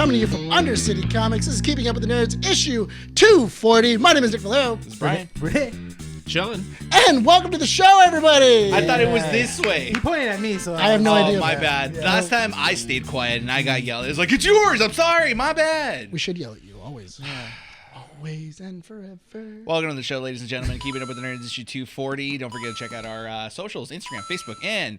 coming to you from Undercity Comics. This is Keeping Up with the Nerds, issue 240. My name is Nick Valero. This is Bryan. Rene. Chillin'. And welcome to the show, everybody. I thought it was this way. He pointed at me, so I have no idea. Oh, my bad. Yeah. Last time I stayed quiet and I got yelled. It was like, it's yours. I'm sorry. My bad. We should yell at you, always. Always and forever. Welcome to the show, ladies and gentlemen. Keeping Up with the Nerds, issue 240. Don't forget to check out our socials, Instagram, Facebook, and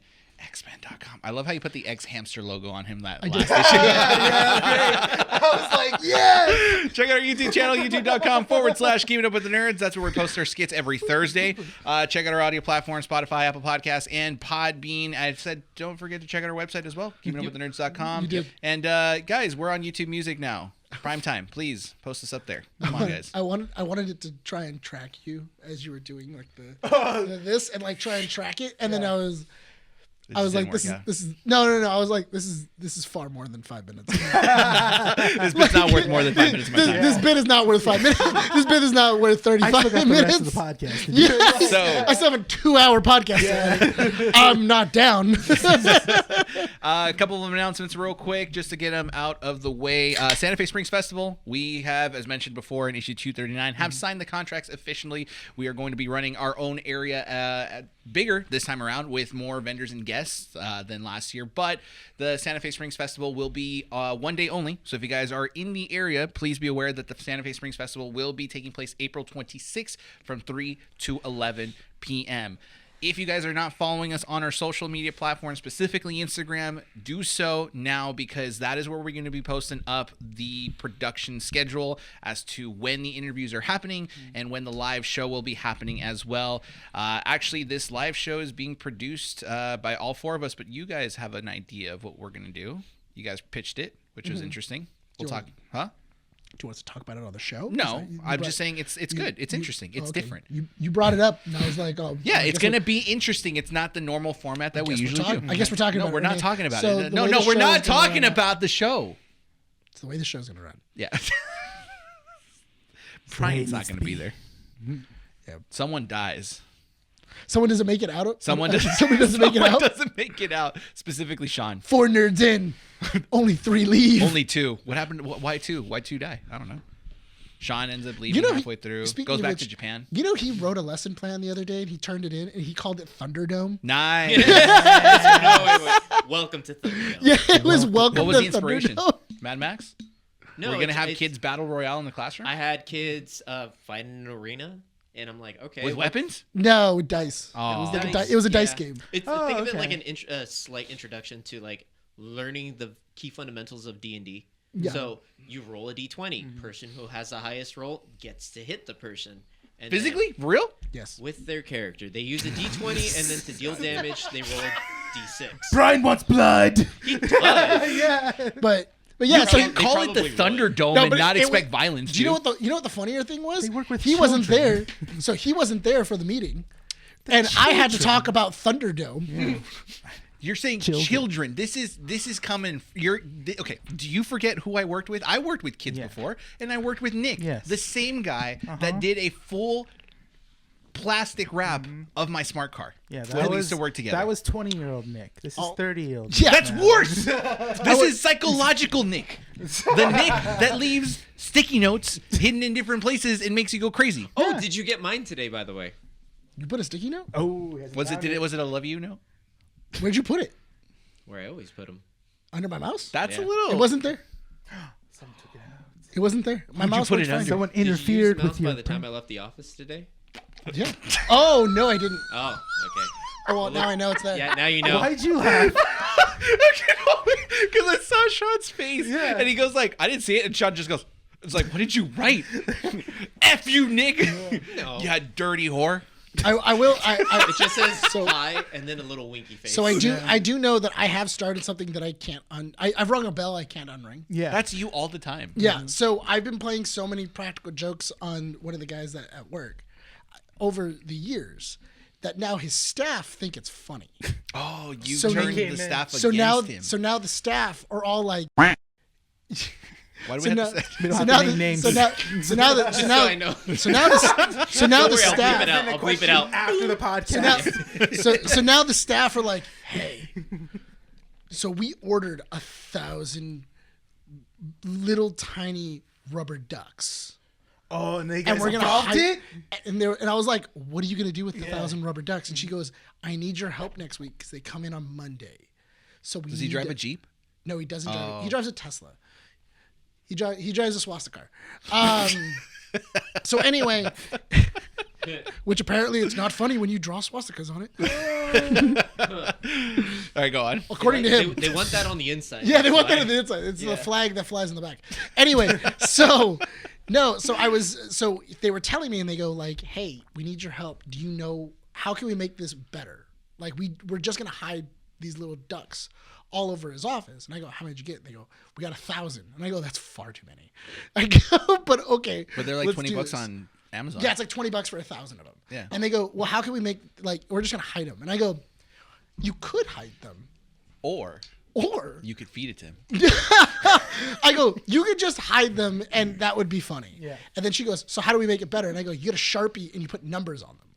xmen.com. I love how you put the X hamster logo on him that last issue. Yeah, great. I was like, yeah. Check out our YouTube channel, youtube.com/Keeping Up with the Nerds. That's where we post our skits every Thursday. Check out our audio platform, Spotify, Apple Podcasts, and Podbean. I said, don't forget to check out our website as well, keepingupwiththenerds.com. You did. And guys, we're on YouTube Music now. Prime time. Please post us up there. Come on, guys. I wanted it to try and track you as you were doing like the this and like try and track it, and then I was like, this is no. I was like, this is far more than 5 minutes. This bit's not worth more than 5 minutes of my time. This bit is not worth 5 minutes. This bit is not worth 35 I forgot minutes. the rest of the podcast. Yeah. So I still have a 2-hour podcast. Yeah. I'm not down. A couple of announcements real quick just to get them out of the way. Santa Fe Springs Festival, we have, as mentioned before in issue 239, have signed the contracts officially. We are going to be running our own area bigger this time around with more vendors and guests than last year. But the Santa Fe Springs Festival will be 1 day only. So if you guys are in the area, please be aware that the Santa Fe Springs Festival will be taking place April 26th from 3 to 11 p.m. If you guys are not following us on our social media platforms, specifically Instagram, do so now because that is where we're going to be posting up the production schedule as to when the interviews are happening and when the live show will be happening as well. Actually, this live show is being produced by all four of us, but you guys have an idea of what we're going to do. You guys pitched it, which was interesting. We'll talk. Huh? Do you want us to talk about it on the show? No, I'm just saying it's good. It's interesting. It's different. You brought it up, and I was like, oh. Yeah, it's going to be interesting. It's not the normal format that we usually do. I guess we're talking about it. No, we're not talking about it. No, we're not talking about the show. It's the way the show's going to run. Yeah. Bryan's not going to be there. Yeah. Someone dies. Someone doesn't make it out. Someone doesn't make it out. Specifically, Sean. 4 nerds in. Only 3 leave. Only 2. What happened? Why 2? Why 2 die? I don't know. Sean ends up leaving halfway through. Goes back to Japan. You know, he wrote a lesson plan the other day and he turned it in and he called it Thunderdome. Nice. Wait. Welcome to Thunderdome. Yeah, it was welcome to Thunderdome. What was the inspiration? Mad Max? No, we're gonna have kids battle royale in the classroom. I had kids fight in an arena. And I'm like, okay. With weapons? No, dice. Oh. It was a dice game. Think of it like a slight introduction to like learning the key fundamentals of D&D. Yeah. So you roll a D20. Person who has the highest roll gets to hit the person. And physically? For real? Yes. With their character. They use a D20 and then to deal damage, they roll a D6. Bryan wants blood. He does. Yeah. But yeah, so call it the Thunderdome and not expect violence. Do you know what the funnier thing was? They work with he wasn't there, so he wasn't there for the meeting, and I had to talk about Thunderdome. Yeah. You're saying children. This is coming. Okay. Do you forget who I worked with? I worked with kids before, and I worked with Nick, the same guy that did a full plastic wrap of my smart car. Yeah, we used to work together. That was 20-year-old Nick. This is 30-year-old. Yeah, that's worse. This is psychological Nick. The Nick that leaves sticky notes hidden in different places and makes you go crazy. Oh, did you get mine today, by the way? You put a sticky note? Oh, was it a love you note? Where'd you put it? Where I always put them. Under my mouse? That's a little. It wasn't there. Someone took it out. It wasn't there. My mouse put was it fine. under? Someone Did interfered you use the with mouse you. by the time I left the office today? Yeah. Oh no, I didn't. Oh, okay. Oh well, now I know it's there. Yeah, now you know. Why'd you laugh? Because I saw Sean's face, and he goes like, "I didn't see it," and Sean just goes, "It's like, what did you write? F you, Nick. No. You dirty whore." I will. It just says hi and then a little winky face. So I do know that I have started something that I can't I've rung a bell I can't unring. Yeah. That's you all the time. Yeah. So I've been playing so many practical jokes on one of the guys at work over the years that now his staff think it's funny. Oh, you So turned they the staff So against him. so now the staff are all like. Why do we have to say? So now the staff. I'll bleep it out after the podcast. So now the staff are like, hey. So we ordered 1,000 little tiny rubber ducks. Oh, and they And we're gonna solved hide it? and I was like, what are you gonna do with the 1,000 rubber ducks? And she goes, I need your help next week because they come in on Monday. So we Does he drive a Jeep? No, he doesn't drive. Oh. He drives a Tesla. He drives a swastika car. So anyway, which apparently it's not funny when you draw swastikas on it. All right, go on. According to him, They want that on the inside. yeah, they That's want that why. on the inside. It's the flag that flies in the back. Anyway, so they were telling me, and they go like, "Hey, we need your help. Do you know how can we make this better? Like we're just gonna hide these little ducks all over his office." And I go, "How many did you get?" And they go, "We got 1,000." And I go, "That's far too many." I go, "But okay." But they're like let's $20 do bucks this." on Amazon. Yeah, it's like $20 for 1,000 of them. Yeah. And they go, "Well, how can we make we're just gonna hide them?" And I go, "You could hide them, Or or." you could feed it to him. I go, you could just hide them and that would be funny. Yeah. And then she goes, so how do we make it better? And I go, you get a Sharpie and you put numbers on them.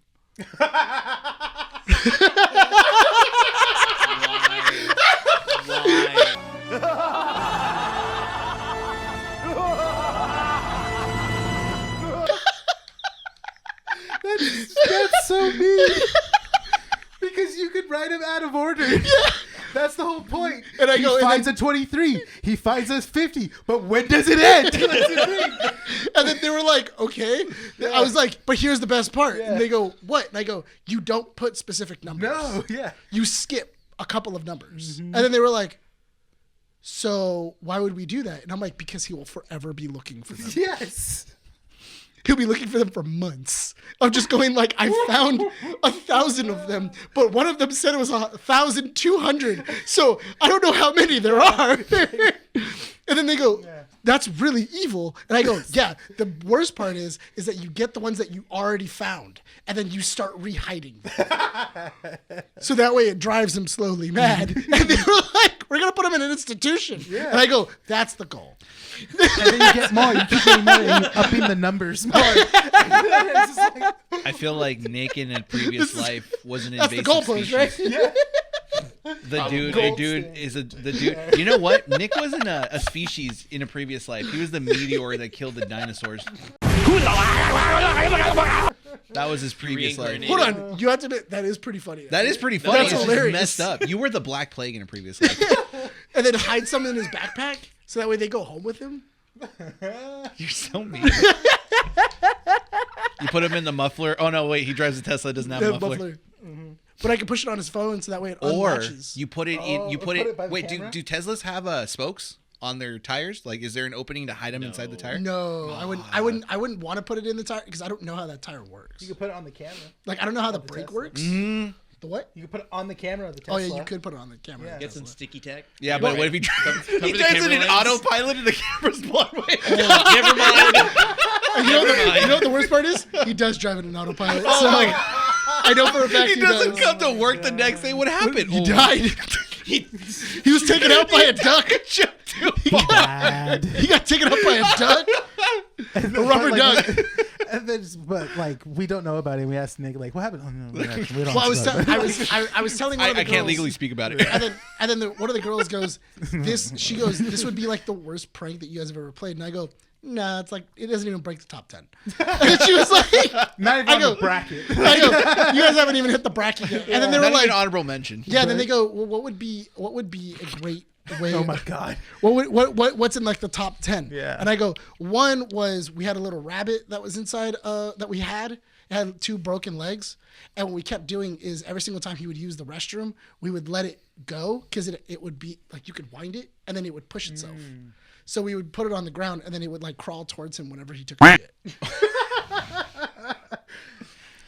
Why? That's so mean. Because you could write him out of order. Yeah. That's the whole point. And I he go, and finds a 23. He finds us 50. But when does it end? And then they were like, okay. I was like, but here's the best part. Yeah. And they go, what? And I go, you don't put specific numbers. No, yeah. You skip a couple of numbers. And then they were like, so why would we do that? And I'm like, because he will forever be looking for them. Yes. He'll be looking for them for months. I'm just going like, I found 1,000 of them, but one of them said it was 1,200. So I don't know how many there are. And then they go, that's really evil. And I go, yeah, the worst part is that you get the ones that you already found and then you start rehiding them. So that way it drives them slowly mad. And they were like, we're going to put them in an institution. Yeah. And I go, that's the goal. And then you get more. You keep getting more and you upping the numbers more. It's just like, I feel like Nick in a previous life was an That's the invasive goalpost, species. right? yeah. The dude Gold is the dude. You know what? Nick wasn't a species in a previous life. He was the meteor that killed the dinosaurs. That was his previous life. Reincarnated. Hold on. You have to admit, that is pretty funny. That is pretty funny. That's It's just hilarious. messed up. You were the Black Plague in a previous life. And then hide some in his backpack so that way they go home with him. You're so mean. You put him in the muffler. Oh no, wait. He drives a Tesla. Doesn't have a The muffler. muffler. But I can push it on his phone so that way it Or unlatches. you put it in. You Oh, put it. by the Wait. camera? Do Teslas have spokes on their tires? Like, is there an opening to hide them inside the tire? No, I wouldn't want to put it in the tire because I don't know how that tire works. You can put it on the camera. Like I don't know how the the brake Tesla. works. Mm-hmm. The what? You can put it on the camera of the Oh Tesla. yeah, you could put it on the camera. Yeah. Get some sticky tack. Yeah, but what if he cover he the drives it in camera lens. autopilot and the camera's blown away? Never mind. And you know what the worst part is? He does drive it in autopilot. So I know for a fact He doesn't does. come to work the next day. What happened? He died. He was taken out by a duck. He died. He got taken out by a duck. A rubber duck. And then, but like, we don't know about it. We asked Nick, like, what happened? Oh no, we don't. Well, I was know. I was telling one of the I can't girls- legally speak about it. And then one of the girls goes, she goes, this would be like the worst prank that you guys have ever played. And I go, nah, it's like, it doesn't even break the top 10. And she was like, Not even I on go- the bracket. I go, you guys haven't even hit the bracket yet. And then they were Not like, even honorable mention. yeah, then they go, well, what would be a great way? Oh my god. What's in like the top 10? Yeah. And I go, one was we had a little rabbit that was inside that we had. It had 2 broken legs. And what we kept doing is every single time he would use the restroom, we would let it go because it would be like you could wind it and then it would push itself. So we would put it on the ground and then it would like crawl towards him whenever he took a shit.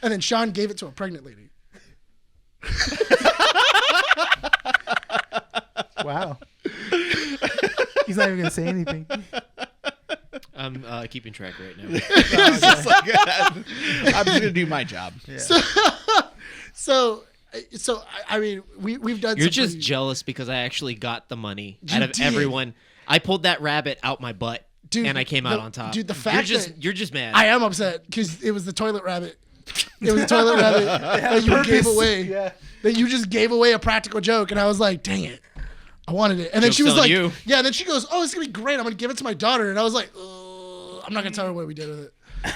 And then Sean gave it to a pregnant lady. Wow. He's not even gonna say anything. I'm keeping track right now. It's just like, I'm just gonna do my job. So I mean, we've done. You're some just pretty- jealous because I actually got the money You out of did. everyone. I pulled that rabbit out my butt, Dude, and I came out the- on top. dude, the fact that- you're just mad. I am upset because it was the toilet rabbit. It was the toilet rabbit that you gave purpose. away. Yeah. That you just gave away a practical joke, and I was like, dang it. I wanted it. And then Joke's she was on like, you. yeah, and then she goes, oh, it's going to be great. I'm going to give it to my daughter. And I was like, I'm not going to tell her what we did with it.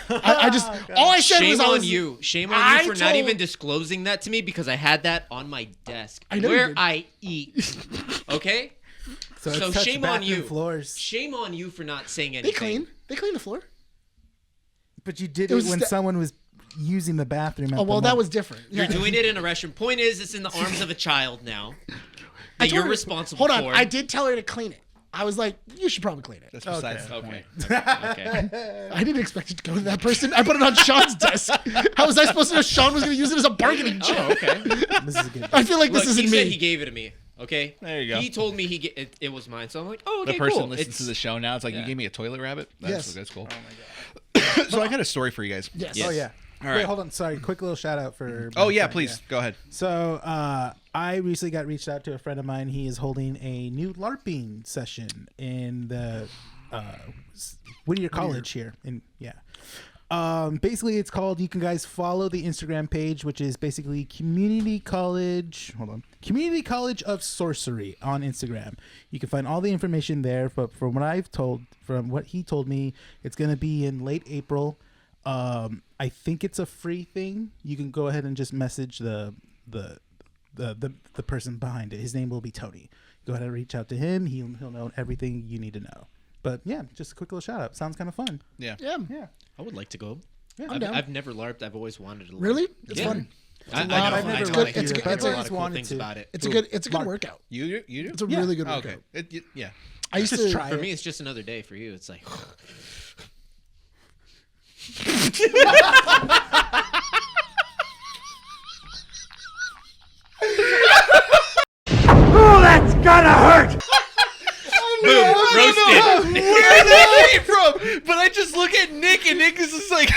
I just, all I said Shame was, I on was, you. Shame on I you for not told- even disclosing that to me because I had that on my desk I know you where did. I eat. Okay? So, So it's touched shame on bathroom you. floors. Shame on you for not saying They anything. clean the floor. But you did It it, was when st- someone was using the bathroom. At Oh, well, the that moment. was different. You're Yeah. doing it in a restroom. Point is, it's in the arms of a child now. I That told you're her- responsible Hold on. for. I did tell her to clean it. I was like, you should probably clean it. That's besides the Okay. point. Okay. I didn't expect it to go to that person. I put it on Sean's desk. How was I supposed to know Sean was going to use it as a bargaining chip? Oh, okay. This is a good. I feel like Look, this isn't he said me. he gave it to me. Okay. There you go. He told me it was mine, so I'm like, oh, okay, The person cool. listens to the show now. It's like, you Yeah. gave me a toilet rabbit? Yes. That's cool. Oh my god. So I got a story for you guys. Yes. Yes. Oh yeah. All Wait, right. hold on. Sorry. Quick little shout out for. Oh, my yeah, friend, please. Go ahead. So I recently got reached out to a friend of mine. He is holding a new LARPing session in the Whittier College here. Basically, it's called. You can guys follow the Instagram page, which is basically Community College. Hold on, Community College of Sorcery on Instagram. You can find all the information there. But from what he told me, it's going to be in late April. I think it's a free thing. You can go ahead and just message the person behind it. His name will be Tony. Go ahead and reach out to him. He'll know everything you need to know. But yeah, just a quick little shout out. Sounds kind of fun. Yeah. Yeah. Yeah. I would like to go. Yeah. I'm down. I've never LARPed. I've always wanted to LARP. Really? It's Yeah. fun. I lot. know. I've never I know. LARPed I hear either, but a I've lot always of cool wanted things to. about it. It's a good LARP. workout. You do? It's a really good Oh, workout. okay. Yeah. I used Just to try For it. me, it's just another day. For you, it's like, boom, roasted. Where that came from? But I just look at Nick, and Nick is just like...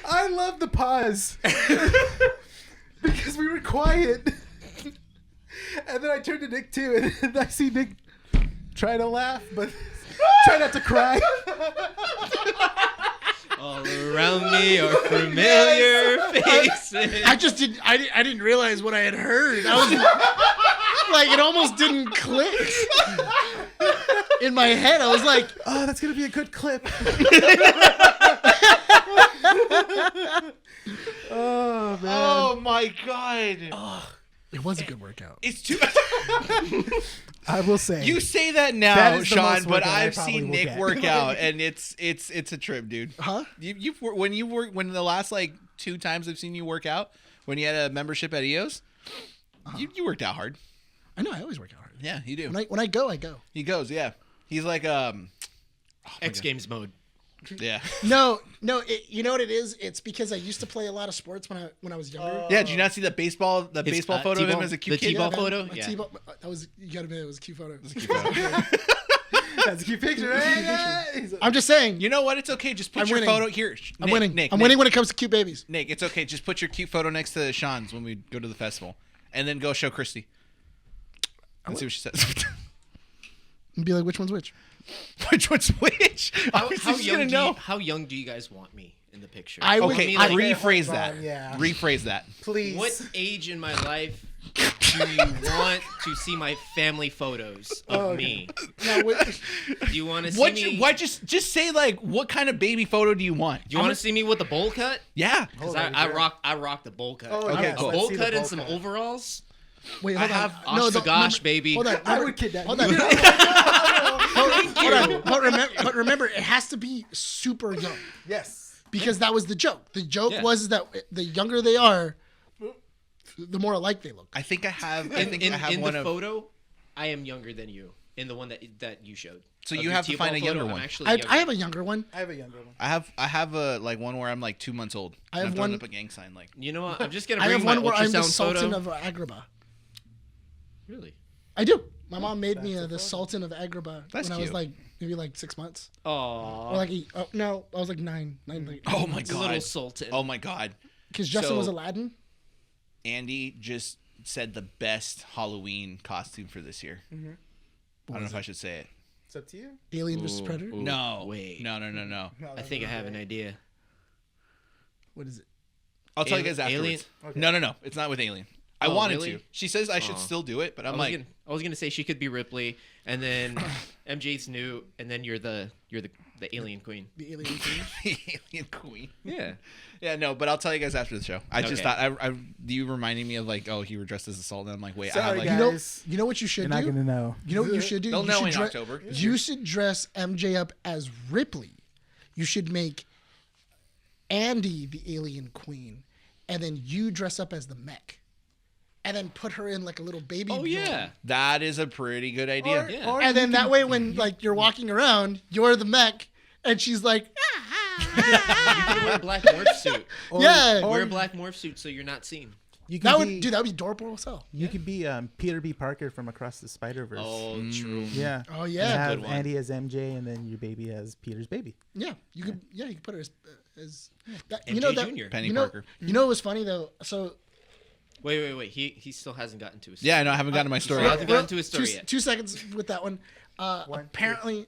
I love the pause because we were quiet, and then I turned to Nick too, and I see Nick try to laugh, but try not to cry. All around me are familiar faces. I just didn't. I didn't realize what I had heard. I was like, it almost didn't click in my head. I was like, Oh, that's gonna be a good clip. Oh man. Oh, my God. it was a good workout. It's too... I will say You say that now, That is the Sean, most but workout I I've probably seen will Nick get. work out, and it's a trip, dude. Huh? When the last like 2 times I've seen you work out, when you had a membership at EOS, you worked out hard. I know. I always work out hard. Yeah, you do. When I go, I go. He goes, yeah. He's like X Games mode. yeah. No. You know what it is? It's because I used to play a lot of sports when I was younger. Yeah, did you not see the baseball baseball photo of him T-ball- as a cute the kid? T-ball man. photo? My Yeah. T-ball, that was, you gotta admit, it was a cute photo. that's a cute picture, right? I'm just saying. You know what? It's okay. Just put I'm your winning. photo here. I'm Nick, winning. Nick, I'm Nick, winning when it comes to cute babies. Nick, it's okay. Just put your cute photo next to Sean's when we go to the festival, and then go show Christy. And see what she says. And be like, which one's which? Which one's which? How She's young gonna do know. you, how young do you guys want me in the picture? I would- Okay, I- rephrase hold that. on, yeah. Rephrase that. Please. What age in my life do you want to see my family photos of me? Now, Do you want to see me? What? Just say like, what kind of baby photo do you want? Do you want to see me with the bowl cut? Yeah. Because Hold on, I rock the bowl cut. Oh, Okay, yes, cool. let's Bowl see the cut and bowl some cut. overalls. wait, hold I have on. No, Oshkosh, baby. Hold on. I would kidnap Hold you. on. Hold on. But remember, it has to be super young Yes. because that was the joke. The joke Yeah. was that the younger they are, the more alike they look. I think I have. I In, think in, I have in one the of. photo, I am younger than you. In the one that you showed. So Of you the have to T-ball find a photo, younger I'm one. actually I younger. have a younger one. I have a younger one. I have a like one where I'm like 2 months old. I and have I'm throwing one- up a gang sign like. You know what? I'm just gonna I bring have my one where I'm the ultrasound Sultan photo. of Agrabah. Really? I do. My mom made me the Sultan of Agrabah That's when I was cute. like maybe like 6 months. Aww. Or like no, I was like nine. Oh my Little god. sultan. Oh my god. Because Justin So- was Aladdin. Andy just said the best Halloween costume for this year. I don't know if I should say it. It's up to you. Alien vs Predator. Ooh, No. wait. No. No, I think I have an idea. What is it? I'll tell you guys Alien- afterwards. No. It's not with Alien. I Oh, wanted really? to. She says I should still do it, but I'm like, I was gonna say she could be Ripley, and then MJ's new, and then you're the alien queen. The alien queen. Alien Queen. Yeah. Yeah, no, but I'll tell you guys after the show. I just Okay. thought you reminding me of like, oh, you were dressed as a Sultan. And I'm like, wait, I have Sorry, like, guys. You know what you should You're do? not gonna know. You know what you should do? They'll You know should in dre- October. You should dress MJ up as Ripley. You should make Andy the alien queen, and then you dress up as the mech, and then put her in like a little baby. Oh drone. yeah. that is a pretty good idea. Yeah. And then that way, when like you're walking around, you're the mech, and she's like, You can wear a black morph suit. yeah. Wear a black morph suit so you're not seen. You can That would, be, dude, that would be adorable as hell. You could be Peter B. Parker from Across the Spider-Verse. Oh, true. Yeah. Oh You yeah, have Good one. Andy as MJ, and then your baby as Peter's baby. yeah. You could, you could put her as that, MJ you know that. Jr.. Penny you know, Parker. You know what was funny though? So Wait. He still hasn't gotten to his. Yeah, I know. I haven't gotten to my story. Still hasn't gotten to his story two, yet. 2 seconds with that one. Apparently,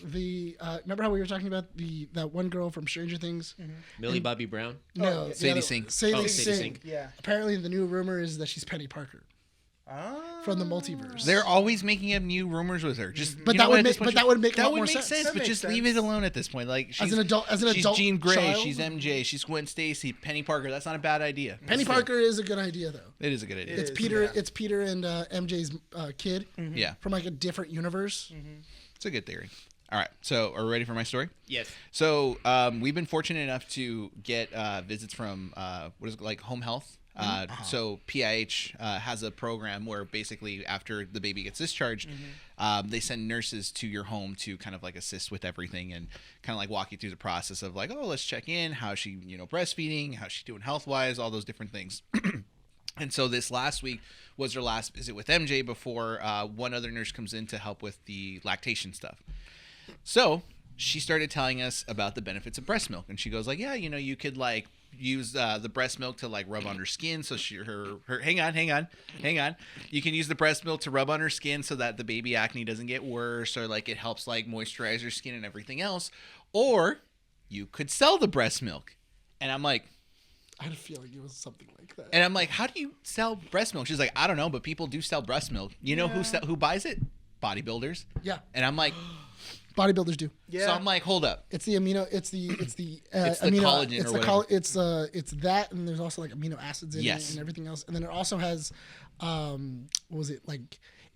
the remember how we were talking about that one girl from Stranger Things? Millie Bobby Brown. No, the Sadie other- Sink. Sadie Oh, Sadie Sink. Sink. Yeah. Apparently, the new rumor is that she's Penny Parker from the multiverse. They're always making up new rumors with her. Just, But you that know would what, at this make- point, but that would make a that lot would more make sense. sense. That But makes just sense. leave it alone at this point. Like she's an adult she's Jean Grey. child? She's MJ. She's Gwen Stacy. Penny Parker. That's not a bad idea. Penny Parker is a good idea though. It is a good idea. It's is, Peter. yeah. It's Peter and MJ's kid Yeah, from like a different universe. it's a good theory. All right, so are we ready for my story? Yes. So we've been fortunate enough to get visits from what is it, like home health. So PIH has a program where basically after the baby gets discharged, they send nurses to your home to kind of like assist with everything and kind of like walk you through the process of like, oh, let's check in, how's she, breastfeeding, how's she doing health wise, all those different things. And so this last week was her last visit with MJ before one other nurse comes in to help with the lactation stuff. So she started telling us about the benefits of breast milk, and she goes like, yeah, you could like use the breast milk to like rub on her skin, so her hang on, you can use the breast milk to rub on her skin so that the baby acne doesn't get worse, or like it helps like moisturize her skin and everything else, or you could sell the breast milk. And I'm like, I had a feeling it was something like that. and I'm like, how do you sell breast milk? She's like, I don't know, but people do sell breast milk. You know who buys it? Bodybuilders. Yeah, And I'm like, bodybuilders do. Yeah. so I'm like, hold up. It's the amino. It's the It's the amino. collagen It's or the whatever. It's that, and there's also like amino acids in Yes. it and everything else. And then it also has, what was it like?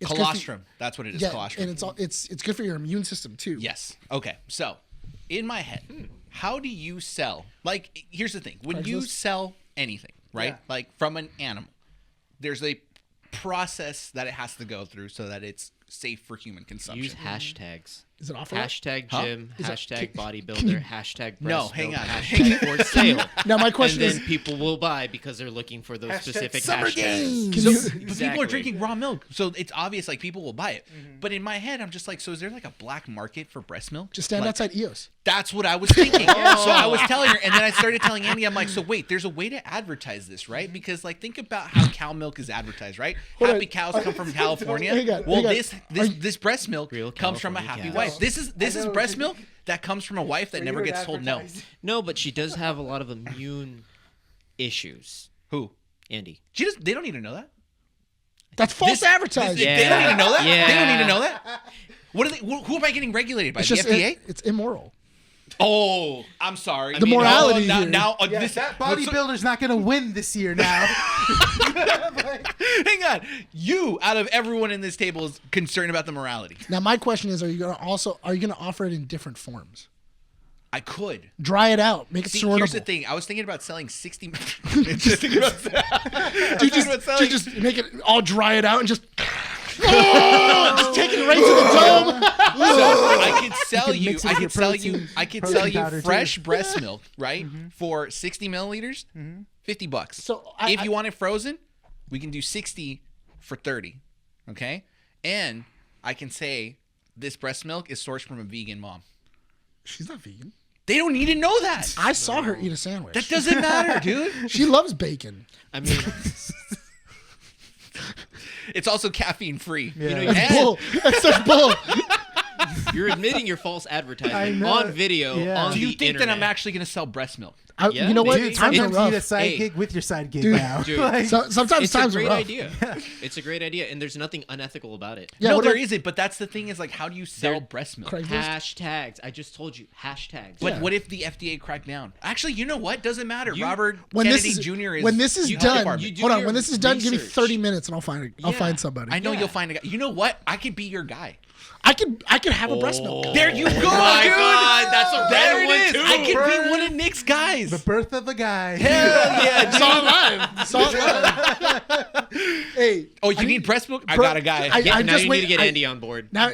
It's good for- Colostrum. That's what it is. Yeah, Colostrum. and it's good for your immune system too. Yes. Okay. So, in my head, how do you sell? Like, here's the thing: when you Craigslist? sell anything, right? Yeah. Like from an animal, there's a process that it has to go through so that it's safe for human consumption. Use hashtags. Is it offer? Hashtag Huh? gym, Is it- hashtag can- bodybuilder, hashtag breast No, hang milk, on. hashtag for sale. Now my And question then is, people will buy because they're looking for those specific summer hashtags. games. Can So, you- but people are Exactly. drinking raw milk, so it's obvious like people will buy it. But in my head, I'm just like, so is there like a black market for breast milk? just stand Like, outside EOS. That's what I was thinking. So I was telling her, and then I started telling Andy, I'm like, so wait, there's a way to advertise this, right? Because like, think about how cow milk is advertised, right? Hold Happy on. cows come from California. Hang on, well, hang on. this breast milk Real comes from a California happy cows. wife. This is know, breast but- milk that comes from a wife that never gets told no. No, but she does have a lot of immune issues. Who? Andy. She does. They don't need to know that. That's false advertising. They don't need to know that. Yeah. They don't need to know that. What are they? Who am I getting regulated by? It's The just FDA? it's immoral. Oh, I'm sorry. The morality now, here. now Yeah, this that bodybuilder's not gonna win this year now. Hang on. You, out of everyone in this table, is concerned about the morality. Now my question is, are you gonna offer it in different forms? I could. Dry it out, make it See, sortable. here's the thing. I was thinking about selling 60. Just thinking about Dude, just make it all dry it out and just just take it right to the dome. So I could sell can you. mix it I with could your sell you. protein- I could protein sell you powder, too. fresh breast milk, right, for 60 milliliters, $50. So if you want it frozen, we can do 60 for 30. Okay, and I can say this breast milk is sourced from a vegan mom. She's not vegan. They don't need to know that. I saw her eat a sandwich. That doesn't matter, dude. She loves bacon. I mean, It's also caffeine free. Yeah. you know, That's bull. That's such bull. You're admitting your false I advertising know. on video. Yeah. On Do you the think internet. that I'm actually going to sell breast milk? Yeah, you know what? maybe. Times are Sometimes you need a rough. side Hey. gig with your side gig Dude. now. Dude. Like, Sometimes It's a times are great rough. idea. It's a great idea, and there's nothing unethical about it. Yeah, no, what there are- isn't. But that's the thing is like, how do you sell There- breast milk? Craigslist? Hashtags. I just told you. Hashtags. But Yeah. what if the FDA cracked down? Actually, you know what? Doesn't matter. You- Robert When Kennedy this is Jr. is when this is You done, department. You do hold on. your When this is done, give me research. 30 minutes and I'll find Yeah. somebody. I know Yeah. you'll find a guy. You know what? I could be your guy. I could have a breast milk. There you go, Oh my dude. God, that's a There random it one, is. too. I could be one of Nick's guys. the birth of the guy. Hell yeah, dude. Saw it live. Saw it live. Hey. Oh, you need breast milk? I Bro, got a guy. Yeah, I'm now just you need to waiting- get I- Andy on board. Now,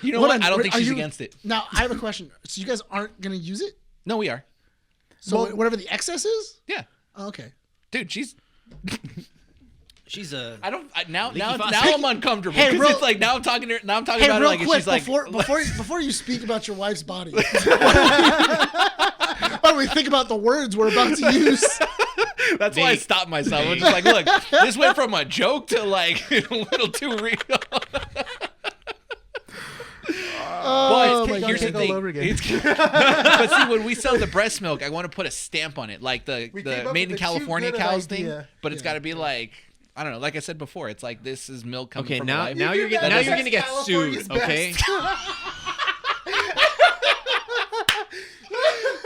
You know hold what? on, I don't think are she's you- against it. Now I have a question. So you guys aren't gonna use it? No, we are. So Well- whatever the excess is? Yeah, Oh, okay. dude, she's. She's a. I don't. Now faucet. I'm uncomfortable Hey, because real- it's like now I'm talking to her. Now I'm talking Hey, about her real like and quick, she's like. before you speak about your wife's body, why don't we think about the words we're about to use? That's why I stopped myself. I'm just like, look, this went from a joke to like a little too real. Oh, But my here's the God. All thing. over again. But see, when we sell the breast milk, I want to put a stamp on it, like We came the up made in with a California too good cows thing. idea. But it's got to be like, I don't know. Like I said before, it's like this is milk coming Okay, from now life. now you're did that. now you're That's gonna get California's sued. Okay.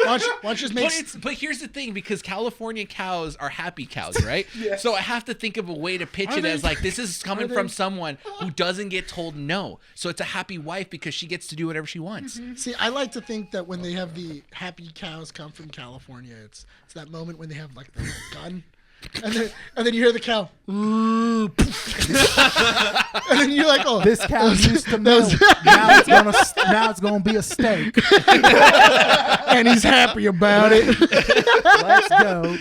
Why don't you just make But here's the thing, because California cows are happy cows, right? So I have to think of a way to pitch Are it they? as like this is coming Are from they? someone who doesn't get told no. So it's a happy wife because she gets to do whatever she wants. See, I like to think that when they have the happy cows come from California, it's that moment when they have like the little gun, and then you hear the cow, and then you're like, oh, This cow used to that milk. was- Now it's gonna be a steak. and he's happy about it. Let's go.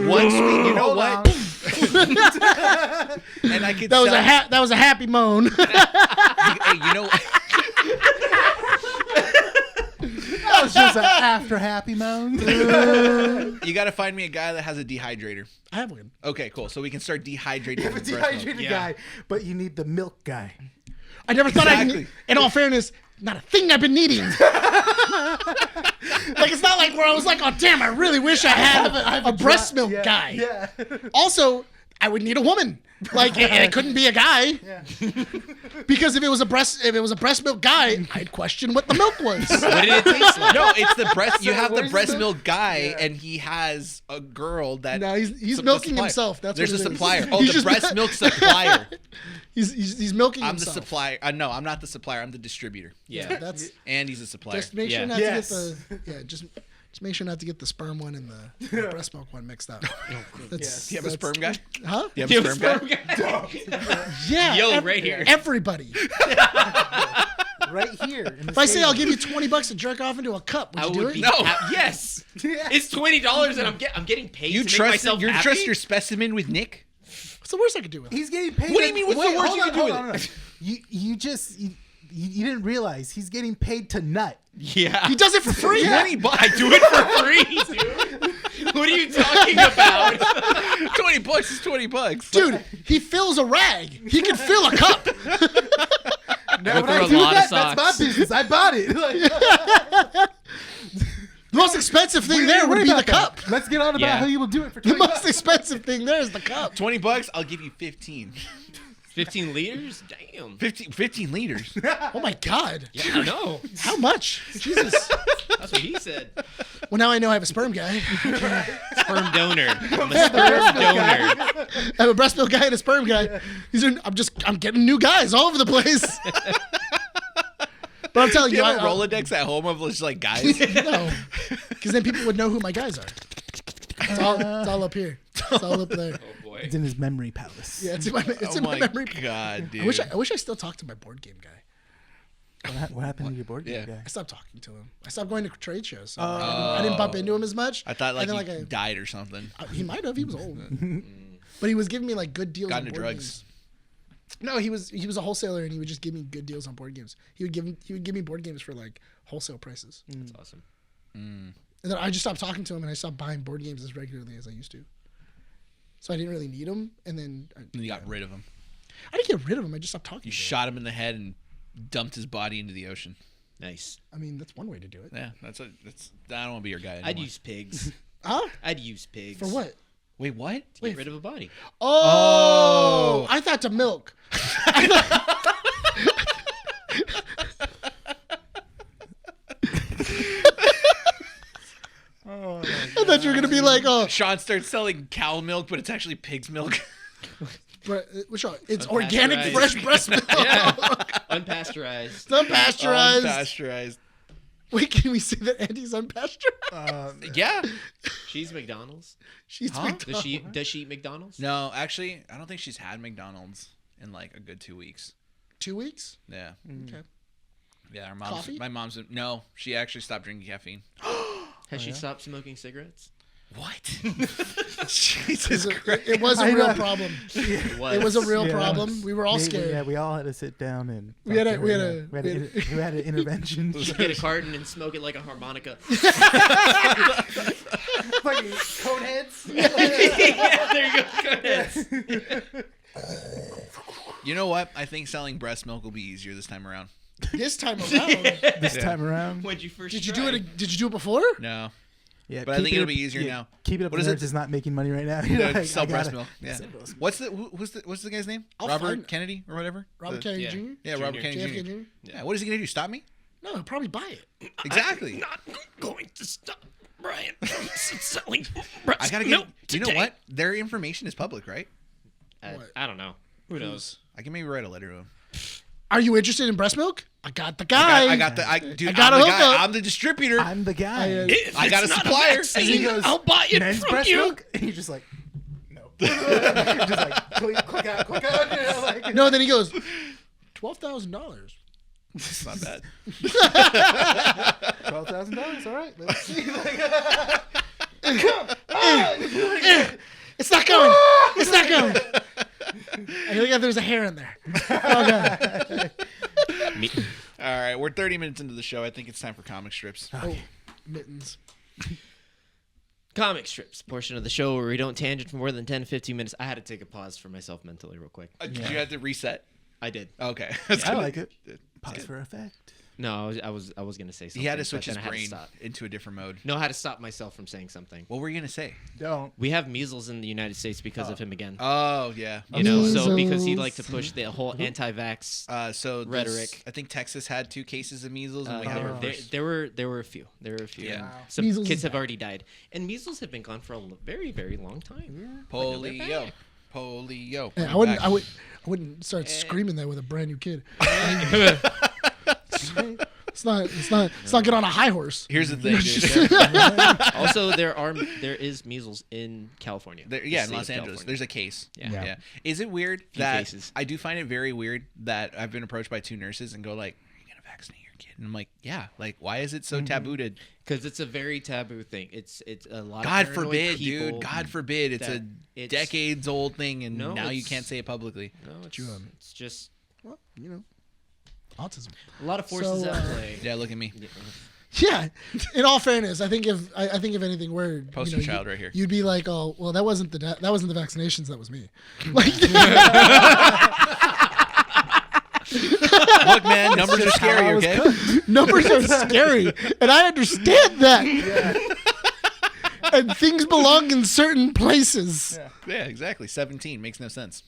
Once we, you know Hold what? And I could That was sell, that was a happy moan. hey, you know That was just an after happy moan. you got to find me a guy that has a dehydrator. I have one. Okay, cool. So we can start dehydrating You have a the breast milk. dehydrated Yeah. guy, but you need the milk guy. I never thought Exactly. in all fairness, not a thing I've been needing. Like it's not like where I was like, oh damn, I really wish I had a breast milk guy. Yeah. Also, I would need a woman. Like it couldn't be a guy. Because if it was a breast milk guy, I'd question what the milk was. What did it taste like? No, it's the breast. You have the where's breast the- milk guy, and he has a girl that. No, he's the milking supplier. himself. That's There's what a it is. supplier. Oh, He's the just- breast milk supplier. He's milking I'm the himself. supplier. No, I'm not the supplier. I'm the distributor. Yeah. That's And he's a supplier. just make sure Yeah. not Yes. to get the just make sure not to get the sperm one and the breast milk one mixed up. That's, Do you have a sperm guy? Huh? Do you have a sperm guy? Yeah. Yo, right here. Everybody. Right here. In the If I say stadium. I'll give you $20 to jerk off into a cup, would I you do would it? be No. Yes. It's $20 and I'm getting paid You to make trust myself you happy. trust your specimen with Nick? What's the worst I could do with it? He's getting paid. What do you mean, what's the worst hold you on, can do hold with on, hold on. You didn't realize he's getting paid to nut. Yeah. He does it for free. $20. I do it for free, dude. What are you talking about? $20 is $20. Dude, he fills a rag. He can fill a cup. Now, Go when I through a do lot of that, that's my socks. business. I bought it. Like, The most expensive thing there would worry be the about that. cup. Let's get on about Yeah. how you will do it for The $20. most expensive thing there is the cup. $20, I'll give you 15. 15 liters? Damn. 15 liters. Oh my God. Yeah, I know. How much? Jesus. That's what he said. Well, now I know I have a sperm guy. Sperm donor. I'm a sperm donor. I have a breast milk guy and a sperm guy. I'm getting new guys all over the place. But I'm telling Do you, you have a I- Rolodex at home of just like guys? No, because then people would know who my guys are. It's all up here. It's all up there. Oh boy. It's in his memory palace. Yeah, it's in my Oh memory. God, dude. I wish I still talked to my board game guy. What happened to your board game Yeah. guy? I stopped talking to him. I stopped going to trade shows. So I didn't bump into him as much. I thought like And he then, died or something. he might have. He was old, but he was giving me like good deals. Got on into board drugs. games. No, he was a wholesaler and he would just give me good deals on board games. He would give me board games for like wholesale prices. That's awesome. And then I just stopped talking to him and I stopped buying board games as regularly as I used to. So I didn't really need them. And then And you got rid of him. I didn't get rid of him. I just stopped talking. You to him. shot him in the head and dumped his body into the ocean. Nice. I mean, that's one way to do it. Yeah, that's. I don't want to be your guy anymore. I'd use pigs. Huh? I'd use pigs. For what? Wait, what? To get rid of a body. Oh, I thought to milk. I thought you were gonna be like, oh, Sean starts selling cow milk, but it's actually pig's milk. which one? It's organic Unpasteurized. fresh breast milk. Yeah. Unpasteurized. It's unpasteurized. Unpasteurized. Wait, can we say that Andy's unpasteurized? Yeah. She's McDonald's. She's Huh? McDonald's. Does she eat McDonald's? No, actually, I don't think she's had McDonald's in like a good 2 weeks. 2 weeks? Yeah. Okay. Yeah, our mom's. Coffee? My mom's. No, she actually stopped drinking caffeine. Has she stopped smoking cigarettes? What? Jesus Christ! It was a I real know. problem. What? It was a real Yeah. problem. We were all scared. Yeah, we all had to sit down and. We had talk a- to we her, had a- yeah. we We had an intervention. Get a carton and smoke it like a harmonica. Fucking cone heads. Yeah, there you go. You know what? I think selling breast milk will be easier this time around. This time around. This time around. When'd you first Did you try? do it? Did you do it before? No. Yeah, But I keep think it it'll up- be easier now. Keep it up. What What is is it? is not making money right now. Yeah, Like, sell I breast gotta- milk. Yeah. sell breast milk. What's the guy's name? I'll Robert find- Kennedy or whatever. Robert The- Kennedy yeah. Jr. Yeah, Robert Jr. Kennedy JFK Jr. Jr. Yeah. What is he gonna do? Stop me? No, he'll probably buy it. Exactly. Not going to stop Bryan from selling breast I gotta milk get. You know today. what? Their information is public, right? What? I don't know. Who knows? I can maybe write a letter to him. Are you interested in breast milk? I got the guy. I got the. Dude, I got I'm a the guy. hookup. I'm the distributor. I'm the guy. If I got it's a not supplier. vaccine, And he goes, I'll buy it men's from breast you. milk? And he's just like, no. Just like, click out, click out. You know, like, No, then he goes, $12,000. It's not bad. $12,000. All right. Let's see. It's not going. It's not going. I think there's a hair in there. Okay. All right, we're 30 minutes into the show. I think it's time for comic strips. Oh, mittens. Comic strips, portion of the show where we don't tangent for more than 10 to 15 minutes. I had to take a pause for myself mentally real quick. Did you have to reset? I did. Okay. I like it. Pause for effect. No, I was gonna say something. He had to but switch then his I had to brain stop. into a different mode. No, I had to stop myself from saying something. What were you gonna say? Don't. We have measles in the United States because of him again. Oh yeah. You know, so Measles. because he liked to push the whole anti-vax. So Rhetoric. I think Texas had 2 cases of measles, and we have our first. there were a few. There were a few. Yeah. Wow. Some Measles kids is have bad. already died, and measles have been gone for a very, very long time. Polio. Polio. Yeah, We're back. I wouldn't start screaming that with a brand new kid. It's not get on a high horse. Here's the thing, dude. Also, there is measles in California. Yeah, The in state Los of Angeles. California. There's a case. Yeah. Is it weird Few that cases. I do find it very weird that I've been approached by 2 nurses and go like, "Are you gonna vaccinate your kid?" And I'm like, "Yeah." Like, why is it so taboo to? Because it's a very taboo thing. It's a lot. God of paranoid forbid, people dude. God forbid. It's a that it's- decades old thing, and No, now you it's- can't say it publicly. No, it's, you, it's just Well, you know, autism. a lot of forces So, at play. Yeah, look at me. Yeah. In all fairness, I think if anything, we're Poster child right here. You'd be like, oh, well, that wasn't the vaccinations. That was me. Like, Look, man, numbers are scary. Okay. numbers are scary, and I understand that. And things belong in certain places. Yeah, exactly. 17 makes no sense.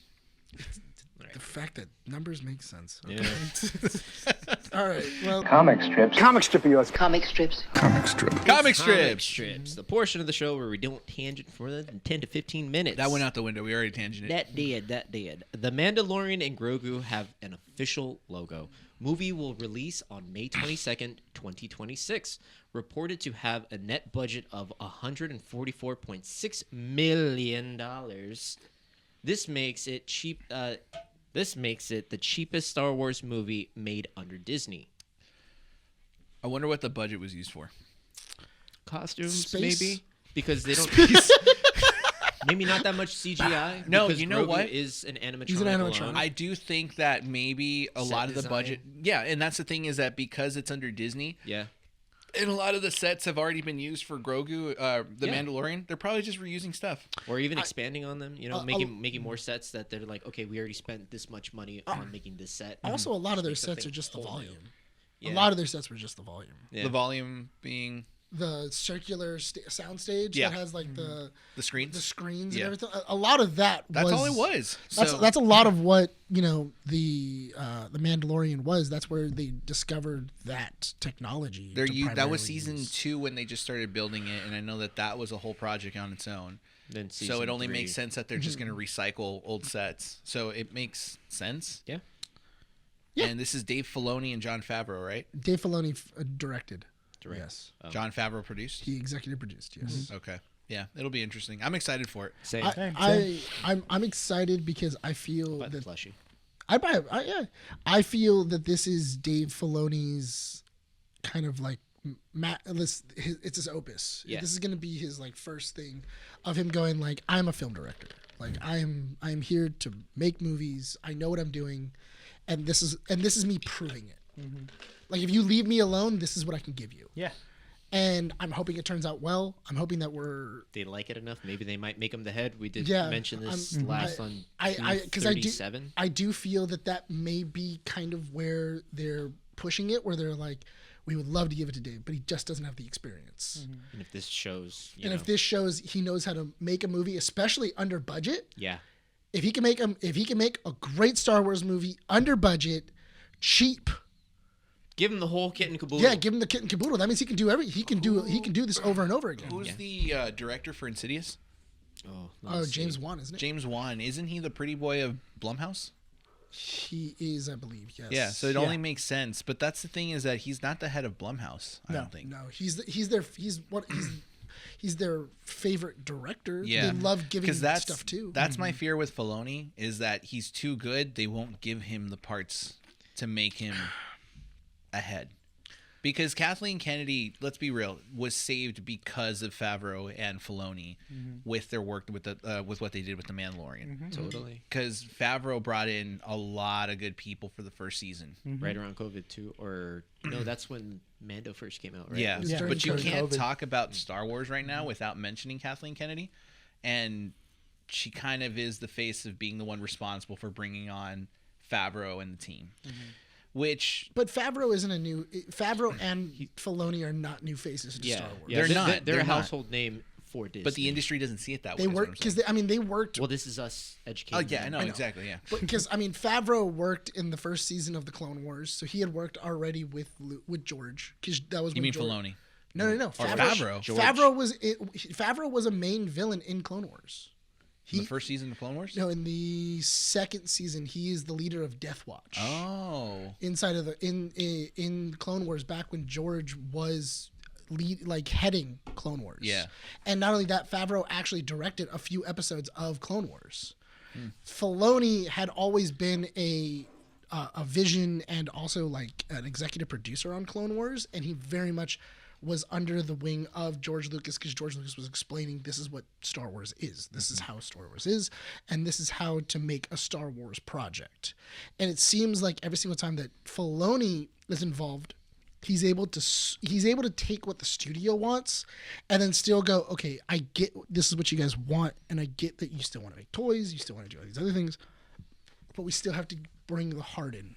The fact that numbers make sense. Okay. Yeah. All right. Well, Comic strips. Comic strip of yours. Comic strips. Comic Comic strips. strips, the portion of the show where we don't tangent for more than 10 to 15 minutes. That went out the window. We already tangented. That did. The Mandalorian and Grogu have an official logo. Movie will release on May 22nd, 2026. Reported to have a net budget of $144.6 million. This makes it cheap. This makes it the cheapest Star Wars movie made under Disney. I wonder what the budget was used for. Costumes, Space? maybe, because they don't. Maybe not that much CGI. No, because you know Grogu what? Is an animatronic. He's an animatronic. alone. I do think that maybe a Set lot of the design. budget. Yeah, and that's the thing is that because it's under Disney, Yeah. And a lot of the sets have already been used for Grogu, the Yeah. Mandalorian. They're probably just reusing stuff. Or even expanding on them, making more sets that they're like, okay, we already spent this much money on making this set. Also, a lot of their Make sets something are just the whole new. volume. Yeah. A lot of their sets were just the volume. Yeah. The volume being The circular sound stage Yeah. that has like the screens. screens Yeah. and everything. A lot of that. That's all it was. That's a lot of what the Mandalorian was. That's where they discovered that technology. That was primarily season use. 2 when they just started building it, and I know that was a whole project on its own. Then So it season only 3. makes sense that they're just going to recycle old sets. So it makes sense. Yeah. Yeah. And this is Dave Filoni and Jon Favreau, right? Dave Filoni directed. Direct. Yes, Jon Favreau produced. he executive produced. Yes. Okay. Yeah, it'll be interesting. I'm excited for it. Same. I'm excited because I feel But that plushy. I feel that this is Dave Filoni's kind of like it's his opus. Yeah. This is gonna be his like first thing of him going like, I'm a film director. Like I'm here to make movies. I know what I'm doing, and this is me proving it. Like if you leave me alone, this is what I can give you. Yeah. And I'm hoping it turns out well. I'm hoping that They like it enough. Maybe they might make him the head. We did Yeah, mention this I'm- last on because I do 37. I do feel that may be kind of where they're pushing it, where they're like, we would love to give it to Dave, but he just doesn't have the experience. And if this shows, If this shows he knows how to make a movie, especially under budget, yeah, if he can make a great Star Wars movie under budget, cheap, give him the whole kit and caboodle. yeah, give him the kit and caboodle. That means he can do this over and over again. Who's the director for Insidious? let Oh, me see. James Wan, isn't it? James Wan. Isn't he the pretty boy of Blumhouse? He is, I believe. Yes. Yeah, so it only makes sense. But that's the thing, is that he's not the head of Blumhouse, I don't think. No, he's their favorite director. Yeah. They love giving him that's, stuff too. That's my fear with Filoni, is that he's too good. They won't give him the parts to make him ahead. Because Kathleen Kennedy, let's be real, was saved because of Favreau and Filoni with their work with what they did with The Mandalorian. Totally. Because Favreau brought in a lot of good people for the first season. Right around COVID too, or no, that's when Mando first came out, right? Yeah, was during but you COVID. can't talk about Star Wars right now without mentioning Kathleen Kennedy, and she kind of is the face of being the one responsible for bringing on Favreau and the team. Which, But Favreau and Filoni are not new faces to Yeah, Star Wars. yeah. They're not. They're a They're not. household name for Disney. but the industry doesn't see it that They way. work because they worked. Well, this is us Oh educating. yeah, I know know. exactly. Yeah, Because Favreau worked in the first season of the Clone Wars, so he had worked already with George. Because that was you when mean George, Filoni? No. Or Favreau? George. Favreau was a main villain in Clone Wars. In the first season of Clone Wars? No, in the second season, he is the leader of Death Watch. Oh, Inside of in Clone Wars, back when George was heading Clone Wars. Yeah. And not only that, Favreau actually directed a few episodes of Clone Wars. Filoni had always been a vision and also like an executive producer on Clone Wars, and he very much was under the wing of George Lucas, because George Lucas was explaining this is what Star Wars is. This is how Star Wars is, and this is how to make a Star Wars project. And it seems like every single time that Filoni is involved, he's able to take what the studio wants and then still go, okay, I get this is what you guys want, and I get that you still want to make toys, you still want to do all these other things, but we still have to bring the heart in.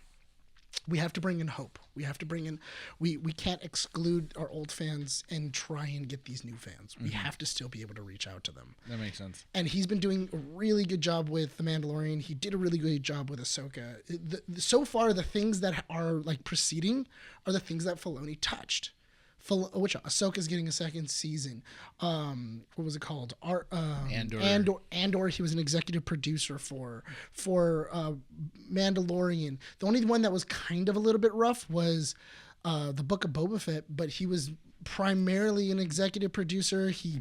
We have to bring in hope. We have to bring in, we can't exclude our old fans and try and get these new fans. We have to still be able to reach out to them. that makes sense. And he's been doing a really good job with The Mandalorian. He did a really good job with Ahsoka. So far, the things that are like proceeding are the things that Filoni touched. Which Ahsoka's getting a second season. What was it called? Andor. He was an executive producer for Mandalorian. The only one that was kind of a little bit rough was the Book of Boba Fett, but he was primarily an executive producer. He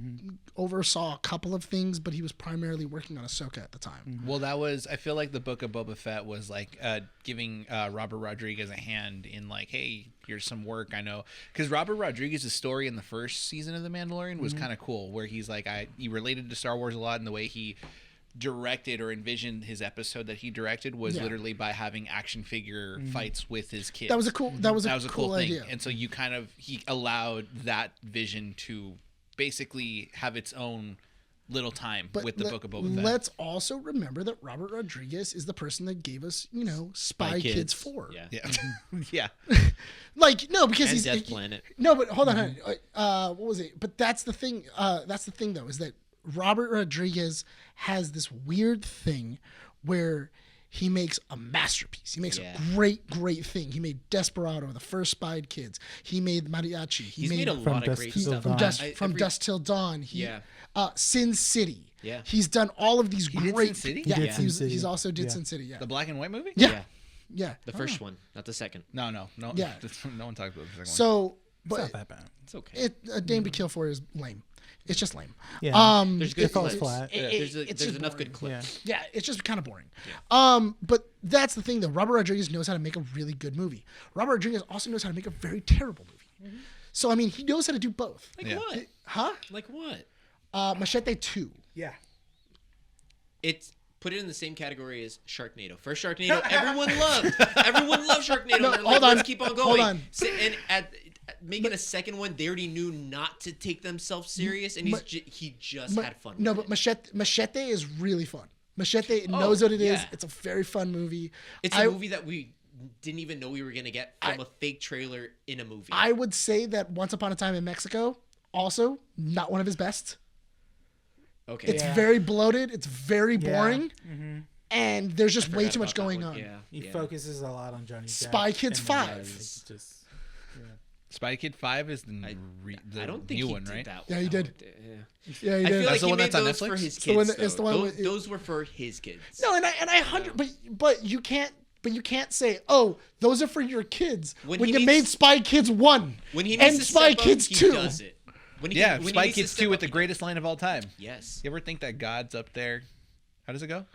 oversaw a couple of things, but he was primarily working on Ahsoka at the time. Well, I feel like the Book of Boba Fett was like giving Robert Rodriguez a hand in like, hey, here's some work. I know, because Robert Rodriguez's story in the first season of The Mandalorian was kind of cool, where he's like, he related to Star Wars a lot in the way he directed or envisioned his episode that he directed was literally by having action figure fights with his kids. That was a cool. That was a cool thing. idea. And so he allowed that vision to basically have its own little time with the Book of Boba Fett. Let's also remember that Robert Rodriguez is the person that gave us, Spy Kids 4. Yeah. Yeah. Like, no, because And he's Death Planet. No, but hold on. What was it? But that's the thing. That's the thing, though, is that Robert Rodriguez has this weird thing where he makes a masterpiece. He makes a great, great thing. He made Desperado, the first Spied Kids. He made Mariachi. He's made a lot of great stuff. From Dusk Till Dawn. Sin City. Yeah. He's done all of these did great. Sin City? Yeah, He did Sin City. he's also did Sin City. Yeah. The black and white movie? Yeah. Yeah. The first one, not the second. No. Yeah. No one talks about the second one. So, It's but not that bad. It's okay. A Dame to Kill For is lame. It's just lame. Yeah. There's good It falls clips. flat. There's it's there's just enough boring. good clips. Yeah, it's just kind of boring. But that's the thing, though. Robert Rodriguez knows how to make a really good movie. Robert Rodriguez also knows how to make a very terrible movie. So, I mean, he knows how to do both. Like Yeah. what? Huh? Like what? Machete 2. Yeah. It's put it in the same category as Sharknado. First Sharknado, everyone loved. Everyone loved Sharknado. No, They're hold like, on. let's keep on going. Hold on. And at making a second one, they already knew not to take themselves serious, and he just had fun. No, with but it. Machete is really fun. Machete knows what it is. yeah. It's a very fun movie. It's a movie that we didn't even know we were gonna get from a fake trailer in a movie. I would say that Once Upon a Time in Mexico, also not one of his best. Okay. It's very bloated. It's very boring. And there's just way Forgot too much about that going one. on. Yeah. He focuses a lot on Johnny Depp. Spy Kids and 5. it's just, Spy Kid 5 is the I don't think new he one, did right? that Yeah, one. he did. Yeah. Yeah, he I did. feel like the he one made that's on those for Netflix? his the one kids. that- it's the though. one with- Those were for his kids. No, and I 100, but you can't say, oh, those are for your kids when he you needs- made Spy Kids 1 When he needs and to Spy step up, Kids he 2. does it. When he, Yeah, when he Spy needs to Kids step 2 with up, the he greatest line of all time. Yes. You ever think that God's up there? How does it go?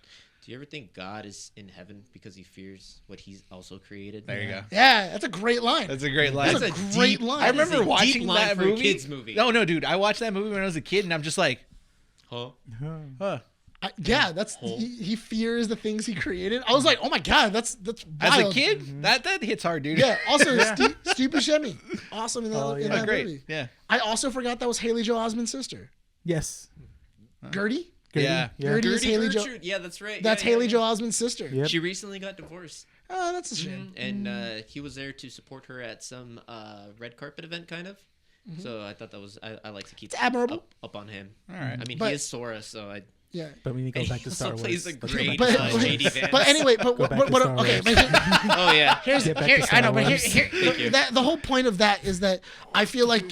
Do you ever think God is in heaven because he fears what he's also created? There you go. Yeah, that's a great line. That's a great line. That's a great line. I remember That is a watching deep line that for a movie. kid's movie. No, dude. I watched that movie when I was a kid, and I'm just like, Huh? huh. Yeah, that's he fears the things he created. I was like, oh my god, that's wild. As a kid, that hits hard, dude. Yeah. Also, Steve Buscemi, awesome in that, in that great. movie. Yeah. I also forgot that was Haley Joel Osment's sister, yes. Gertie. Yeah. Gertie is Gertie Haley Joel. Gertrude. Yeah, that's right. That's yeah, Haley yeah. Joel Osment's sister. Yep. She recently got divorced, Oh, that's a shame. and he was there to support her at some red carpet event, kind of. So I thought that was I like to keep It's admirable. up on him. All right. I mean, But- he is Sora, so I. Yeah. But we need to go back to He Star also Wars. plays a Let's go great back to But, Star Wars. JD Vance. but anyway, but Go back to Star okay, Wars. but here, Oh yeah. here's Get back here, to Star I know, but Wars. here the whole point of that is that I feel like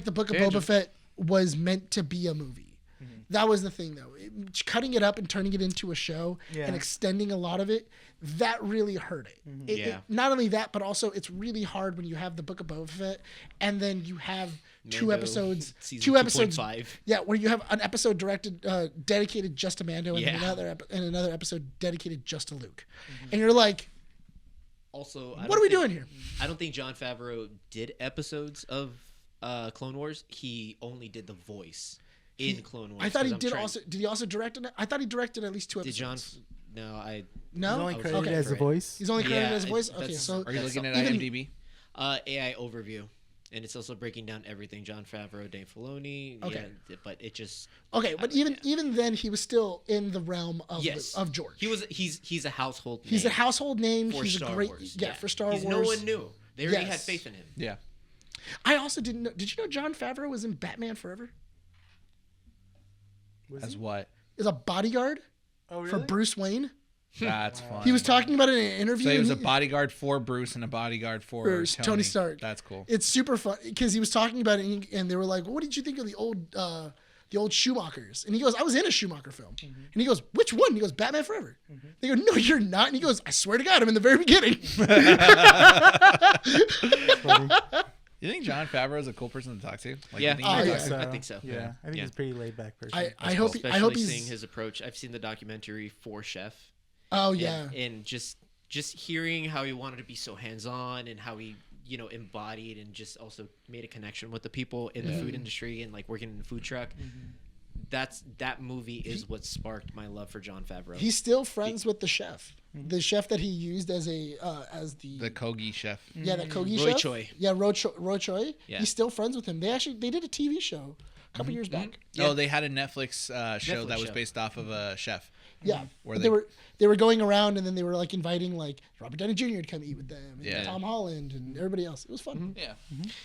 the Book of Boba Fett was meant to be a movie. That was the thing, though. Cutting it up and turning it into a show and extending a lot of it, that really hurt it. Yeah. Not only that, but also it's really hard when you have the Book of Boba Fett and then you have two Mando, episodes, season two episodes. 2.5. Yeah, where you have an episode dedicated just to Mando and Yeah. another episode dedicated just to Luke, and you're like, Also, what are we doing here? I don't think Jon Favreau did episodes of Clone Wars. He only did the voice in Clone Wars. I thought he 'cause I'm did trying- also. Did he also direct it? I thought he directed at least two Did episodes. John? No, I. No, He's only was credited okay. as the Right. voice. He's only credited Yeah, as voice. Okay, that's- so Are you looking at even- IMDb? AI overview, and it's also breaking down everything Jon Favreau, Dave Filoni. Okay. Yeah, but it just. okay, but even then, he was still in the realm of Yes. of George. He's a household. He's a name household name. for He's Star a great Wars. for Star He's Wars. No one knew. They already had Yes. faith in him. Yeah. I also didn't know. Did you know Jon Favreau was in Batman Forever? As what? Is a bodyguard Oh, for Bruce Wayne. That's fun. He was talking about it in an interview. So he and was a bodyguard for Bruce and a bodyguard for Tony Stark. That's cool. It's super fun because he was talking about it, and they were like, well, "What did you think of the old Schumachers?" And he goes, "I was in a Schumacher film." And he goes, "Which one?" And he goes, "Batman Forever." They go, "No, you're not." And he goes, "I swear to God, I'm in the very beginning." You think Jon Favreau is a cool person to talk to? Like, Yeah. you think Oh, he yeah. talks- I think so. Yeah, I think Yeah. he's a pretty laid back person. I hope Especially he's seeing his approach. I've seen the documentary for Chef. Oh yeah. And just hearing how he wanted to be so hands-on and how he embodied and just also made a connection with the people in the food industry and like working in the food truck. that movie is what sparked my love for Jon Favreau. He's still friends with the chef. The chef that he used as the Kogi chef. yeah, that Kogi Roy chef. Choi. Yeah, Roy Choi. Yeah. He's still friends with him. They did a TV show a couple years back. Oh, they had a Netflix show Netflix that was show. based off of a chef. Yeah, Where but they were going around and then they were like inviting like Robert Downey Jr. to come eat with them, and Yeah. Tom Holland and everybody else. It was fun. Yeah.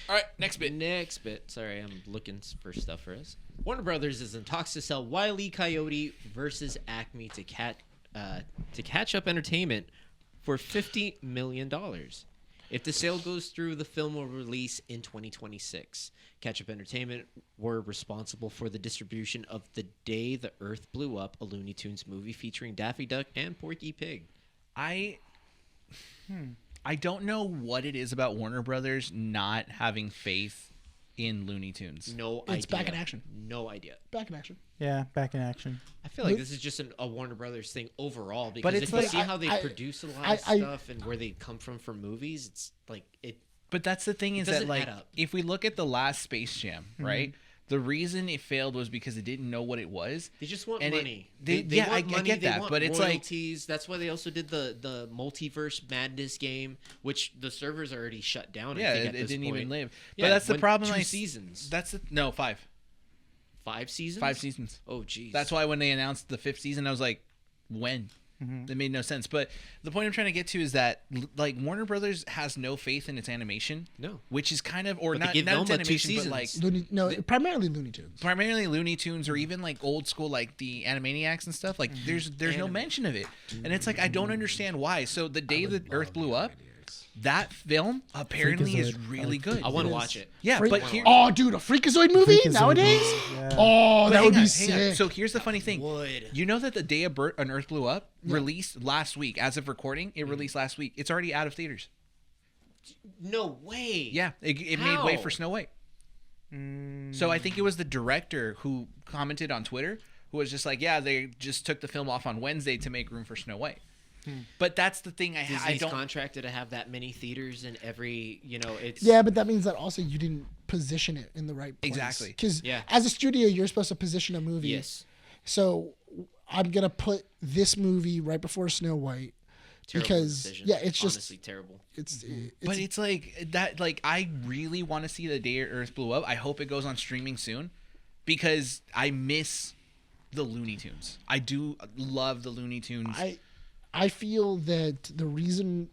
All right, next bit. Next bit. Sorry, I'm looking for stuff for us. Warner Brothers is in talks to sell Wiley, Coyote versus Acme to Catch Up Entertainment for $50 million. If the sale goes through, the film will release in 2026. Catch Up Entertainment were responsible for the distribution of The Day the Earth Blew Up, a Looney Tunes movie featuring Daffy Duck and Porky Pig. I don't know what it is about Warner Brothers not having faith in Looney Tunes. No idea. It's back in action. No idea. Back in action. Yeah, back in action. I feel like this is just a Warner Brothers thing overall because it's if you like- see how they I- produce a lot I- of stuff and where they come from for movies, it's like it. But that's the thing is that doesn't like add up. if we look at the last Space Jam, right? The reason it failed was because it didn't know what it was. They just want And it- money. they- They yeah, want I money. get They that, want but it's like- royalties. That's why they also did the Multiverse Madness game, which the servers are already shut down. Yeah, I think, it at this didn't point. even live. Yeah, But that's the went problem. 2 like, seasons. That's no 5. 5 seasons. 5 seasons. Oh, geez. That's why when they announced the 5th season, I was like, when? That made no sense. But the point I'm trying to get to is that like Warner Brothers has no faith in its animation. No. Which is kind of, or But they not, give not its Velma 2 animation, but like seasons. Primarily Looney Tunes. primarily Looney Tunes or even like old school like the Animaniacs and stuff. Like there's no mention of it, and it's like I don't understand why. So the day the Earth blew up, that film apparently is Freakazoid. really good. I want to watch it. Yeah, Freak- but here, oh, dude, a Freakazoid movie Freakazoid nowadays? movie, yeah. Oh, but that hang would be on, hang on. sick. So here's the funny thing. Would. You know that the day an Earth blew up released last week. As of recording, it released last week. It's already out of theaters. No way. Yeah, it made way How? for Snow White. So I think it was the director who commented on Twitter who was just like, yeah, they just took the film off on Wednesday to make room for Snow White. But that's the thing I Disney's don't. contracted to have that many theaters in every. It's Yeah, but that means that also you didn't position it in the right place. Exactly. Because Yeah. as a studio, you're supposed to position a movie. Yes. So I'm gonna put this movie right before Snow White Terrible because decision. it's just honestly terrible. it's But it's like that. Like I really want to see the day Earth blew up. I hope it goes on streaming soon, because I miss the Looney Tunes. I do love the Looney Tunes. I feel that the reason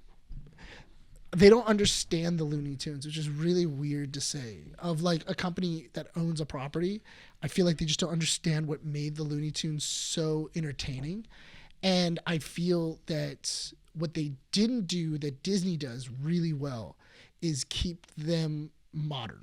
they don't understand the Looney Tunes, which is really weird to say, of like a company that owns a property. I feel like they just don't understand what made the Looney Tunes so entertaining. And I feel that what they didn't do that Disney does really well is keep them modern.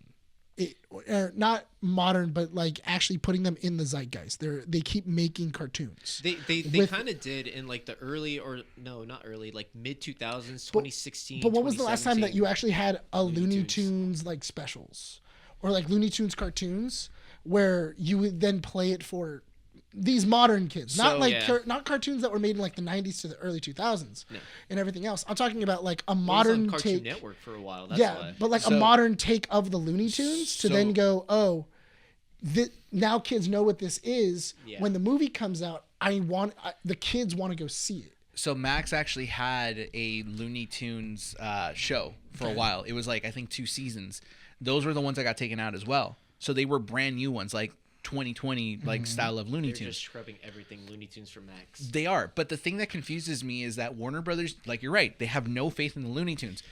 Or not modern, but like actually putting them in the zeitgeist. They keep making cartoons. They With- kind of did in like the early or no, not early, like mid 2000s, 2016. But what was the last time that 2017? you actually had a Looney Tunes. Tunes like specials or like Looney Tunes cartoons where you would then play it for these modern kids, not So, like yeah. not cartoons that were made in like the 90s to the early 2000s and everything else. I'm talking about like a It was on modern Cartoon take. Network for a while. That's Yeah, why. but like a So- modern take of the Looney Tunes to then go, oh, now kids know what this is. Yeah. When the movie comes out, the kids want to go see it. So Max actually had a Looney Tunes show for a while. It was like I think 2 seasons. Those were the ones that got taken out as well. So they were brand new ones, like 2020 like style of Looney They're Tunes. just scrubbing everything Looney Tunes from Max. They are, but the thing that confuses me is that Warner Brothers, like you're right, they have no faith in the Looney Tunes,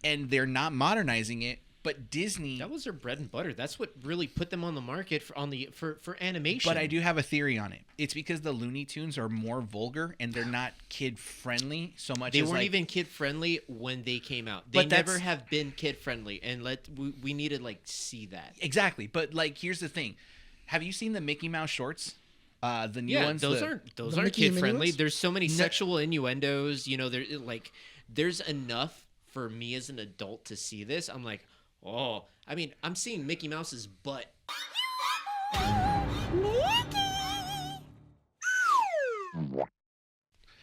and they're not modernizing it. But Disney, That was their bread and butter. That's what really put them on the market for animation. but I do have a theory on it. It's because the Looney Tunes are more vulgar and they're not kid friendly so much. They as weren't like, even kid friendly when they came out. They But that's- never have been kid friendly, and we need to like see that. exactly. But like, here's the thing: have you seen the Mickey Mouse shorts? The new Yeah, ones. those the- aren't the aren't Mickey and kid Minnie friendly. ones? There's so many sexual innuendos. There's enough for me as an adult to see this. I'm like, oh, I mean, I'm seeing Mickey Mouse's butt.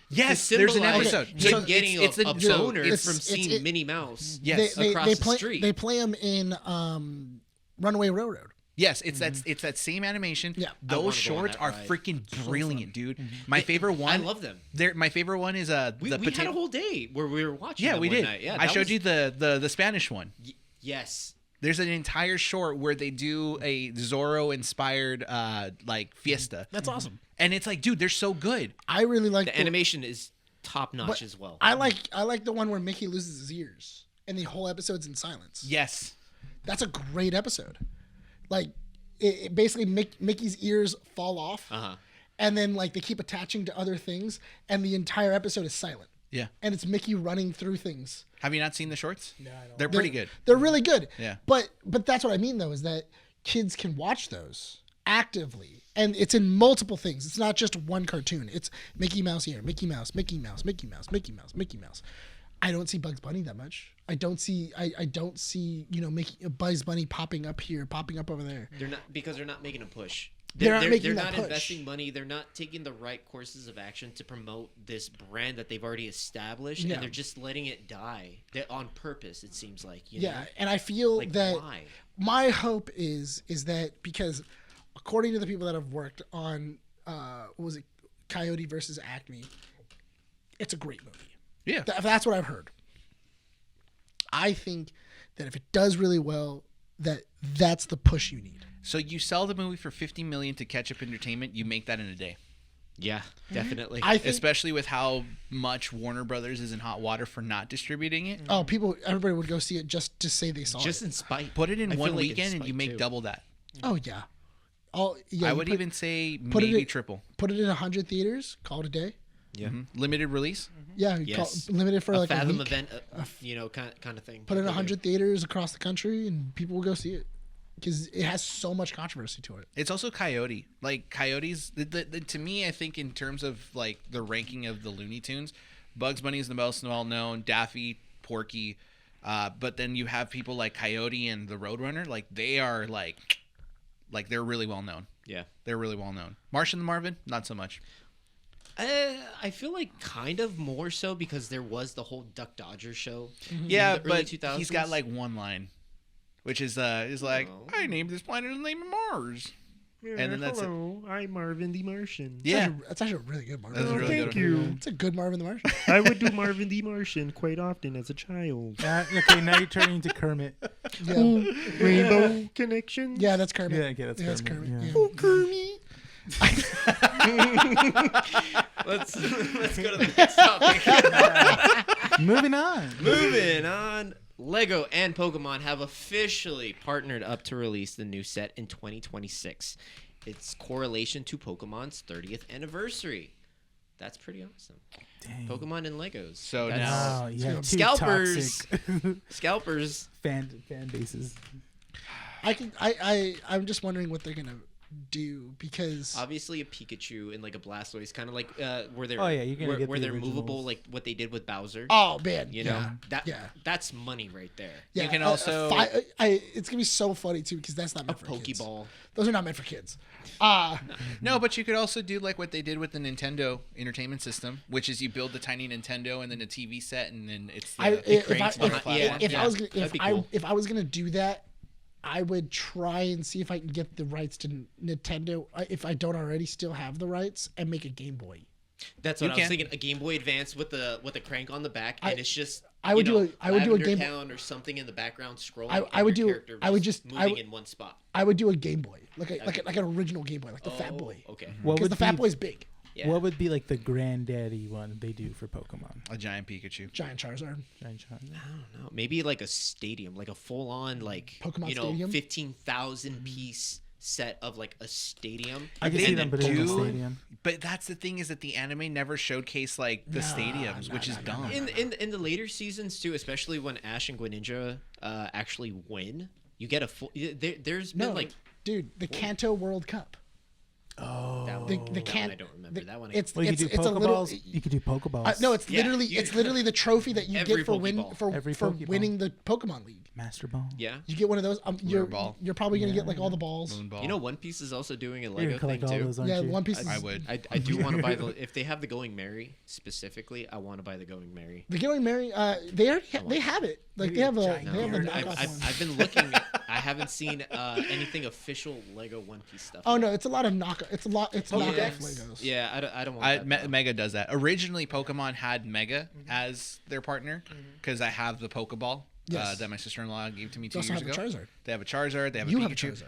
Yes, To there's an symbolize episode. Okay, him so getting it's a so boner it's- from seeing it- Minnie Mouse Yes. across the play, street. They play them in Runaway Railroad. Yes, it's that same animation. Yeah. I wanna Those go on shorts that are ride. freaking brilliant, dude. My favorite one. I love them. My favorite one is We had a whole day where we were watching. Yeah, them we one did. Night. Yeah, I that showed was- you the Spanish one. Yes. There's an entire short where they do a Zorro inspired like fiesta. That's awesome. And it's like, dude, they're so good. I really like The animation is top notch but as well. I like the one where Mickey loses his ears and the whole episode's in silence. Yes. That's a great episode. Like, it basically Mickey's ears fall off, and then like they keep attaching to other things, and the entire episode is silent. Yeah. And it's Mickey running through things. Have you not seen the shorts? No, I don't. They're pretty good. They're really good. Yeah. But that's what I mean though, is that kids can watch those actively, and it's in multiple things. It's not just one cartoon. It's Mickey Mouse here, Mickey Mouse, Mickey Mouse, Mickey Mouse, Mickey Mouse, Mickey Mouse. I don't see Bugs Bunny that much. I don't see Mickey Bugs Bunny popping up here, popping up over there. They're not because they're not making a push. They're not making They're that not push. investing money. They're not taking the right courses of action to promote this brand that they've already established, Yeah. and they're just letting it die. They're on purpose. It seems like. You Yeah, know? and I feel Like, that why? my hope is that because according to the people that have worked on what was it, Coyote versus Acme, it's a great movie. Yeah. That's what I've heard. I think that if it does really well, that's the push you need. So you sell the movie for $50 million to Catch Up Entertainment, you make that in a day. Yeah, definitely. I think Especially with how much Warner Brothers is in hot water for not distributing it. everybody would go see it just to say they saw just it. in spite. Put it in I feel one like in weekend and you spite, make too. double that. Oh yeah. I I would even say put it maybe in- triple. put it in 100 theaters, call it a day. Yeah. Limited release. Yeah, Yes. limited for A like a Fathom week. event, kind of thing. Put it in Like, 100 theaters across the country, and people will go see it because it has so much controversy to it. It's also Coyote. Like Coyote's to me, I think in terms of like the ranking of the Looney Tunes, Bugs Bunny is the most well known. Daffy, Porky, but then you have people like Coyote and the Roadrunner. Like they are like they're really well known. Yeah. They're really well known. Martian the Marvin, not so much. I feel like kind of more so because there was the whole Duck Dodger show. Yeah, in the early but 2000s. he's got like one line, which is like, Oh. I named this planet in the name of Mars. And then that's it. Hello, I'm Marvin the Martian. Yeah, That's actually a really good Marvin. That's a really Thank good you. It's a good Marvin the Martian. I would do Marvin the Martian quite often as a child. Okay, now you're turning into Kermit. Yeah, Rainbow Connection. yeah, that's Kermit. Yeah, okay, that's Kermit. Yeah. Yeah. Oh, Kermit. Let's go to the next topic. Moving on. Moving on. Lego and Pokemon have officially partnered up to release the new set in 2026. It's correlation to Pokemon's 30th anniversary. That's pretty awesome. Dang. Pokemon and Legos. So That's- now- Oh, yeah, two Scalpers. toxic Scalpers. fan bases. I'm just wondering what they're gonna do because Obviously, a Pikachu and like a Blastoise, kind of like where they're Oh, yeah, you're gonna get where the they're movable, originals. like what they did with Bowser. oh man, You know yeah. that's money right there. Yeah, You can also- it's gonna be so funny too because that's not A meant for kids. Pokeball. Those are not meant for kids. No, but you could also do like what they did with the Nintendo Entertainment System, which is you build the tiny Nintendo and then a TV set, and then it's the cranes on the platform. If I was gonna do that, I would try and see if I can get the rights to Nintendo if I don't already still have the rights and make a Game Boy. That's You what I was can. thinking. A Game Boy Advance with the crank on the back, and it's just I would do a Lavender Game- Town or something in the background scrolling. I and would your do- character I would moving would- in one spot. I would do a Game Boy, like an original Game Boy, like the Fat Oh, Boy. Okay. What Because would the Fat be, Boy's big. Yeah. What would be like the granddaddy one they do for Pokemon? A giant Pikachu. Giant Charizard. Giant Charm. I don't know. Maybe like a stadium, like a full on like Pokemon Stadium? 15,000 piece set of like a stadium. I can They see them putting in the do- stadium. But that's the thing is that the anime never showcased like the stadiums, which is dumb. In the later seasons too, especially when Ash and Greninja actually win, you get a full. There's been No, like dude, the Kanto World Cup. that one. The That one I Kanto. don't remember that one. It's Well, you could do it's a little. Pokeballs. You could do Pokeballs. No, it's Yeah, literally the trophy that you Every get for win Pokeball. for Every for Pokeball. winning the Pokemon League. Master Ball. yeah. You get one of those. Ball. You're probably gonna get like all the balls. Moonball. You know, One Piece is also doing a You're Lego gonna collect thing all too. those, aren't Yeah, you? One Piece. I would. I do want to buy the if they have the Going Merry specifically. I want to buy the Going Merry. The Going Merry, they already they have it. Like they have a Giant they have a nerd. knockoff one. I've been looking. I haven't seen anything official Lego One Piece stuff. Oh yet. no, it's a lot of knockoff. It's knockoff Pokédex. Legos. Yeah, I don't want that. though. Mega does that. Originally, Pokemon had Mega as their partner because I have the Pokeball Yes. that my sister-in-law gave to me They 2 also years have a ago. Charizard. They have a Charizard. They have You a have a Pikachu. Charizard.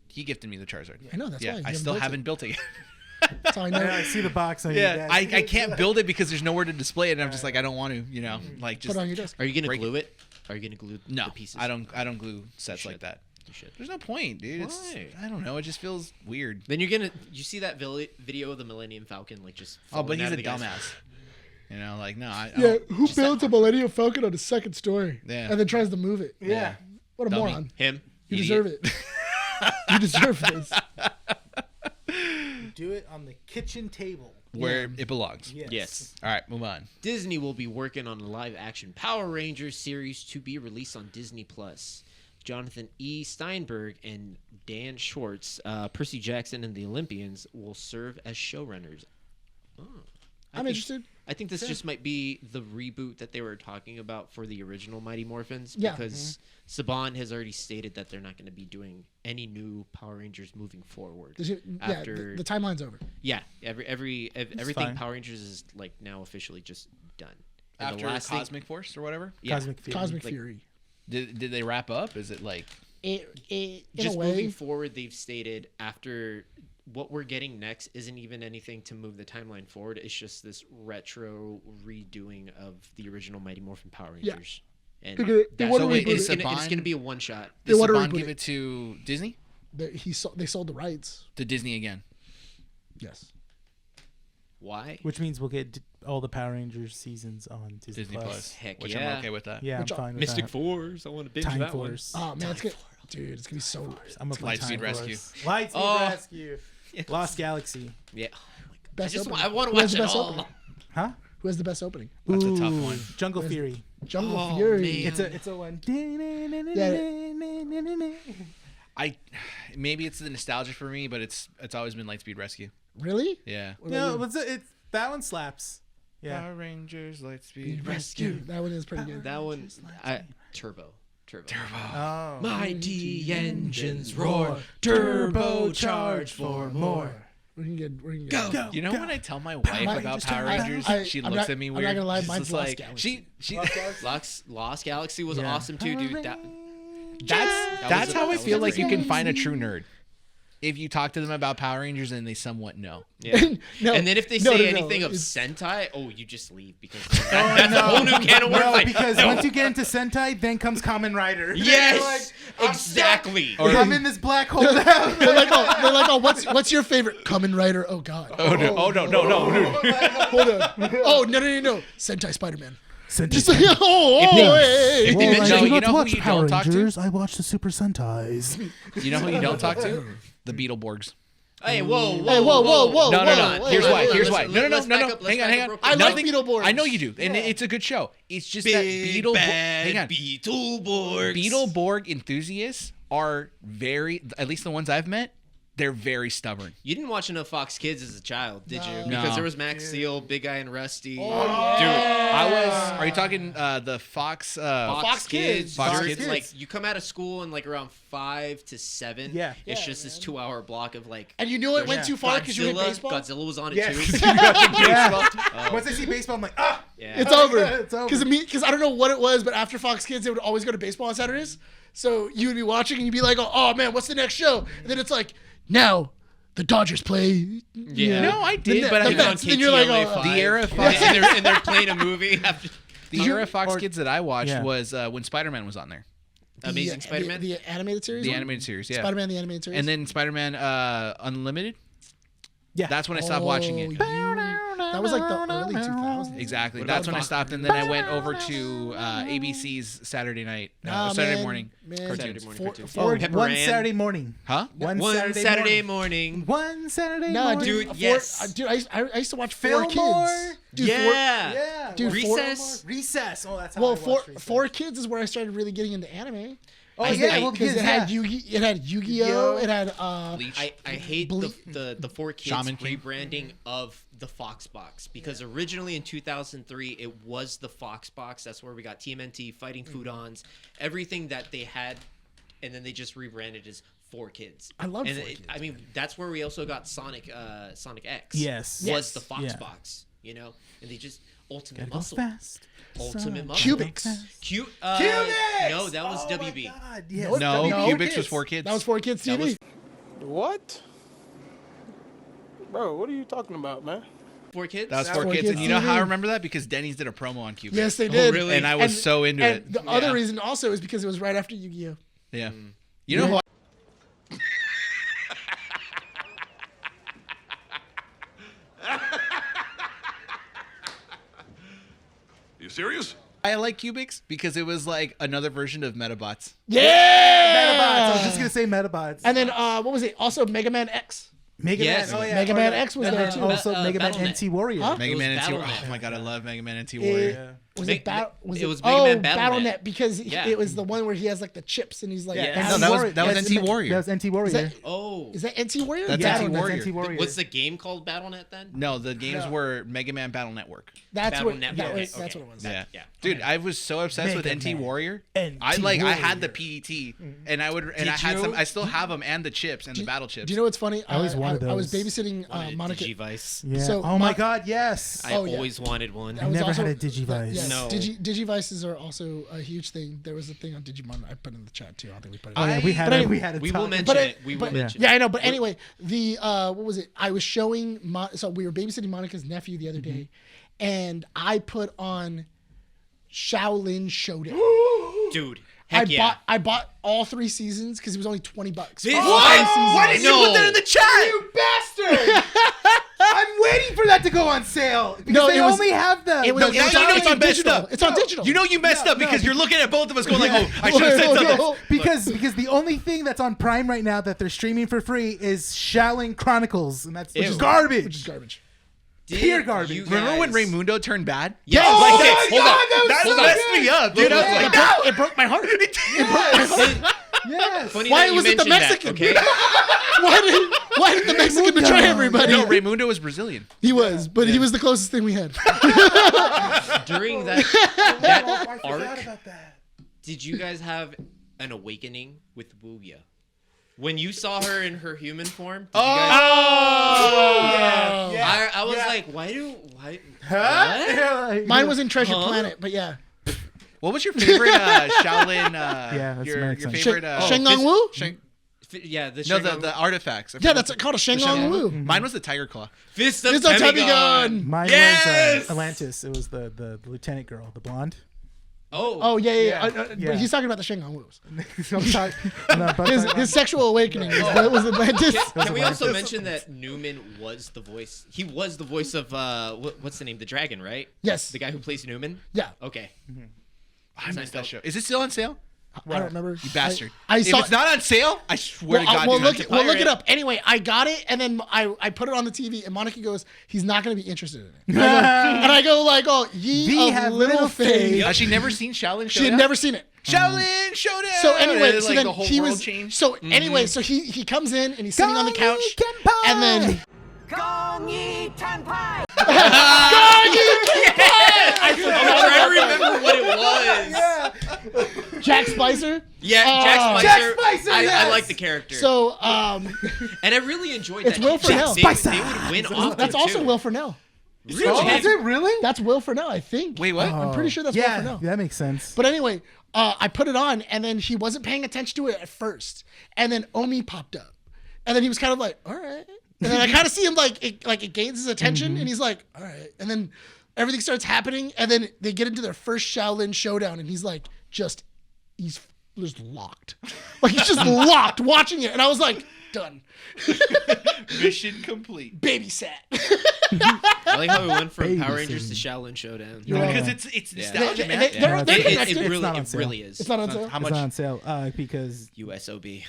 He gifted me the Charizard. I know, that's yeah, why you I haven't still built haven't it. built it yet. That's how I know. I see the box on Yeah, your I desk. can't build it because there's nowhere to display it, and I'm just like I don't want to, like just Put it on your desk. Are you gonna break glue it? Are you gonna glue no. the pieces? I don't glue sets You like should. that. You should. There's no point, dude. Why? I don't know. It just feels weird. Then you see that video of the Millennium Falcon like just. Oh, but falling he's out a of the guy's- dumbass. Like no. I Yeah, don't- who builds a Millennium Falcon on a second story? Yeah. And then tries to move it. Yeah. What a Dummy. moron. Him. You Idiot. deserve it. You deserve this. Do it on the kitchen table. where it belongs. Yes. All right, move on. Disney will be working on a live-action Power Rangers series to be released on Disney Plus. Jonathan E. Steinberg and Dan Schwartz, Percy Jackson, and the Olympians will serve as showrunners. Oh, I'm interested. I think this just might be the reboot that they were talking about for the original Mighty Morphins. Yeah. Because Saban has already stated that they're not going to be doing any new Power Rangers moving forward. The timeline's over. Yeah, everything fine. Power Rangers is like now officially just done. And After Cosmic Force or whatever? Yeah. Cosmic Fury. Cosmic like- Fury. Did they wrap up? Is it like In just a way, moving forward, they've stated after what we're getting next isn't even anything to move the timeline forward. It's just this retro redoing of the original Mighty Morphin Power Yeah. Rangers. And They wanna So wait, reboot is it. Saban- it's going to be a one shot. They did wanna Saban reboot give it. it to Disney? they sold the rights. To Disney again? Yes. Why? Which means we'll get all the Power Rangers seasons on Disney, Disney Plus. Heck Which yeah. I'm okay with that. Yeah, Which I'm fine with Mystic that. Force. I want to binge Time that Force. Oh man, it's gonna be so. I'm a Lightspeed Rescue. Lightspeed Oh. Rescue. Lost Galaxy. one. Yeah. Best I opening. want to Who has watch the it best all. opening? Huh? Who has the best opening? That's a tough Ooh, one. Jungle Fury. Jungle Oh, Fury. man. It's a one. Maybe it's the nostalgia for me, but it's always been Lightspeed Rescue. Really? Yeah. What about No, you? it's that one slaps. Yeah. Power Rangers Lightspeed Rescue. That one is pretty good. That one. Turbo. Oh. Mighty engines roar, turbocharged for more. We're gonna get Go. You know when I tell my wife Power about Rangers Power turn Rangers, around. she I'm looks not- at me I'm weird. not gonna lie, She's mine's just Lost like Galaxy. she Lost Galaxy was Yeah. awesome too, dude. that's how I feel like you can amazing. find a true nerd. If you talk to them about Power Rangers and they somewhat know. Yeah. No, And then if they no, say no, no, anything of it's- Sentai, you just leave because that's a whole new can of worms. No, Like, because no. once you get into Sentai, then comes Kamen Rider. Yes, You're like, exactly. I'm in this black hole now. they're like, oh, what's your favorite Kamen Rider? Oh God. Oh no! Hold on. Oh no. Sentai Spider-Man. Sentai. Just like, hey. If they mention- I No, do you not know who watch you Power don't talk to? Rangers. I watch the Super Sentais. You know who you don't talk to? The Beetleborgs. Hey, whoa. Hey, whoa. No. Wait, Here's wait, why. wait, Here's let's- why. No. let's back up, let's Hang back on. up real I quick. like Nothing- Beetleborgs. I know you do, and it's a good show. It's just that Beetleborgs. Beetleborg enthusiasts are at least the ones I've met, they're very stubborn. You didn't watch enough Fox Kids as a child, did you? No. Because there was Max Steel, Big Guy and Rusty. Are you talking the Fox? Fox Kids. Fox During- Kids. Like you come out of school and like around 5 to 7. Yeah. It's just this 2-hour block of like. And you knew it went too far because you hit baseball. Godzilla was on it Yes. too. Yeah. Once I see baseball, I'm like, ah. Yeah. It's over. It's over. Because I don't know what it was, but after Fox Kids, they would always go to baseball on Saturdays. So you would be watching and you'd be like, oh man, what's the next show? And then it's like, now the Dodgers play. Yeah. No, I did, The but I Mets. mean, Mets. And then you're like, KTLA oh, 5. the era of Fox, and they're playing a movie after the era of Fox Kids that I watched Yeah. was when Spider-Man was on there, Amazing Spider-Man. The animated series. the one? animated series. Yeah, Spider-Man the animated series. and then Spider-Man Unlimited. Yeah. That's when I stopped watching it. That was like the early 2000s. Exactly. What That's about when I stopped, and then I went over to ABC's Saturday night, Saturday morning cartoons. Saturday morning cartoons. Ford- Pepper One Ann. Saturday morning. Huh? One Saturday morning. One Saturday No, morning. dude, Dude, yes. dude, I used to watch Fillmore. Four Kids. Dude, Yeah. Yeah. Dude, Recess. Recess. Oh, that's how Well, I watched Recess. Four Kids is where I started really getting into anime. Oh yeah, well, because kids, it had yeah. It had Yu-Gi-Oh. It had Bleach. I hate the 4 Kids Shaman King. rebranding of the Fox Box because originally in 2003 it was the Fox Box. That's where we got TMNT, Fighting Foodons, everything that they had, and then they just rebranded as 4 Kids. I love and 4 Kids. I mean, that's where we also got Sonic X. Yes. was Yes. the Fox Yeah. Box, you know, and they just Ultimate Gotta go Muscle. fast. Ultimate Son, Muscle. Cubics. go fast. Cute. Cubics! No, that was Oh my WB. God, yes. No, No. Cubics was 4 Kids. That was 4 Kids That TV. was- What? Bro, what are you talking about, man? 4 Kids. That was That's 4 4 Kids, Kids and you know how I TV. remember that? Because Denny's did a promo on Cubics. Yes, they did. really? And I was so into and it. the other reason also is because it was right after Yu-Gi-Oh. Yeah. You know who? You serious? I like Cubics because it was like another version of Metabots. Yeah. Metabots. I was just gonna say Metabots. And then what was it? Also Mega Man X. Mega Yes. Man. Oh, yeah. Mega Oh, Man yeah. X was And there then too. Also, Mega Man Battle.net. NT Warrior. Huh? Mega It was Man NT. Battle.net. Oh my god, I love Mega Man NT Warrior. Was Ma- it Battle? it was Mega Man Battle.net. because Yeah. it was the one where he has like the chips and he's like, Yeah. No, that was Yes, NT Warrior. That was NT Warrior. that- Oh. Is that NT Warrior? That's yeah, NT that's Warrior. NT Warrior. What's the game called Battle.net then? No, the games were Mega Man Battle Network. That's Battle what. Network. That Okay, was, that's okay. what it was. Yeah. Yeah. Dude, I was so obsessed with Mega NT Man. Warrior. NT I had the Warrior. PET, and I would, and I Did had some. you? I still have them and the chips and the battle chips. Do you know what's funny? I always wanted I was those. babysitting Monica. Digivice. Yeah. So oh my- my God, yes. I Oh, yeah. always wanted one. That I was never also- had a Digivice. Yes, No. Digivices are also a huge thing. There was a thing on Digimon I put in the chat too. I think we put it. Oh, yeah, we had But a, anyway, we had a We talk. will mention But it. We will mention Yeah, it. I know. But anyway, the what was it? I was showing. So we were babysitting Monica's nephew the other day, and I put on Shaolin Showdown. Dude. Heck yeah. I bought all 3 seasons because it was only $20. This- for all What? 3 seasons. Why didn't you put that in the chat? You bastard! I'm waiting for that to go on sale because No, they it was- only have the. It was, the- it's, now on, you know it's you on messed digital. up. It's on digital. You know you messed up because you're looking at both of us going like, Yeah. "Oh, I should have said something." because the only thing that's on Prime right now that they're streaming for free is Shaolin Chronicles, and that's Ew. garbage. Which is garbage. Did pure garbage. you Remember when guys- Raymundo turned bad? Yes. Oh Like my that- God, that was so messed good. me up, dude. I was Yeah. like, It broke my heart. Yes. Funny Why that was you it the mentioned Mexican? That, okay? Why did the Mexican betray everybody? No, Raymundo was Brazilian. He was, but he was the closest thing we had. During that I forgot arc, about that. did you guys have an awakening with Wuya? When you saw her in her human form, did you guys, I was like, why? What? Mine was in Treasure Huh? Planet, but yeah. What was your favorite Shaolin? Yeah, that's your makes sense. favorite. Sheng Wu? Yeah, the No, Shengon- the artifacts. I Yeah, forgot that's called a Sheng Wu. Mine was the Tiger Claw. Fist of It's a Temigon. Temigon. Mine Yes! was Atlantis. It was the lieutenant girl, the blonde. Oh yeah. Yeah. But he's talking about the Sheng Wu's. His sexual awakening was Atlantis. Can we also mention that Newman was the voice? He was the voice of what's the name? The dragon, right? Yes. The guy who plays Newman. Yeah. Okay. I missed that show. Is it still on sale? I don't remember. You bastard. I if saw. it's not on sale, I swear to God, we'll dude, look I'm it pirate. up. Anyway, I got it, and then I put it on the TV, and Monica goes, "He's not going to be interested in it." And I go like, "Oh, ye We of have little little faith." faith. Has she never seen Shaolin? She had never seen it. Shaolin Showdown. So anyway, And so like then the whole he world was. changed. So anyway, so he comes in and he's sitting on the couch, and then I'm trying to remember what it was. Jack Spicer. Yeah, Jack Spicer. Jack Spicer, I yes! like the character. So and I really enjoyed It's that. Will Ferrell. They would win often that's also too. Will Ferrell. Oh, is it really? That's Will Ferrell, I think. Wait, what? I'm pretty sure that's Yeah, Will Ferrell. that makes sense. But anyway, I put it on, and then he wasn't paying attention to it at first, and then Omi popped up, and then he was kind of like, "All right," and then I kind of see him like it gains his attention, and he's like, "All right," and then everything starts happening, and then they get into their first Shaolin showdown, and he's like, he's just locked, like he's just locked watching it, and I was like, Done. Mission complete. Babysat. I like how we went from Power Babysitting. Rangers to Shaolin Showdown. Yeah. Because it's nostalgia, man. They're It connected. It's really, not on it sale. really is. It's not on sale. How It's much? not on sale because USOB.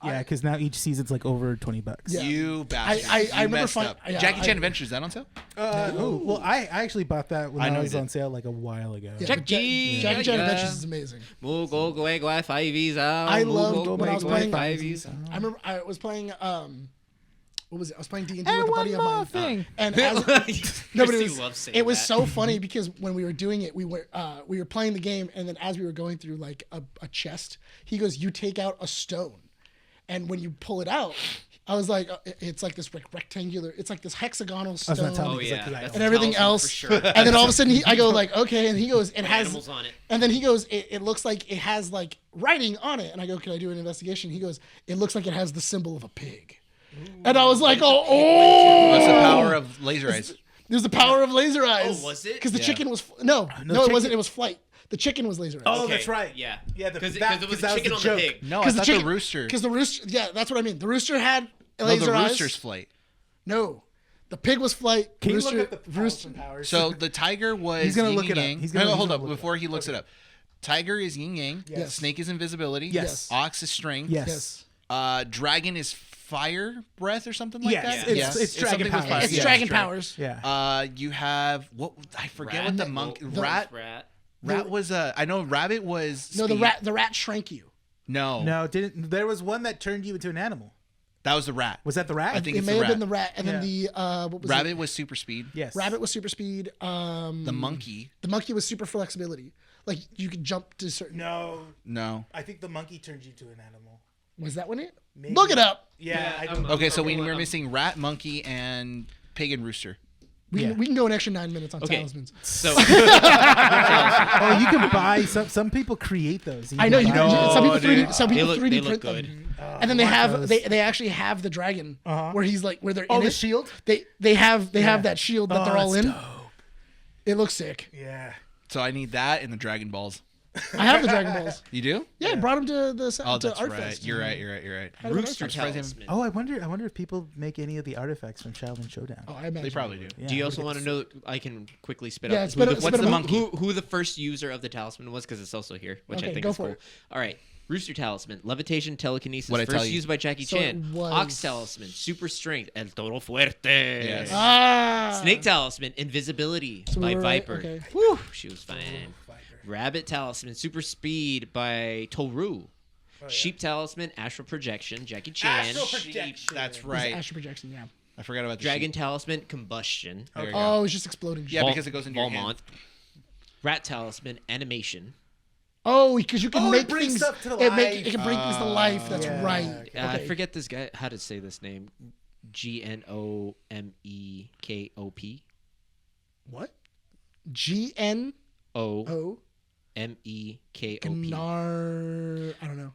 because now each season's like over $20. Yeah. You bastard. I You remember messed find- up. yeah, Jackie I- Chan Adventures, is that on sale? Well, I actually bought that when I know I you was did. on sale like a while ago. Yeah, Jackie. Jackie Chan Yeah. Adventures is amazing. Move, go, go, go, 5E's out. I Move, loved go, when I was go, playing- 5E's. I remember I was playing what was it? I was playing D&D with And a one buddy of more mine. thing. And as, no, but Christy loves saying it was that. so funny because when we were doing it, we were playing the game, and then as we were going through like a chest, he goes, "You take out a stone, and when you pull it out." I was like, it's like this rectangular, it's like this hexagonal stone. not telling Oh, me. yeah. Like, That's and everything talisman else. For sure. And then all of a sudden, I go like, okay, and he goes, it has Animals on it. And then he goes, it looks like it has like writing on it. And I go, can I do an investigation? He goes, it looks like it has the symbol of a pig. And I was like, oh, That's the power of laser eyes. There's the power of laser eyes. was it? Because the Yeah. chicken was no, it chicken- wasn't. It was flight. The chicken was laser eyes. Oh, Okay, that's right. Yeah. Yeah, Because that- it was 'cause the that was chicken the on joke. the pig. No, I thought the rooster. Because the rooster. Yeah, that's what I mean. The rooster had No, laser the eyes. rooster's flight. No, the pig was flight. Can you rooster, look up the rooster. powers? So the tiger was He's gonna yin look and it up. yang. He's gonna- Hold he's up gonna look before it he looks it up. Tiger is yin yang. Yes. Snake is invisibility. Yes. Ox is strength. Yes. Yes. Dragon is fire breath or something like Yes, that. it's dragon something with powers. fire. It's Yeah, dragon strength. powers. Yeah. You have what? I forget what the monkey. Rat. Rat was I know. Rabbit was. No, the speed. rat. The rat shrank you. No. No, didn't. There was one that turned you into an animal. That was the rat. Was that the rat? I think It it's may the have rat. been the rat, and then the what was Rabbit it? was super speed. Yes. Rabbit was super speed. The monkey. The monkey was super flexibility. Like you could jump to certain. No, No. I think the monkey turned you to an animal. Was that one it? Maybe. Look it up. Yeah. I don't know. Okay, so we're missing rat, monkey, and pig and rooster. We can go an extra 9 minutes on Okay. talismans. So Oh, you can buy some people create those. I know you buy can. them. Some people dude. 3D. Some people they 3D look print good. them. And then they want have those. they actually have the dragon where he's like where they're Oh, in the it. shield? They have that shield that Oh, they're all that's in. dope. It looks sick. Yeah. So I need that and the Dragon Balls. I have the Dragon Balls. You do? Yeah, I brought them to the Oh, to that's Art right. Fest. You're right. You're right. How did it Rooster work? Talisman. Oh, I wonder if people make any of the artifacts from Shaolin Showdown. Oh, I imagine They probably do. Yeah, Do you I also would want to know? I can quickly spit Yeah, up. it's been a- it's What's been the a monkey? Who the first user of the talisman was? Because it's also here, which Okay, I think go is for cool. it. All right. Rooster Talisman, Levitation, Telekinesis, What'd I tell first you? used by Jackie So Chan. it was- Ox Talisman, Super Strength, El Toro Fuerte. Yes. Ah. Snake Talisman, Invisibility So we by were right, Viper. okay. Whew, she was fine. Rabbit Talisman, Super Speed by Toru. Sheep Talisman, Astral Projection, Jackie Chan. That's Right. right. Astral projection. Yeah. I forgot about the Dragon sheep. Talisman, Combustion. There you go. Oh, it's just exploding. Yeah, because it goes into your Valmont. hand. Rat Talisman, Animation. Oh, because you can Oh, it make brings things. stuff to It life. can bring things to life. That's Yeah. right. I Okay. forget this guy how to say this name. GNOMEKOP. What? GN O O MEKOP. Gnar. I don't know.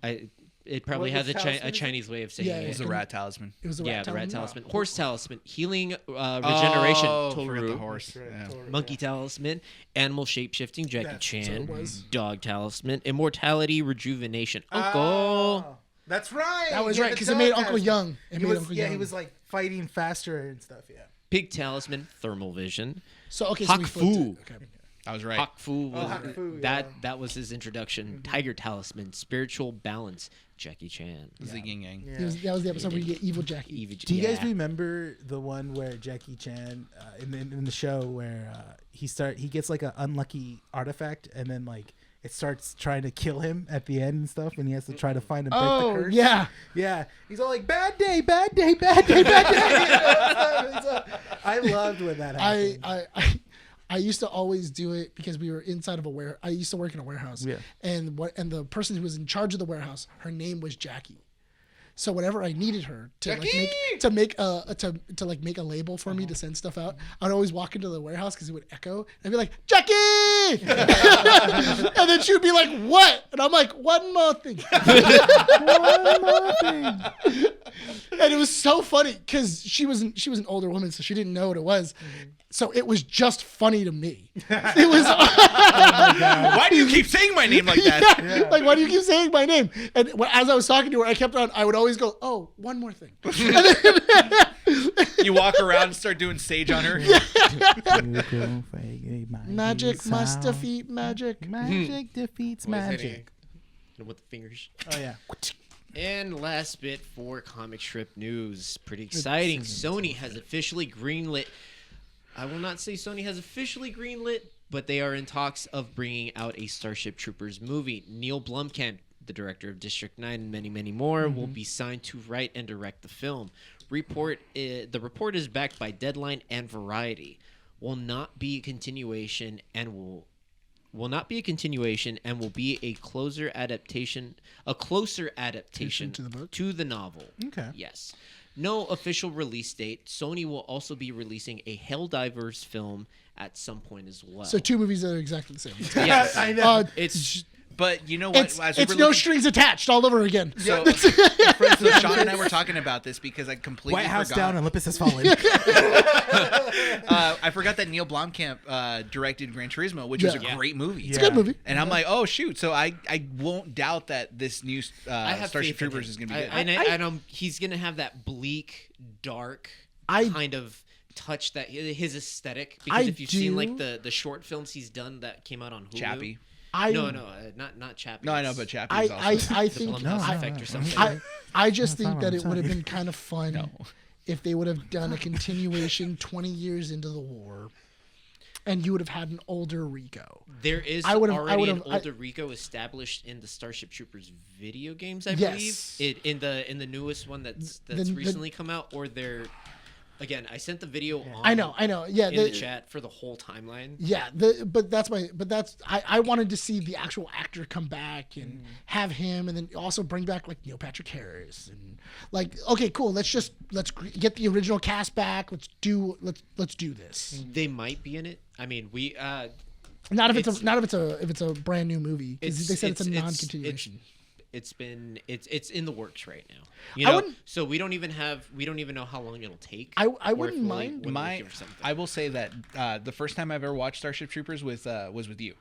It probably What has a talisman is it? Chinese way of saying Yeah, It it. was a rat talisman. It was a Yeah, rat the rat talisman. talisman. Horse talisman. Healing regeneration. Oh, forgot Toru. the horse. Yeah. Monkey talisman. Animal shapeshifting. Jackie That's Chan. what it was. Dog talisman. Immortality rejuvenation. Uncle. Oh, that's right. That was Yeah, right the because it made dog Uncle has- Young. It He made was, Uncle yeah, Young. he was like fighting faster and stuff. Yeah. Pig talisman. Thermal vision. So okay. So we Hak flipped Fu. it. Okay. I was right. Hak Fu. was- Hak Fu, that yeah. that was his introduction. Tiger talisman. Spiritual balance. Jackie Chan. It was the yin yang. Yeah. That was the episode where you get Evil Jackie. Do you guys Yeah. remember the one where Jackie Chan in the show where he gets like an unlucky artifact and then like it starts trying to kill him at the end and stuff and he has to try to find and break the Oh curse? yeah. Yeah, he's all like bad day, bad day, bad day, bad day. I loved when that happened. I used to always do it because we were inside of a warehouse. I used to work in a warehouse. Yeah. And the person who was in charge of the warehouse, her name was Jackie. So whenever I needed her to make a label for me to send stuff out, I'd always walk into the warehouse because it would echo. And I'd be like, Jackie! And then she would be like, what? And I'm like, one more thing. One more thing. And it was so funny because she was an older woman, so she didn't know what it was. So it was just funny to me. It was. Why do you keep saying my name like that? Yeah. Like, why do you keep saying my name? And as I was talking to her, I kept on. I would always go, "Oh, one more thing." You walk around and start doing sage on her. Magic must defeat magic. Magic defeats magic. With the fingers. Oh yeah. And last bit for comic strip news. Pretty exciting. Sony has officially greenlit. I will not say Sony has officially greenlit, but they are in talks of bringing out a Starship Troopers movie. Neil Blomkamp, the director of District 9 and many, many more, will be signed to write and direct the film. The report is backed by Deadline and Variety. Will not be a continuation and will be a closer adaptation To the book? to the novel. Okay. Yes. No official release date. Sony will also be releasing a Helldivers film at some point as well. So 2 movies that are exactly the same. yes, I know. it's But you know what? It's no strings attached all over again. So, so Sean and I were talking about this because I completely White House forgot. down, Olympus has fallen. I forgot that Neil Blomkamp directed Gran Turismo, which was a great movie. It's a good movie. And I'm like, oh shoot! So I won't doubt that this new I have Starship faith in Troopers him. is going to be good. And he's going to have that bleak, dark kind of touch, that his aesthetic. Because if you've seen like the short films he's done that came out on Hulu. Chappie. Not Chappie. No, I know, but Chappie's also. I the think Blumhouse effect or something. I just That's think not that what it I'm would have saying. been kind of fun if they would have done a continuation 20 years into the war, and you would have had an older Rico. There is already an older Rico established in the Starship Troopers video games, I Yes. believe. In the newest one that's recently come out, or they're. Again, I sent the video on. I know. Yeah, in the chat for the whole timeline. Yeah, I wanted to see the actual actor come back and have him, and then also bring back like Neil Patrick Harris and like, okay, cool. Let's get the original cast back. Let's do this. They might be in it. I mean, we. Not if it's a brand new movie. 'Cause they said it's a non-continuation. It's in the works right now. You know, wouldn't- so we don't even know how long it'll take. I or if wouldn't we'll, mind. when we'll hear something. I will say that the first time I've ever watched Starship Troopers was with you.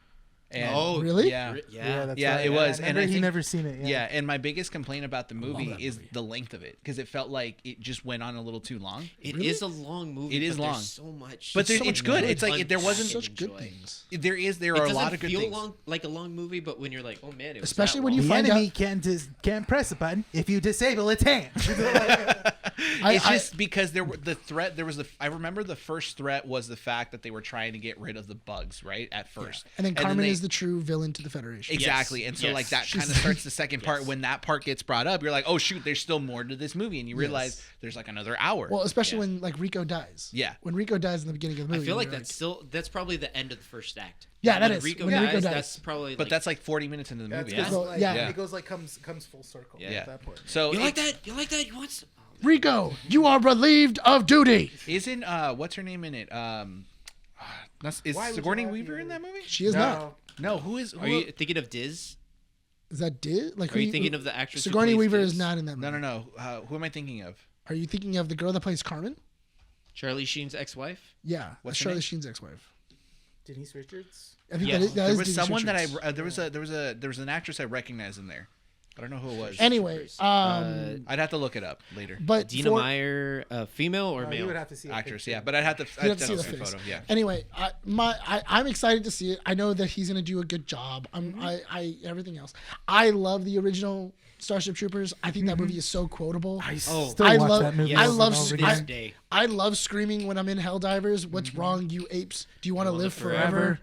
And Oh, really? Yeah. that's Yeah, right. it was. And I He think- never seen it. Yeah, and my biggest complaint about the movie that is movie. the length of it because it felt like it just went on a little too long. It is a long movie. It is but long. There's so much. But so it's much good. It's like content there wasn't to Such good enjoy. things. There It are a doesn't lot of good feel things. like a long movie, but when you're like, oh man, it was Especially that when you long. The find enemy out can't press a button if you disable its hand. It's just because I remember the first threat was the fact that they were trying to get rid of the bugs, right? At first. And then Carmen is the true villain to the Federation. Exactly. Yes. And so Yes. like that She's- kind of starts the second part. Yes. When that part gets brought up, you're like, oh shoot, there's still more to this movie, and you realize there's like another hour. Well, especially when like Rico dies. Yeah. When Rico dies in the beginning of the I movie. feel like you're that's probably the end of the first act. Yeah, that when is. Rico When dies, Rico dies. that's probably. but that's like 40 minutes into the movie. That's 'cause, Well, like, yeah. it goes like comes full circle Yeah. at that point. So You like that? You like that? You want? Some? Rico, you are relieved of duty. Isn't what's her name in it? Is Why would Sigourney you have Weaver to- in that movie? She is not. No, who is? Are you thinking of Diz? Is that Diz? Like, Are you thinking of the actress? who Sigourney plays Weaver Diz? is not in that movie. No. Who am I thinking of? Are you thinking of the girl that plays Carmen? Charlie Sheen's ex-wife. Yeah, What's that's her Charlie name? Sheen's ex-wife. Denise Richards. I think Yes. that is There was Denise someone Richards. that there was an actress I recognized in there. I don't know who it was. Anyway, I'd have to look it up later. but Dina for- Meyer, female or You male? would have to see a Actress, picture. yeah, but I'd have to. you have I'd to see the see a face. photo. Yeah. Anyway, I'm excited to see it. I know that he's gonna do a good job. I everything else. I love the original Starship Troopers. I think that movie is so quotable. I Oh. still I watch love- that movie. I over love and over I- again. This day. I love screaming when I'm in Helldivers. What's wrong, you apes? Do you want to live forever?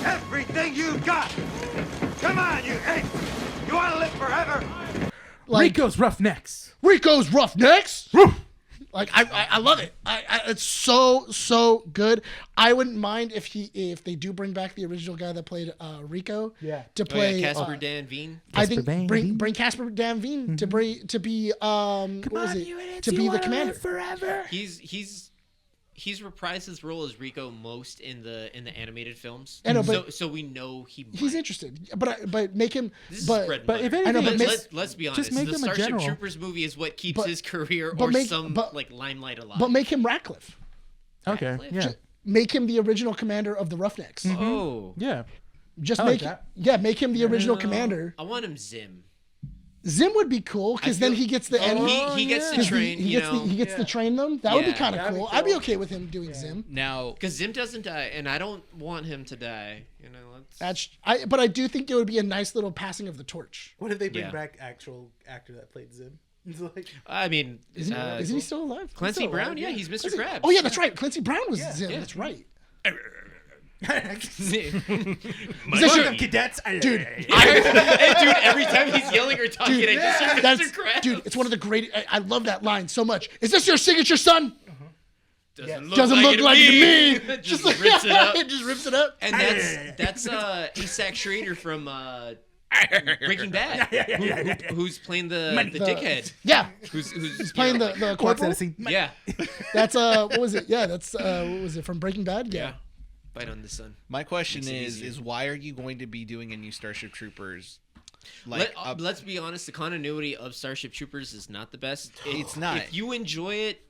Everything you got! Come on, you ape! You want to live forever? Like Rico's Roughnecks. Rico's Roughnecks. Like I love it. It's so good. I wouldn't mind if they do bring back the original guy that played Rico. Yeah. To play Casper Dan Veen. I think Casper Van bring Casper Dan Veen to be what was it? To be the commander. Forever. He's he's reprised his role as Rico most in the animated films. I know, but so we know he's interested. But make him. This is But bread and but if butter. anything, I know, but let's be honest. just make the him a Starship general. Troopers movie is what keeps But- his career but or make- some but- like limelight alive. but make him Ratcliffe. Okay, Ratcliffe. yeah, Make him the original commander of the Roughnecks. Oh, yeah. Just I like that. make him the original commander. I want him Zim. Zim would be cool because then feel- he gets the end. He gets to 'cause train. he gets to train them. That would be Yeah. kind of That'd be cool. I'd be cool. okay with him doing Zim. Now, Because Zim doesn't die, and I don't want him to die. You know, let's. But I do think it would be a nice little passing of the torch. What if they bring Yeah. back actual actor that played Zim? It's like, I mean, Isn't he still alive? Clancy still Brown? alive, Yeah, yeah. he's Mr. Clancy- Krabs. Oh yeah, that's right. Clancy Brown was Zim. Yeah. That's right. Is them cadets? Dude, Hey, dude, every time he's yelling or talking, I just hear that's, Mr. Krabs. dude, it's one of the great. I love that line so much. Is this your signature, son? Doesn't Doesn't look like it to me. Just rips it up. It just rips it up. And that's Isaac Schrader from Breaking Bad, who's playing the dickhead. Yeah, Who's he's playing the Walks corporal. out of scene. Yeah, That's what was it? Yeah, that's what was it from Breaking Bad? yeah. Bite on the sun. my question Makes it is easier. why are you going to be doing a new Starship Troopers? Like, Let's be honest, the continuity of Starship Troopers is not the best. It's not. If you enjoy it,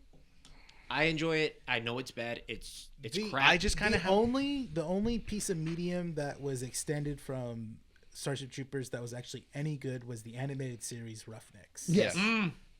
I enjoy it. I know it's bad. It's crap. I just kind of the only piece of medium that was extended from Starship Troopers that was actually any good was the animated series Roughnecks. Yes.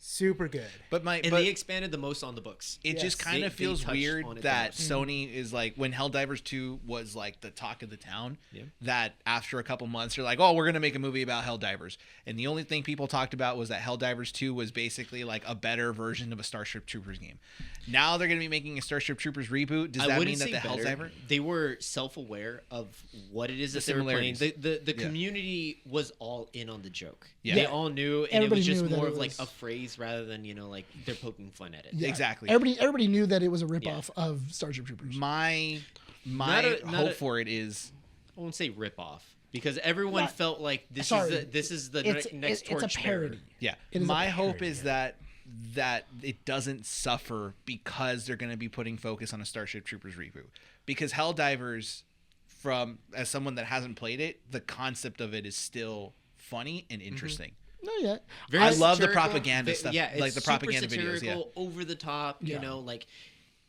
Super good. but and they expanded the most on the books. it just Yes. kind of They feels touched weird on it the that most. Sony is like when Helldivers 2 was like the talk of the town. Yeah. That after a couple months they're like, oh, we're gonna make a movie about Helldivers, and the only thing people talked about was that Helldivers 2 was basically like a better version of a Starship Troopers game. Now they're gonna be making a Starship Troopers reboot. Does I that wouldn't mean that say the better. Helldiver? They were self-aware of what it is The that they were playing. similarities. The community was all in on the joke. Yeah. They Yeah. all knew, and Everybody it was just knew that more it of like was- a phrase rather than like they're poking fun at it. Yeah. Exactly. Everybody knew that it was a ripoff of Starship Troopers. My Not hope a- for it is I won't say rip off because everyone Right. felt like this Sorry. is the It's next it's a torch parody. yeah. It is a My hope parody. is that it doesn't suffer because they're going to be putting focus on a Starship Troopers reboot. Because Helldivers, as someone that hasn't played it, the concept of it is still funny and interesting. No, yeah. Very I love the satirical, propaganda stuff, Yeah, like it's the propaganda super videos, yeah. satirical, over the top. Yeah. You know, like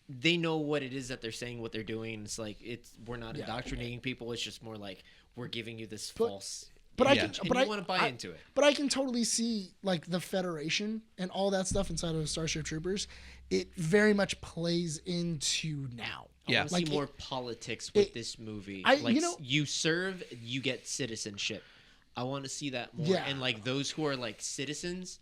they know what it is that they're saying, what they're doing. It's like we're not Yeah. indoctrinating people. It's just more like we're giving you this But- false. But I Yeah. can, and but you I want to buy into it. But I can totally see like the Federation and all that stuff inside of Starship Troopers. It very much plays into now. I Yeah. want to Like see more politics with this movie. Like you serve, you get citizenship. I want to see that more. Yeah. And like those who are like citizens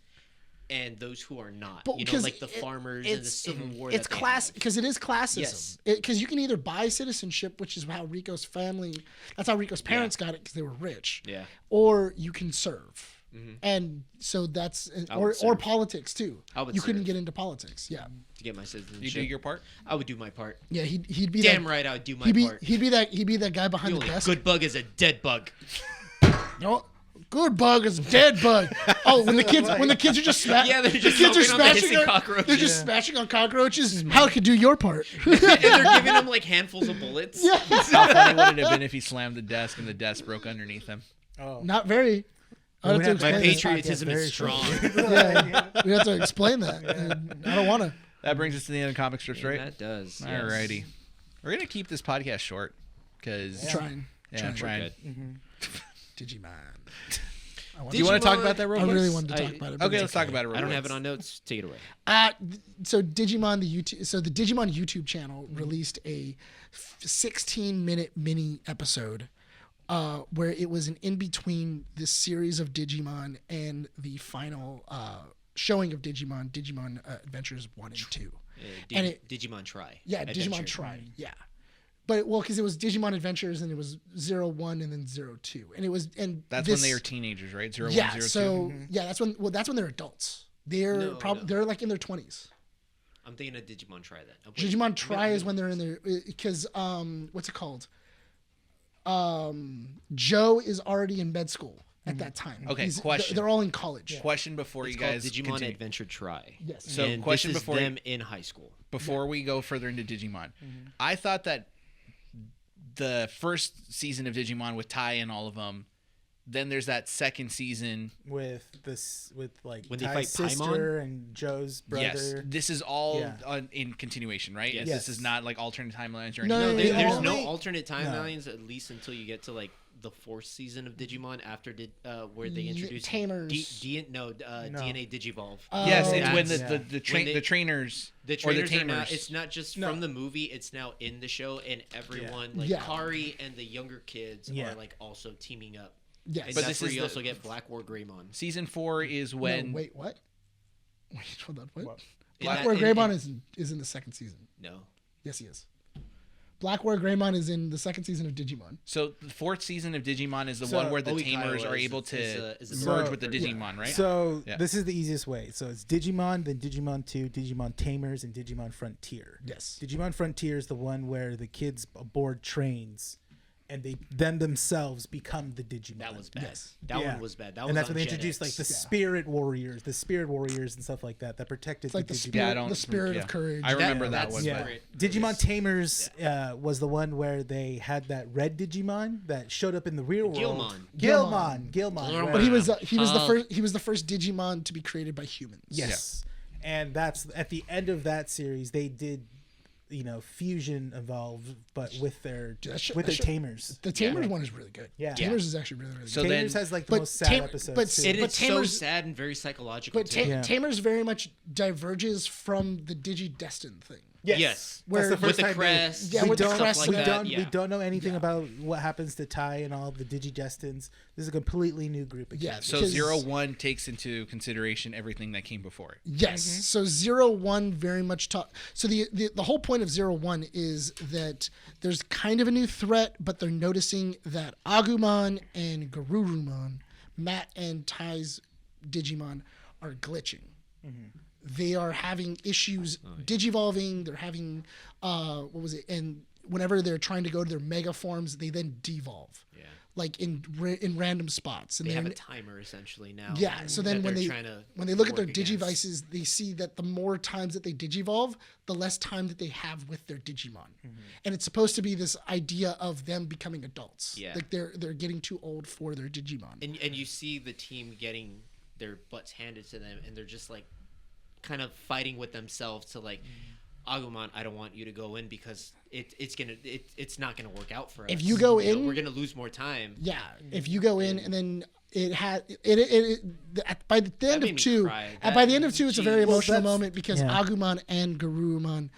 and those who are not. But You know, because like the farmers and the Civil War. It's that they class have. because it is classism. Yes. Because you can either buy citizenship, which is how Rico's family. That's how Rico's parents got it because they were rich. Yeah. Or you can serve. And so that's or serve. politics too. I would You couldn't serve. get into politics. Yeah. To get my citizenship. You do your part? I would do my part. Yeah. He'd be Damn that, right I would do my He'd be part. he'd be that guy behind The the only desk. good bug is a dead bug. No, good bug is dead bug. Oh, when the kids are just smashing. Yeah, they're just the kids are stomping on the smashing hissing on, cockroaches. They're just smashing on cockroaches. How could do your part? And they're giving him like handfuls of bullets. Yeah. How funny would it have been if he slammed the desk and the desk broke underneath him? Oh. Not very. I have to My My explain that. patriotism Very is strong. Yeah, we have to explain that. And I don't want to. That brings us to the end of comic strips, right? That does. yes. Alrighty. We're going to keep this podcast short because Trying. Yeah, trying. Good. Digimon. Do you want to talk about that real I quick? really wanted to talk about it. but Okay, it's let's talk about it real I don't quick. have it on notes. Take it away. So Digimon the Digimon YouTube channel released a 16-minute mini episode where it was an in between this series of Digimon and the final showing of Digimon Adventures 1 and 2. And Digimon Try. Yeah, Adventure. Digimon Try. Yeah. But because it was Digimon Adventures and it was 01 and then 02. And it was That's this, when they were teenagers, right? 01, Yeah, 02. so yeah, that's when they're adults. They're No. they're like in their 20s. I'm thinking of Digimon Try then. Oh, wait. Digimon Try is when they're in their because what's it called? Joe is already in med school at that time. Okay, question. They're all in college. Question before It's you called guys Digimon continue. Adventure Try. Yes. So and question this is before them in high school. Before we go further into Digimon, I thought that the first season of Digimon with Tai and all of them, then there's that second season. with like When they Ty's fight sister Paimon? and Joe's brother. Yes, this is all Yeah. in continuation, right? Yes. This is not like alternate timelines or No, anything. No, The there's only- no alternate timelines, at least until you get to like the fourth season of Digimon after where they introduced Tamers. DNA Digivolve. Yes, it's That's- when Yeah. the When they- the trainers The or trainers the are now, tamers. it's not just No. from the movie, it's now in the show, and everyone, like Yeah. Kari and the younger kids Yeah. are like also teaming up. Yes. And But that's this where is you the- also get Black War Greymon. Season 4 is when No, wait, what? Wait, hold on. What? In Black that- War in- Greymon in- is in the second season. No. Yes, he is. Black War Greymon is in the second season of Digimon. So the fourth season of Digimon is the So- one where the Oikawa tamers are is- able is to a- is a merge So- with the Digimon, right? So Yeah. this is the easiest way. So it's Digimon, then Digimon 2, Digimon Tamers, and Digimon Frontier. Yes. Digimon Frontier is the one where the kids aboard trains, and they then themselves become the Digimon. That was bad. Yes. That Yeah. one was bad. That was and that's on when they Gen introduced like X. the spirit warriors and stuff like that protected It's like the Digimon. spirit, Yeah, I don't- the spirit yeah. of courage. I remember that that's one. Yeah, Spirit. Digimon Tamers was the one where they had that red Digimon that showed up in the real world. Gilmon. Gilmon. But he was the Oh. first. He was the first Digimon to be created by humans. Yes. And that's at the end of that series they did fusion evolve but with their That should- tamers. The Tamers one is really good. Yeah. Tamers is actually really, really So good. Tamers then- has like the But most sad Tam- episodes but- too. And But it's so Tamers- sad and very psychological. But too. Yeah. Tamers very much diverges from the Digidestined thing. Yes. Where- That's the With first the time crest, Yeah, we with the don't, crest stuff we like don't, that. we Yeah. don't know anything about what happens to Tai and all the Digidestins. This is a completely new group of Yeah, kids. So because- 0-1 takes into consideration everything that came before it. Yes. So 0-1 very much so the whole point of 0-1 is that there's kind of a new threat, but they're noticing that Agumon and Garurumon, Matt and Tai's Digimon, are glitching. They are having issues digivolving. They're having and whenever they're trying to go to their mega forms, they then devolve. Yeah. Like in random spots. And They have then a timer essentially now. yeah, so then that when they're they trying to look at their work against. digivices, they see that the more times that they digivolve, the less time that they have with their Digimon. And it's supposed to be this idea of them becoming adults. Yeah. Like they're getting too old for their Digimon. And you see the team getting their butts handed to them, and they're just like kind of fighting with themselves to like, Agumon, I don't want you to go in because it's not gonna work out for us. If you go know, in- we're gonna lose more time. Yeah, if you go in and then by the end made of me two, cry. by the end of two, it's a very Well, emotional that's- moment because yeah. Agumon and Garurumon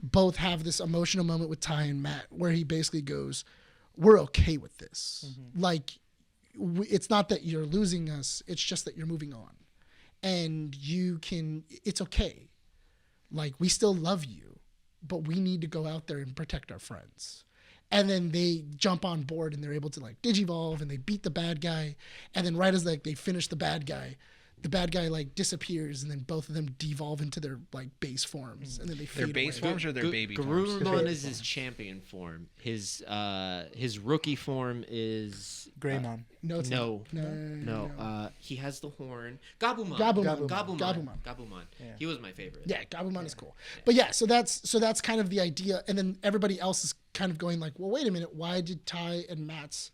both have this emotional moment with Tai and Matt where he basically goes, "We're okay with this. Like, it's not that you're losing us; it's just that you're moving on, and it's okay. Like, we still love you, but we need to go out there and protect our friends." And then they jump on board and they're able to like digivolve and they beat the bad guy. And then right as like they finish the bad guy like disappears and then both of them devolve into their like base forms and then they Their fade base away. forms or their baby forms? Garurumon is his champion form. His rookie form is Greymon. No, it's no. not. No. He has the horn. Gabumon. Gabumon. He was my favorite. Yeah, Gabumon is cool. But yeah, so that's kind of the idea. And then everybody else is kind of going like, well, wait a minute, why did Tai and Matt's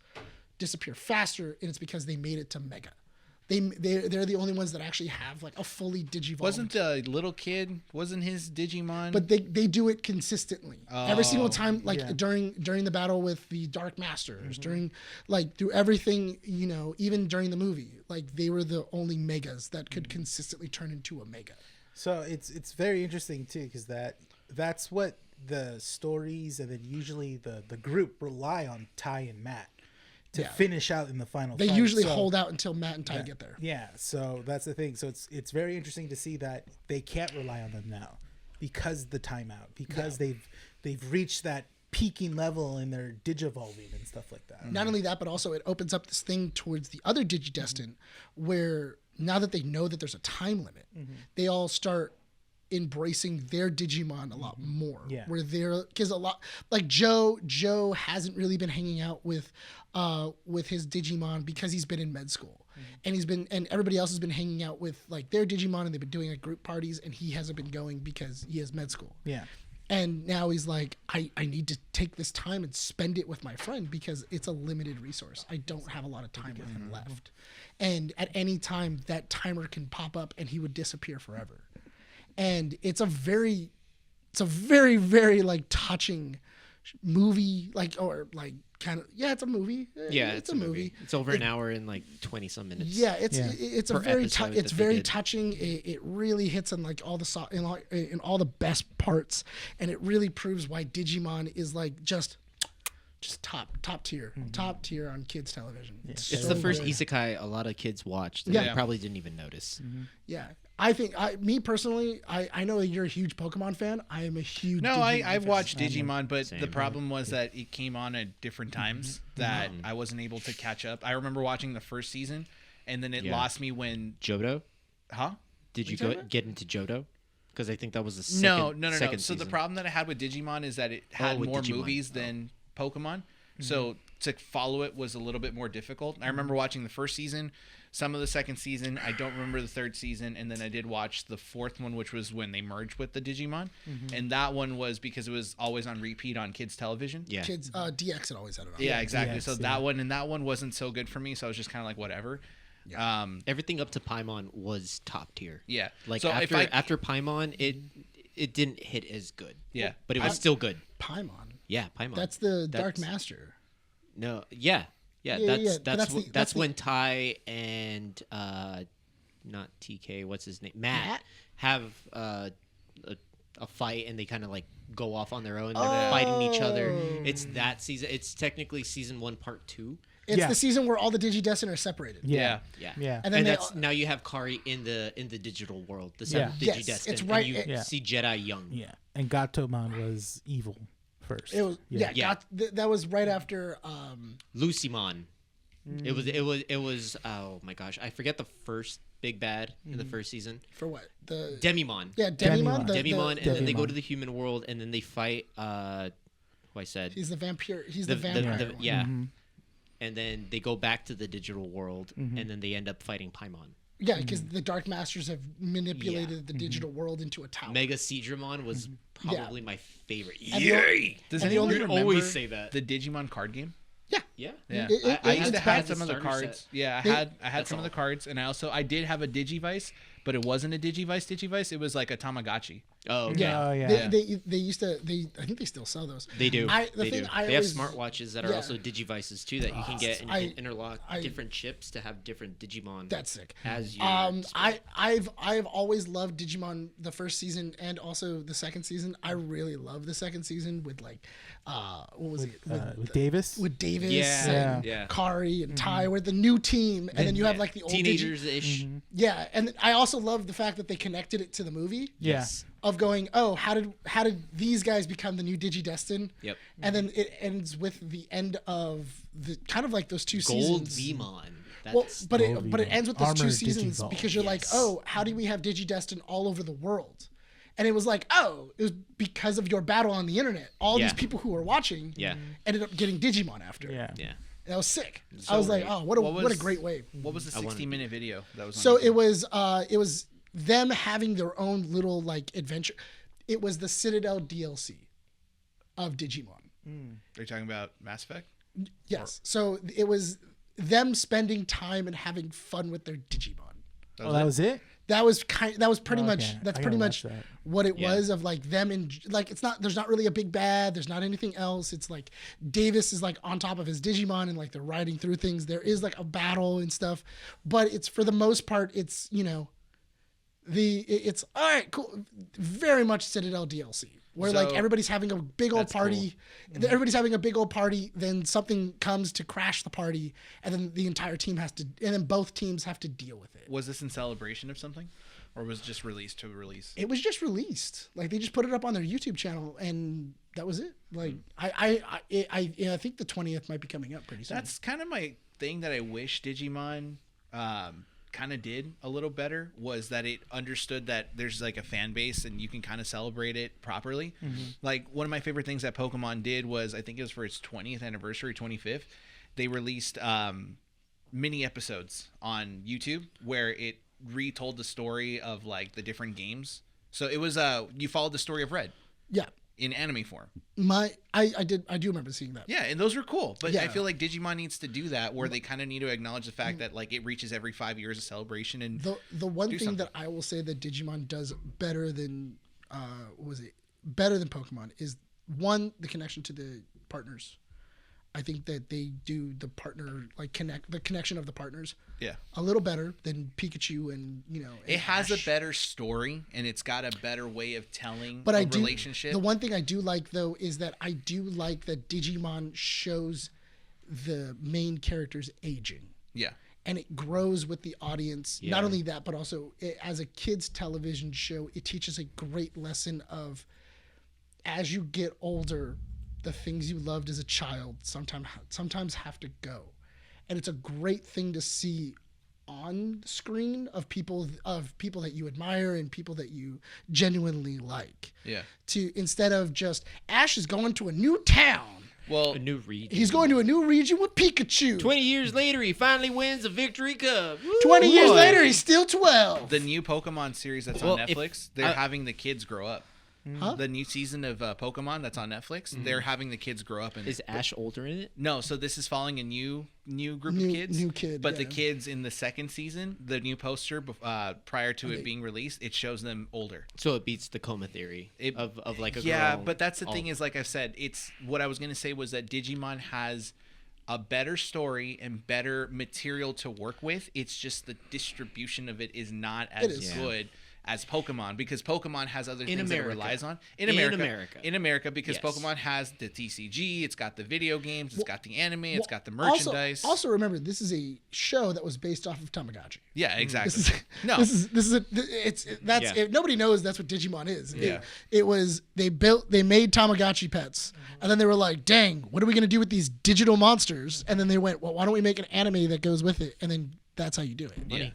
disappear faster? And it's because they made it to Mega. They're the only ones that actually have like a fully digivolved. Wasn't the little kid? Wasn't his Digimon? But they do it consistently every single time, like yeah. during the battle with the Dark Masters, during like through everything, even during the movie, like they were the only megas that could consistently turn into a mega. So it's very interesting too because that's what the stories and then usually the group rely on Tai and Matt to Yeah. finish out in the final They fight. usually So- hold out until Matt and Tai get there. Yeah, so that's the thing. So it's very interesting to see that they can't rely on them now because the timeout, because they've reached that peaking level in their digivolving and stuff like that. Not only that, but also it opens up this thing towards the other Digidestined, where now that they know that there's a time limit, they all start embracing their Digimon a lot more. Yeah. Where they're, because a lot, like Joe hasn't really been hanging out with his Digimon because he's been in med school. And everybody else has been hanging out with like their Digimon, and they've been doing like group parties, and he hasn't been going because he has med school. Yeah. And now he's like, I need to take this time and spend it with my friend because it's a limited resource. I don't have a lot of time with him left. And at any time, that timer can pop up and he would disappear forever. And it's a very, very like touching movie, like, or like kind of, yeah, it's a movie. Yeah, it's a movie. It's over an hour and like 20 some minutes. Yeah, it's a Per very episode it's that they very did. touching. It really hits on like all the in all the best parts, and it really proves why Digimon is like just top tier on kids television. It's so the first good. isekai a lot of kids watched that Yeah. they probably didn't even notice. Yeah, I think me personally, I know that you're a huge Pokemon fan. I am a huge No, Digimon I've fan. watched Digimon, but Same. the problem was that it came on at different times that I wasn't able to catch up. I remember watching the first season, and then it Yeah. lost me when, Johto? huh? Did you What are you go talking get into Johto? Because I think that was the No. second So the season. problem that I had with Digimon is that it had with more Digimon. movies than Pokemon. So to follow it was a little bit more difficult. I remember watching the first season, some of the second season. I don't remember the third season, and then I did watch the fourth one, which was when they merged with the Digimon, and that one was because it was always on repeat on kids television. Yeah. Kids, DX had always had it on. Yeah, exactly. Yes, So yeah. that one wasn't so good for me. So I was just kind of like whatever. Everything up to Paimon was top tier. Yeah. Like So if after Paimon, it didn't hit as good. Yeah. But it was still good. Paimon. Yeah, Paimon. That's the Dark That's- Master. No, yeah. Yeah, That's yeah, but that's the- when Ty and not TK, what's his name? Matt have a fight, and they kind of like go off on their own. They're fighting each other. It's that season. It's technically season 1, part 2. It's Yeah. the season where all the Digidestin are separated. Yeah. Yeah. Yeah. And then they that's now you have Kari in the digital world, the Yeah. seventh Yes, Digidestin, it's right- and you Yeah. see Jedi young. Yeah. And Gatomon was evil first. It was Yeah. that was right after Lucimon. It was oh my gosh, I forget the first big bad in the first season. for what the Demimon. yeah Demimon. Demimon, and then they go Demimon. to the human world, and then they fight. Who I said he's the vampire. He's the vampire. one. yeah. And then they go back to the digital world, and then they end up fighting Paimon. Yeah, because the Dark Masters have manipulated the digital world into a tower. Mega Seedramon was probably my favorite. And the- Yay! Does And the anyone only- remember always say that. the Digimon card game? Yeah. Yeah, It- I used it's to have back- some of the starter cards. set. Yeah, I had some of the cards, and I did have a Digivice, but it wasn't a Digivice. It was like a Tamagotchi. Oh, okay. Yeah, Oh, yeah. They used to. I think they still sell those. They do. The they thing do. I They have always- smartwatches that are yeah. also Digivices too that you can get and you can interlock I- different chips to have different Digimon. That's sick. As you. I've always loved Digimon the first season and also the second season. I really love the second season with like what was it with Davis. with Davis Yeah. and Yeah. Kari and Ty. We're the new team, and then you have like the old teenagers ish. Yeah, and I also love the fact that they connected it to the movie. Yeah. Of going, oh, how did these guys become the new Digidestin? Yep. And then it ends with the end of the kind of like those two Gold seasons. Vemon. Well, That's but it Gold ends with those two Armored seasons Digivolve. because you're like, Yes. oh, how do we have Digidestin all over the world? And it was like, oh, it was because of your battle on the internet. All these Yeah. people who were watching Yeah. ended up getting Digimon after. Yeah. yeah. That was sick. So I was like, great. oh, what a great way. What was the 60-minute video that was on So YouTube? it was them having their own little like adventure. It was the Citadel DLC of Digimon. Are you talking about Mass Effect? Yes. So it was them spending time and having fun with their Digimon. Oh, that was it. That was pretty Oh, much okay. that's I pretty gotta much watch that. what it Yeah. was of like them and like there's not really a big bad, there's not anything else. It's like Davis is like on top of his Digimon and like they're riding through things. There is like a battle and stuff, but it's for the most part it's, you know, it's all right, cool, very much Citadel DLC. Where like So- everybody's having a big old That's party, Mm-hmm. everybody's having a big old party. Then something comes to crash the party, and then the entire team has to, and then both teams have to deal with it. Was this in celebration of something, or was it just released to release? It was just released. Like they just put it up on their YouTube channel, and that was it. Like I think the 20th might be coming up pretty soon. That's kind of my thing that I wish Digimon kind of did a little better was that it understood that there's like a fan base and you can kind of celebrate it properly. Like one of my favorite things that Pokemon did was, I think it was for its 20th anniversary, 25th, they released mini episodes on YouTube where it retold the story of like the different games. So it was you followed the story of Red Yeah. in anime form. I do remember seeing that. Yeah, and those were cool. But Yeah. I feel like Digimon needs to do that where they kind of need to acknowledge the fact that like it reaches every 5 years of celebration and The one do thing something. that I will say that Digimon does better than better than Pokemon is, one, the connection to the partners. I think that they do the partner the connection of the partners yeah. a little better than Pikachu and It has Ash. a better story and it's got a better way of telling But a I do, relationship. the one thing I do like though is that I do like that Digimon shows the main characters aging. yeah. And it grows with the audience. Yeah. Not only that, but also as a kids television show, it teaches a great lesson of, as you get older, the things you loved as a child sometimes have to go. And it's a great thing to see on screen of people that you admire and people that you genuinely like. Yeah. To instead of just Ash is going to a new town. Well, A new region. He's going to a new region with Pikachu. 20 years later, he finally wins the Victory Cup. 20 years Boy. later, he's still 12. the new Pokemon series that's Well, on if- Netflix, they're having the kids grow up. Huh? The new season of Pokemon that's on Netflix, they're having the kids grow up. And Is Ash older in it? no, so this is following a new group New- of kids. new kid, But the yeah. kids in the second season, the new poster prior to it being released, it shows them older. So it beats the Cometh theory It- of like a Yeah, girl. but that's the thing all- is, like I said, it's what I was gonna say was that Digimon has a better story and better material to work with. It's just the distribution of it is not as is. Yeah. good as Pokemon, because Pokemon has other things that it America. relies on In America. because Yes. Pokemon has the TCG, it's got the video games, it's got the anime, it's Well, got the merchandise. Also, remember, this is a show that was based off of Tamagotchi. yeah, exactly. This is no, that's nobody knows that's what Digimon is. Yeah. It was they made Tamagotchi pets, and then they were like, "Dang, what are we gonna do with these digital monsters?" And then they went, "Well, why don't we make an anime that goes with it?" And then that's how you do it. yeah.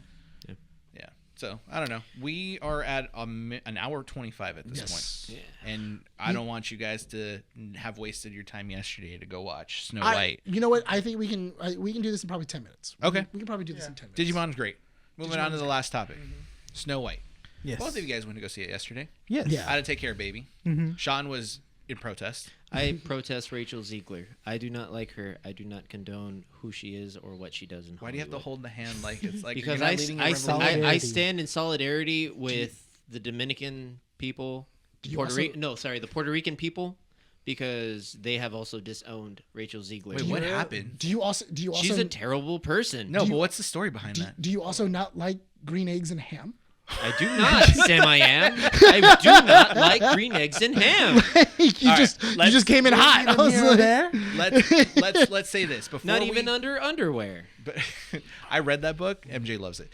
Yeah. So I don't know. We are at an hour 25 at this Yes. point, and I don't want you guys to have wasted your time yesterday to go watch Snow White. You know what? I think we can do this in probably 10 minutes. Okay. We can probably do this in 10 minutes. Digimon's great. Moving on to the last topic, Snow White. Yes. Both of you guys went to go see it yesterday. Yes. Yeah. I had to take care of baby. Sean was in protest. I protest Rachel Ziegler. I do not like her. I do not condone who she is or what she does in Why do you have to Hollywood. hold the hand like it's like Because you're I, not leading a I, revolution? I, I Solidarity. stand in solidarity with the Dominican people, you Puerto also- Rican. No, sorry, the Puerto Rican people, because they have also disowned Rachel Ziegler. Wait, what happened? Do you also She's a terrible person. No, but what's the story behind that? do you also not like green eggs and ham? I do not, Sam. I am. I do not like green eggs and ham. you right, just came in hot. I was Here or like, there. Let's say this before Not we, even under underwear. But I read that book. MJ loves it.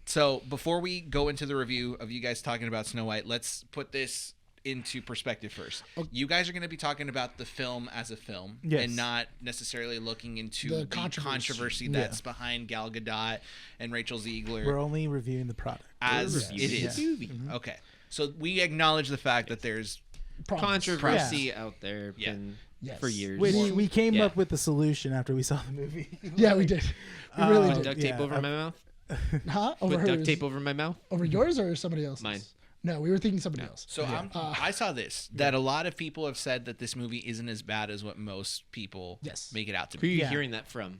So before we go into the review of you guys talking about Snow White, let's put this into perspective first. You guys are going to be talking about the film as a film, Yes. and not necessarily looking into The the controversy. controversy that's behind Gal Gadot and Rachel Ziegler We're only reviewing the product. as reviewing it the is. movie. Okay, so we acknowledge the fact that there's problems. Controversy out there Yeah. been Yes. for years. We came Yeah. up with the solution after we saw the movie. Yeah, we did. We really Oh, did. Duct tape Yeah, over my mouth? Huh? Over Put duct hers? tape over my mouth? Over yours or somebody else's? Mine. No, we were thinking somebody else. So I saw this that a lot of people have said that this movie isn't as bad as what most people Yes. make it out to Who are be. you Yeah. hearing that from?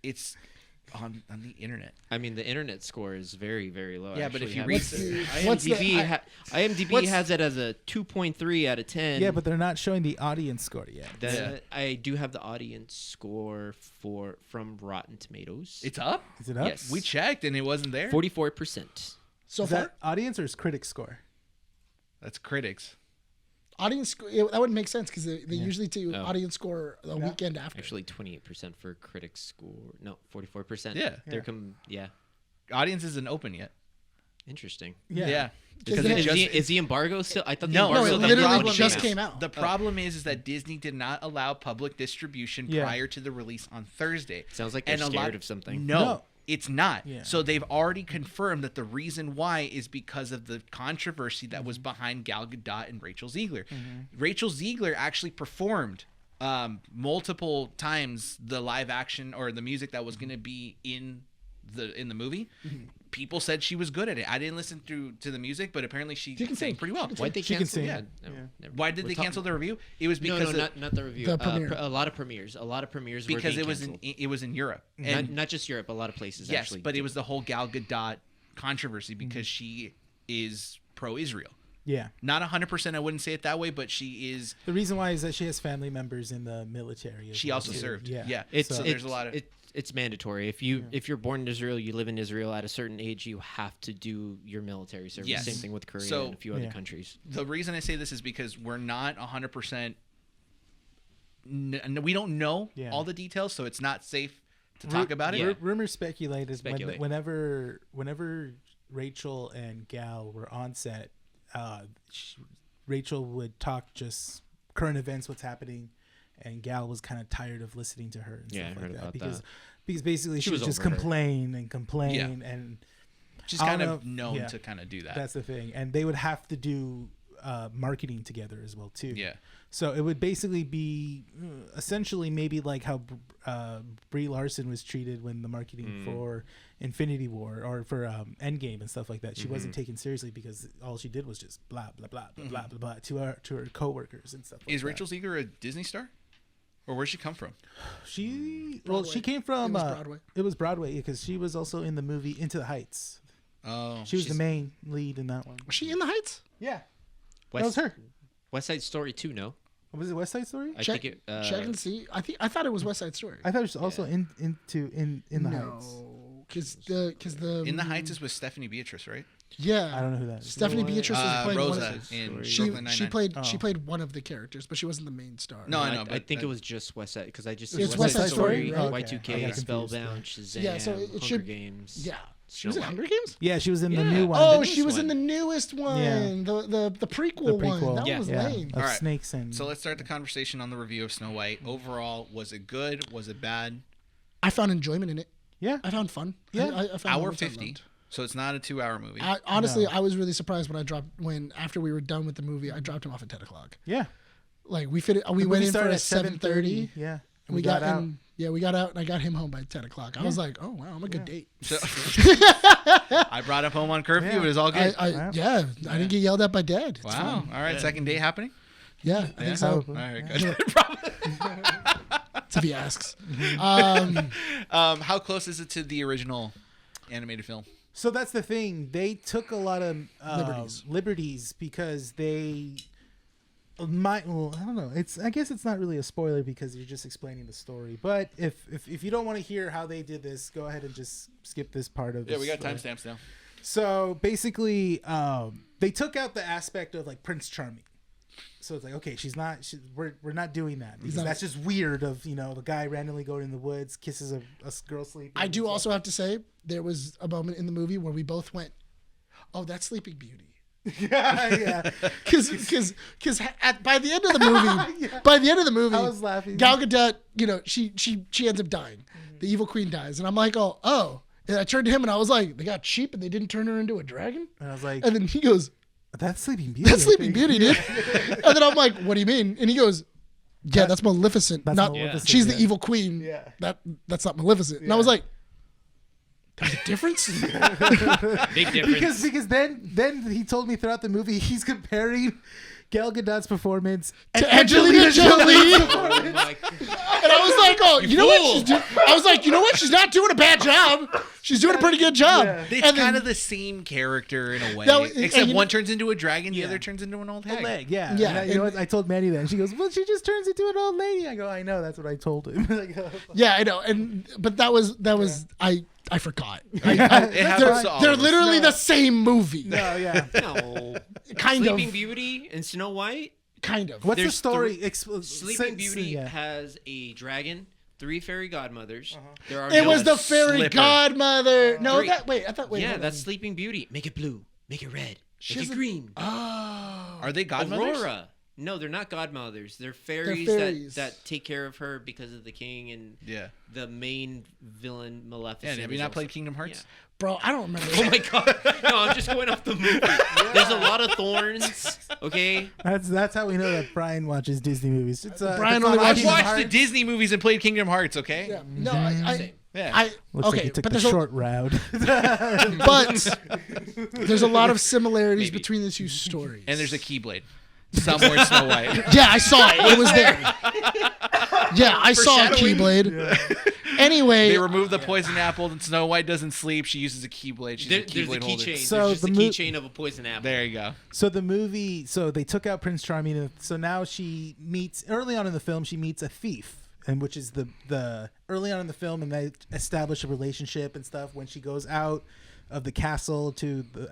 It's on the internet. I mean, the internet score is very, very low. I Yeah, but if actually you have read it. the- What's the- IMDb what's- has it as a 2.3 out of 10. Yeah, but they're not showing the audience score yet. I do have the audience score from Rotten Tomatoes. It's up. Is it up? Yes. We checked and it wasn't there. 44%. So Is far, that audience or is critic score? That's critics. audience score, that wouldn't make sense because they usually do Oh. audience score the weekend after. Actually, 28% for critics score. No, 44%. Yeah. They're Yeah. Audience isn't open yet. Interesting. Yeah. Because Is it it- just Is the embargo still? I thought the No, No, embargo it the literally problem just is- came out. The problem is that Disney did not allow public distribution Yeah. prior to the release on Thursday. Sounds like they're And a scared lot of something. No, It's not. Yeah. So they've already confirmed that the reason why is because of the controversy that was behind Gal Gadot and Rachel Ziegler. Rachel Ziegler actually performed multiple times the live action or the music that was going to be in the movie. People said she was good at it. I didn't listen to the music, but apparently she sang pretty well. Why'd they She can cancel? sing. Yeah. Why did they cancel the review? It was because not the review. The premiere. A lot of premieres. A lot of premieres because were it being was canceled. it was in Europe. And not just Europe. A lot of places. yes, actually but it did. was the whole Gal Gadot controversy because she is pro-Israel. Yeah. Not 100%, I wouldn't say it that way, but she is. The reason why is that she has family members in the military. She also served. Yeah. It's So there's a lot of. it's mandatory. If you're born in Israel, you live in Israel. At a certain age, you have to do your military service. Yes. Same thing with Korea So- and a few other countries. The reason I say this is because we're not 100%. We don't know all the details, so it's not safe to talk about it. Yeah. Rumors speculate is Speculate. whenever Rachel and Gal were on set, Rachel would talk just current events, what's happening, and Gal was kind of tired of listening to her. And Yeah, stuff I heard like about because that. because basically she was would just over her. complain and complain and She's I kind don't of know. known Yeah. to kind of do that. that's the thing. And they would have to do marketing together as well too. Yeah. So it would basically be essentially maybe like how Brie Larson was treated when the marketing for Infinity War or for Endgame and stuff like that. She wasn't taken seriously because all she did was just blah blah blah blah blah blah, blah to her coworkers and stuff. Like Is that. Rachel Ziegler a Disney star? Or where'd she come from? She Broadway. she came from It was Broadway. It was Broadway because she was also in the movie Into the Heights. Oh. She was the main lead in that one. Was she in the Heights? Yeah, that was her. West Side Story 2, no? Was it West Side Story? I Check, think it. check and see. I thought it was West Side Story. I thought it was also in the Heights. because the In the Heights is with Stephanie Beatrice, right? yeah. I don't know who that is. Stephanie Beatrice was playing one Rosa of the, in she Brooklyn Nine-Nine. she played one of the characters, but she wasn't the main star. No, I know. I but think that- it was just West Side because I just It's see West Side Story? Oh, okay. I Y2K, got confused, Spellbound, Shazam, Yeah, so it Hunger should- Games. Yeah. She Snow was in White. Hunger Games? Yeah, she was in the Yeah. new one. Oh, the she was in the newest newest one. Yeah. The prequel one. prequel. That Yeah. was yeah, lame. of All right. snakes and. So let's start the conversation on the review of Snow White. Overall, was it good? Was it bad? I found enjoyment in it. yeah, I found fun. Yeah. I found Hour moments I 50. loved. So it's not a 2-hour movie. Honestly, No. I was really surprised when after we were done with the movie, I dropped him off at 10 o'clock. yeah. Like we went movie in for started a at 7:30. Yeah, And we got out. Yeah, we got out, and I got him home by 10 o'clock. I was like, oh wow, I'm a good date. So- I brought him home on curfew. Yeah. It was all good. I didn't get yelled at by dad. It's Wow. fine. All right. Second date happening? Yeah, I think so. All right. Good. If he asks. How close is it to the original animated film? So that's the thing. They took a lot of Liberties. because they I don't know. I guess it's not really a spoiler because you're just explaining the story. But if you don't want to hear how they did this, go ahead and just skip this part of this. Yeah, we got story. timestamps now. So basically, they took out the aspect of like Prince Charming. So it's like, okay, we're not doing that because that's just weird. Of the guy randomly going in the woods, kisses a girl sleeping. I do also have to say there was a moment in the movie where we both went, "Oh, that's Sleeping Beauty." yeah. Because by the end of the movie, I was laughing. Gal Gadot, she ends up dying. The evil queen dies, and I'm like, oh. And I turned to him and I was like, they got cheap and they didn't turn her into a dragon. And I was like, and then he goes, "That's Sleeping Beauty." "That's Sleeping Beauty, dude." And then I'm like, "What do you mean?" And he goes, "Yeah, that's Maleficent. That's not Maleficent, she's yeah. the evil queen. Yeah. That's not Maleficent." And I was like, "There's a difference." Big difference. because then he told me throughout the movie he's comparing Gal Gadot's performance To Angelina Jolie. Oh my God. And I was like, "Oh, you know what she's doing?" I was like, "You know what? She's not doing a bad job. She's doing a pretty good job." Yeah. It's And then- kind of the same character in a way, That was- except and one turns into a dragon, the Yeah. other turns into an old hag. leg. Yeah. Yeah, And you know what? I told Manny that. And she goes, "Well, she just turns into an old lady." I go, "I know. That's what I told him." Yeah, I know. But that was I forgot. It happens they're to all they're of us. literally the same movie. No, yeah. No. Kind Sleeping of. Beauty and Snow White. Kind of. What's the There's story? Sleeping Beauty Yeah. has a dragon, 3 fairy godmothers. There are It no was the fairy Slipper. godmother. No, Three. wait. Yeah, hold that's on. Sleeping Beauty. Make it blue. Make it red. Make it doesn't- green. Oh. Are they godmothers? Aurora. No, they're not godmothers. They're fairies, fairies. That take care of her because of the king and the main villain Maleficent. Yeah, have you not played Kingdom Hearts? Yeah. Bro, I don't remember. Oh my god! No, I'm just going off the movie. There's a lot of thorns. Okay. That's how we know that Bryan watches Disney movies. It's Brian it's only not I've watches Kingdom watched the Hearts. Disney movies and played Kingdom Hearts. Okay. Yeah. No, Same. Yeah. Looks like he took but the there's short route. but there's a lot of similarities Maybe. between the two stories. And there's a Keyblade somewhere in Snow White. Yeah, I saw it. It was there. Yeah, I saw a Keyblade. Anyway, They remove the poison apple, and Snow White doesn't sleep. She uses a Keyblade. She's a There's Keyblade a holder. keychain. So There's just the a mo- keychain of a poison apple. There you go. So the movie, so they took out Prince Charming. So now she meets, early on in the film, she meets a thief, and which is the early on in the film, and they establish a relationship and stuff. When she goes out of the castle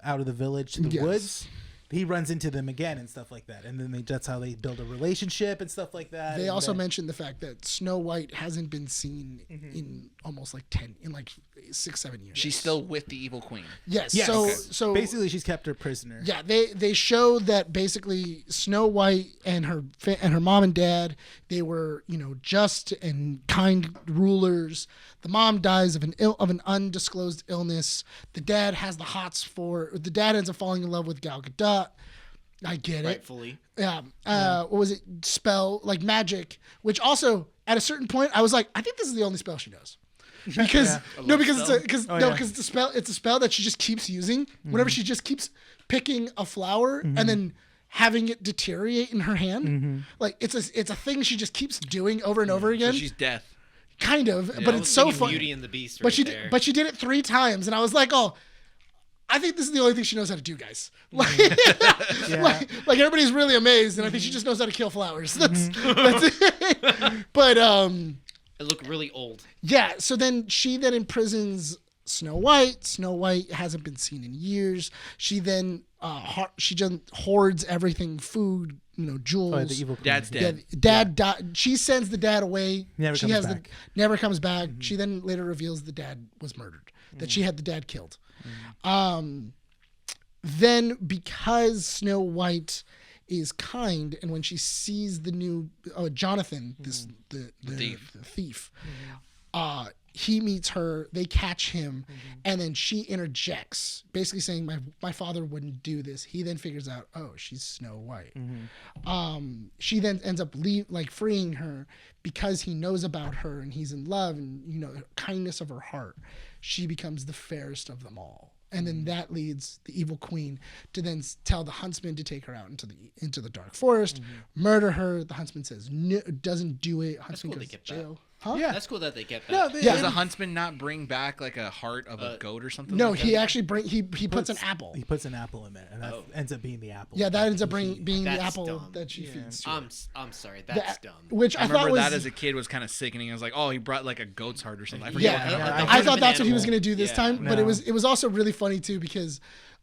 out of the village to the Yes. woods, he runs into them again and stuff like that. And then that's how they build a relationship and stuff like that. they And also then- mentioned the fact that Snow White hasn't been seen in almost like 6-7 years. She's still with the evil queen. yes. Yes. So Okay. so basically she's kept her prisoner. yeah, they show that basically Snow White and her mom and dad, they were just and kind rulers. The mom dies of an undisclosed illness. The dad has the hots for. The dad ends up falling in love with Gal Gadot. I get it. Rightfully. Yeah. What was it? Spell like magic, which also at a certain point I was like, I think this is the only spell she knows. Because because it's a spell. It's a spell that she just keeps using whenever she just keeps picking a flower and then having it deteriorate in her hand. Like it's a thing she just keeps doing over and over again. So she's death. Kind of, I but was it's so thinking fun. Beauty and the Beast. But Right there. she did it 3 times, and I was like, oh. I think this is the only thing she knows how to do, guys. Like, like everybody's really amazed, and I think she just knows how to kill flowers. That's it. But It looked really old. yeah. So then she imprisons Snow White. Snow White hasn't been seen in years. She then she just hoards everything, food, jewels. Oh, the evil queen. Dad's dead. Yeah, dad died. She sends the dad away. Never she comes back. Never comes back. She then later reveals the dad was murdered. That she had the dad killed. Then because Snow White is kind, and when she sees the new Jonathan, the thief, he meets her. They catch him, and then she interjects, basically saying, "My father wouldn't do this." He then figures out, oh, she's Snow White. She then ends up freeing her because he knows about her and he's in love, and the kindness of her heart. She becomes the fairest of them all. And then that leads the evil queen to then tell the huntsman to take her out into the dark forest, murder her. The huntsman says no, doesn't do it. Huntsman cool goes they to get that. jail. Huh? Yeah. That's cool that they get No, that. Does the huntsman not bring back like a heart of a goat or something? No, like he that? actually he puts an apple. He puts an apple in there, and that ends up being the apple. Yeah, that ends up being the That's apple dumb. that she feeds. To her. I'm sorry. That's dumb. Which I I thought remember was that as a kid was kind of sickening. I was like, oh, he brought like a goat's heart or something. I forget yeah. what that I was. thought that's what he was Animal. going to do this Yeah. time, but No. it was also really funny too because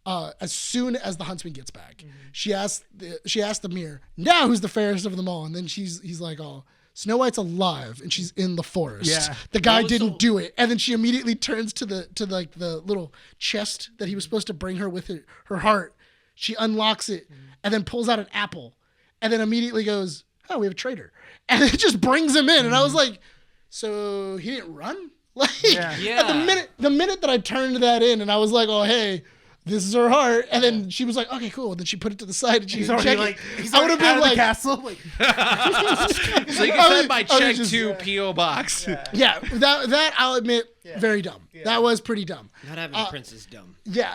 as soon as the huntsman gets back, she asked the mirror, "Now who's the fairest of them all?" And then he's like, "Oh, Snow White's alive and she's in the forest. Yeah. The guy No, didn't so- do it." And then she immediately turns to the little chest that he was supposed to bring her with her heart. She unlocks it and then pulls out an apple, and then immediately goes, "Oh, we have a traitor," and it just brings him in. And I was like, "So he didn't run?" Like Yeah. at the minute that I turned that in, and I was like, "Oh, hey, this is her heart," and then she was like, "Okay, cool." And then she put it to the side and she He's didn't already check like, it. he's I would have already out been of the like, castle. Like, So you I can was- send my I was check just- to P.O. Box. yeah, that I'll admit, very dumb. That was pretty dumb. Not having a prince is dumb. Yeah,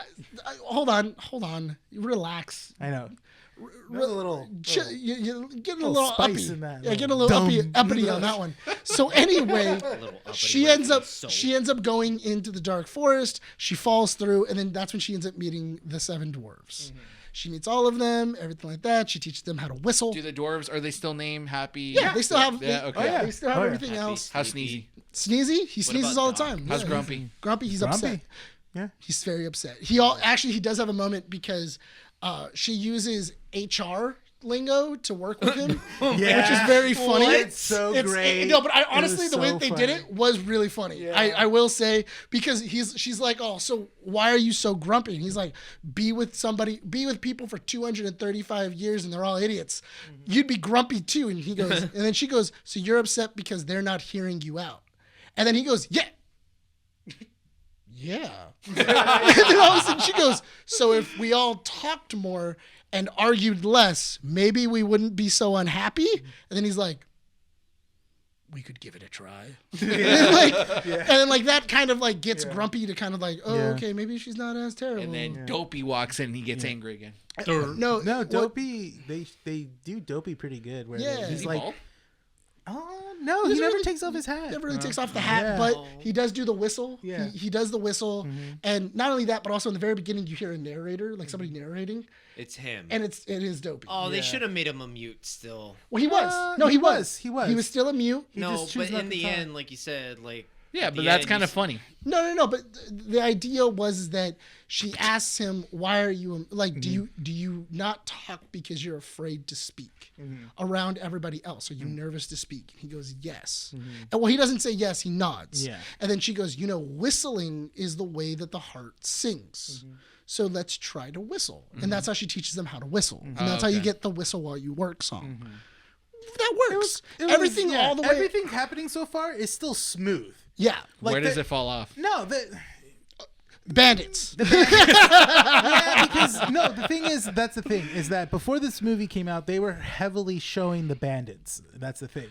hold on, relax. I know. There's a little. You getting a little little spice uppy. in that, Yeah, little getting a little dumb. uppity on that one. So anyway, Little uppity she like ends up so. she ends up going into the dark forest. She falls through, and then that's when she ends up meeting the 7 dwarves. She meets all of them, everything like that. She teaches them how to whistle. Do the dwarves, are they still named Happy? Yeah, they still have. Yeah, okay. They still have Oh, yeah. everything Happy. else. How's Sneezy? Sneezy, he sneezes about all the Doc? time. How's Yeah, Grumpy? Grumpy, he's upset. Yeah. He's very upset. He actually he does have a moment because she uses HR lingo to work with him, Yeah. which is very funny. It's so great. No, but It honestly, was the way so they funny. did it was really funny. Yeah. I will say, because she's like, oh, so why are you so grumpy? And he's like, be with people for 235 years and they're all idiots. You'd be grumpy too. And he goes, and then she goes, so you're upset because they're not hearing you out. And then he goes, yeah. Yeah. And then all of a sudden she goes, so if we all talked more and argued less, maybe we wouldn't be so unhappy? And then he's like, we could give it a try. And then like that kind of like gets grumpy to kind of like, oh, okay, maybe she's not as terrible. And then Dopey walks in and he gets angry again. No, Dopey. They do Dopey pretty good. Where Yeah. he's Is he like, bald? oh no, he never takes off his hat. never really takes off the hat, Yeah. but he does do the whistle. Yeah. He does the whistle. And not only that, but also in the very beginning, you hear a narrator, like somebody narrating, It's him. and it is Dopey. Oh, they should have made him a mute still. Well, he was. No, he he was. was. He was. He was still a mute. No, just chooses but not in to the talk. end, like you said, like Yeah, at but the that's end, kind you of funny. No. But the idea was that she asks him, "Why are you like? Do you not talk because you're afraid to speak around everybody else? Are you nervous to speak?" And he goes, "Yes." And well, he doesn't say yes. He nods. Yeah. And then she goes, "Whistling is the way that the heart sings. So let's try to whistle." And that's how she teaches them how to whistle. And that's how you get the whistle while you work song. That works. Everything all the way. Everything happening so far is still smooth. Yeah. Where does it fall off? No, Bandits. yeah, because no, that's the thing is that before this movie came out, they were heavily showing the bandits. That's the thing.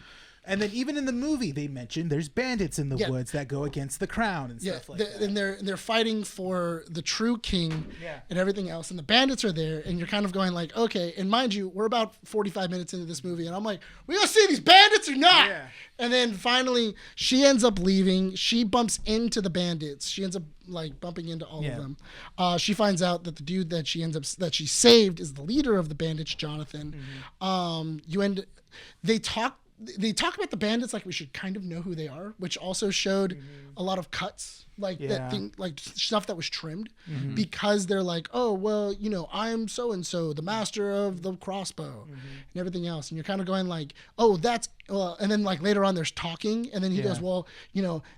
And then even in the movie, they mentioned there's bandits in the woods that go against the crown and stuff like that. And they're fighting for the true king and everything else. And the bandits are there, and you're kind of going like, okay. And mind you, we're about 45 minutes into this movie, and I'm like, we gonna see these bandits or not? Yeah. And then finally, she ends up leaving. She bumps into the bandits. She ends up like bumping into all of them. She finds out that the dude that she saved is the leader of the bandits, Jonathan. They talk about the bandits like we should kind of know who they are, which also showed a lot of cuts, like that thing, like stuff that was trimmed, because they're like, oh well, I'm so and so, the master of the crossbow, and everything else, and you're kind of going like, oh, that's and then like later on there's talking, and then he goes, well,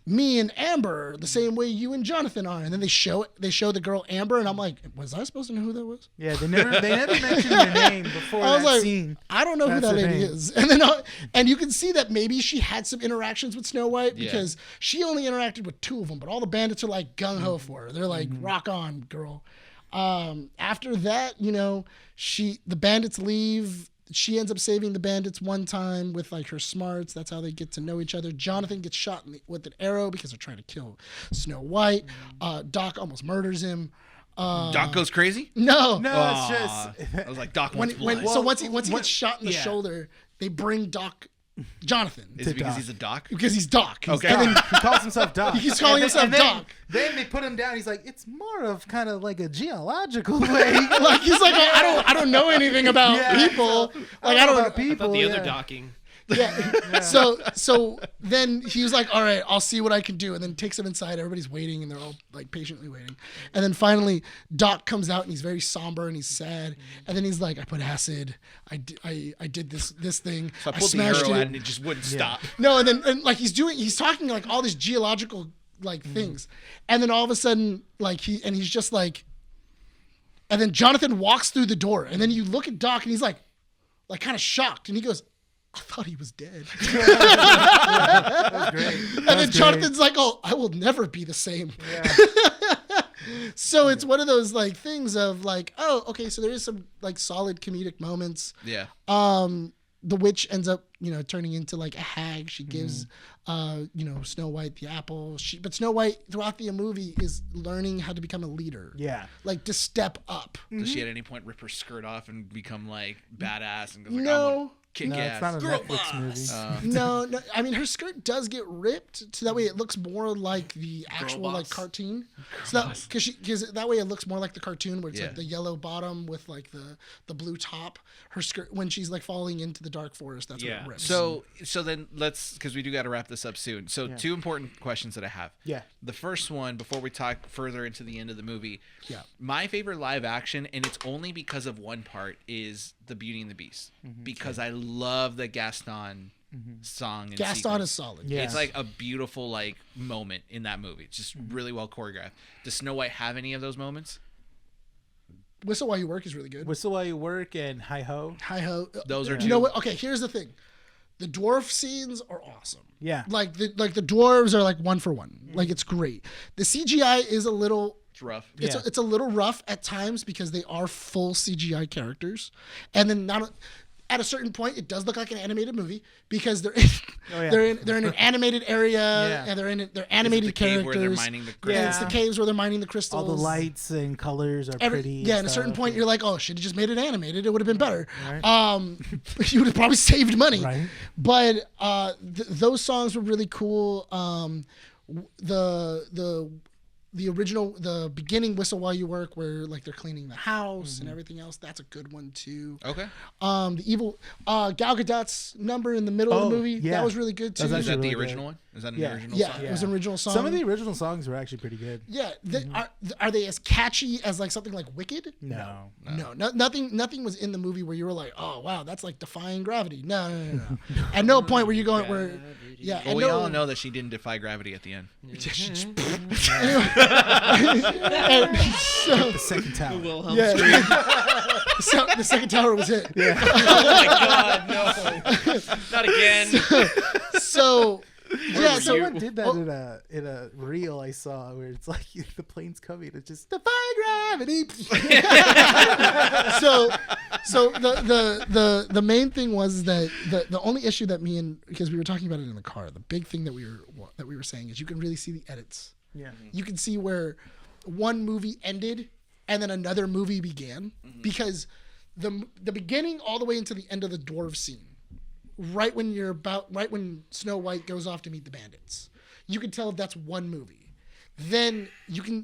me and Amber the same way you and Jonathan are, and then they show the girl Amber, and I'm like, was I supposed to know who that was? Yeah, they never mentioned her name before I was that like, scene. I don't know who That's that her lady name. is. And then, and you can see that maybe she had some interactions with Snow White because she only interacted with 2 of them, but all the bandits are like gung ho for her. They're like, rock on, girl. After that, the bandits leave. She ends up saving the bandits one time with like her smarts. That's how they get to know each other. Jonathan gets shot with an arrow because they're trying to kill Snow White. Doc almost murders him. Doc goes crazy? No, No, it's just I was like, Doc wants blood. once he gets shot in the shoulder, they bring Jonathan. Is it because Doc. he's a doc? Because he's Doc. Okay. And then he calls himself Doc. He keeps calling himself and then, Doc. Then they put him down. He's like, it's more of kind of like a geological way. like he's like, oh, I don't know anything about people. Like I don't about people. I thought the other yeah. docking. Yeah. So then he was like, all right, I'll see what I can do. And then takes him inside. Everybody's waiting and they're all like patiently waiting. And then finally Doc comes out and he's very somber and he's sad. And then he's like, I put acid. I did this thing. So I I pulled the smashed arrow out it. and it just wouldn't stop. No, and like he's talking like all this geological like things. And then all of a sudden like he's just like, and then Jonathan walks through the door and then you look at Doc and he's like kind of shocked and he goes, I thought he was dead. That's great. And then Jonathan's like, oh, I will never be the same. Yeah. So it's one of those like things of like, oh, okay, so there is some like solid comedic moments. Yeah. The witch ends up, turning into like a hag. She gives, Snow White the apple. But Snow White throughout the movie is learning how to become a leader. Yeah. Like to step up. Does she at any point rip her skirt off and become like badass and goes like, No. I'm gonna kick No, ass? it's not a Girl Netflix boss. movie. No. I mean, her skirt does get ripped to that way it looks more like the actual like boss. cartoon. So that because that way it looks more like the cartoon where it's like Yeah. the yellow bottom with like the blue top. Her skirt when she's like falling into the dark forest, that's when Yeah. it rips. So then because we do got to wrap this up soon. So 2 important questions that I have. Yeah. The first one, before we talk further into the end of the movie. Yeah. My favorite live action, and it's only because of one part, is the Beauty and the Beast because I love the Gaston song. And Gaston sequence. is solid. Yeah. It's like a beautiful like moment in that movie. It's just really well choreographed. Does Snow White have any of those moments? Whistle While You Work is really good. Whistle While You Work and Hi Ho. Hi Ho. Those are You two. know what? Okay, here's the thing. The dwarf scenes are awesome. Yeah. Like the dwarves are like one for one. Like it's great. The CGI is a little It's rough. it's a little rough at times because they are full CGI characters. And then at a certain point it does look like an animated movie because they're they're in an animated area and they're animated the characters. cave where they're mining the And crystals? it's the caves where they're mining the crystals. All the lights and colors are pretty. Yeah, at a certain stuff. point, you're like, oh, should have just made it animated. It would have been better. You would have probably saved money. Right. But those songs were really cool. The original, the beginning Whistle While You Work, where like they're cleaning the house and everything else. That's a good one too. Okay. The evil Gal Gadot's number in the middle of the movie. yeah. That was really good too. That was Is that actually the really original good. one? Is that an Yeah. original Yeah, song? it was an original song. Some of the original songs were actually pretty good. Yeah, are they as catchy as like something like Wicked? No. Nothing was in the movie where you were like, oh wow, that's like defying gravity. No. At no point were you going where, yeah. Well, we all know that she didn't defy gravity at the end. And so, The second tower. Wilhelm yeah. scream. So the second tower was hit. Oh my God, no! Not again. So yeah, so Someone did that in a reel I saw where it's like the plane's coming, it's just defy gravity. so the main thing was that the only issue that because we were talking about it in the car, the big thing that we were saying is you can really see the edits. Yeah. You can see where one movie ended and then another movie began because the beginning all the way into the end of the dwarf scene, right when Snow White goes off to meet the bandits, you can tell that's one movie. Then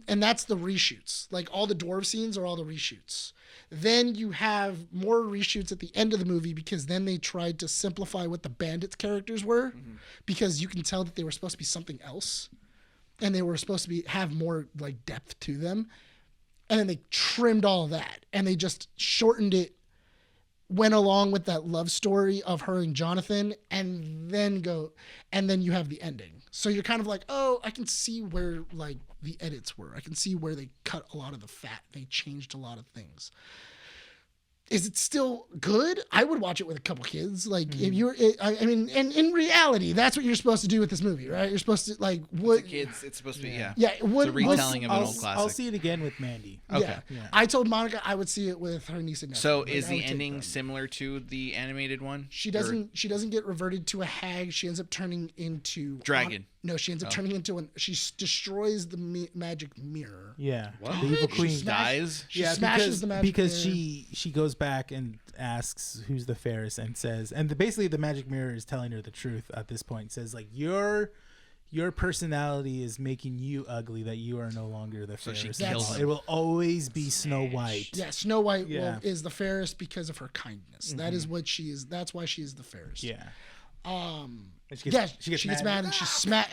and that's the reshoots. Like all the dwarf scenes are all the reshoots. Then you have more reshoots at the end of the movie because then they tried to simplify what the bandits characters were because you can tell that they were supposed to be something else. And they were supposed to have more like depth to them. And then they trimmed all of that and they just shortened it, went along with that love story of her and Jonathan, and then you have the ending. So you're kind of like, oh, I can see where like the edits were. I can see where they cut a lot of the fat. They changed a lot of things. Is it still good? I would watch it with a couple kids. Like if you're, I mean, and in reality, that's what you're supposed to do with this movie, right? You're supposed to like what? The kids, it's supposed to be Yeah. it's a retelling of an old classic. I'll see it again with Mandy. Okay. Yeah. I told Monica I would see it with her niece and nephew. So Like, is I the would take ending them. similar to the animated one? She doesn't get reverted to a hag. She ends up turning into Dragon. No, she ends up turning into she destroys the magic mirror. Yeah. What? The evil queen. Dies? She smashes the magic because mirror. she goes back and asks who's the fairest and says, and basically the magic mirror is telling her the truth at this point. Says like your personality is making you ugly, that you are no longer the So she fairest. kills It him. will always be Snow White. Yeah, Snow White Yeah. is the fairest because of her kindness. That is what she is. That's why she is the fairest. Yeah. And she gets mad and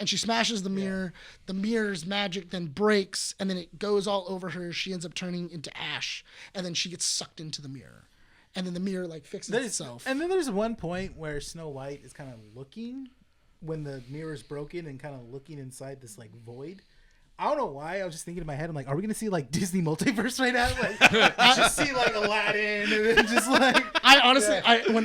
she smashes the mirror. The mirror's magic then breaks and then it goes all over her. She ends up turning into ash and then she gets sucked into the mirror. And then the mirror like fixes itself. And then there's one point where Snow White is kind of looking when the mirror's broken and kind of looking inside this like void. I don't know why. I was just thinking in my head, I'm like, are we gonna see like Disney multiverse right now? Like, just see like Aladdin and then just like. I honestly,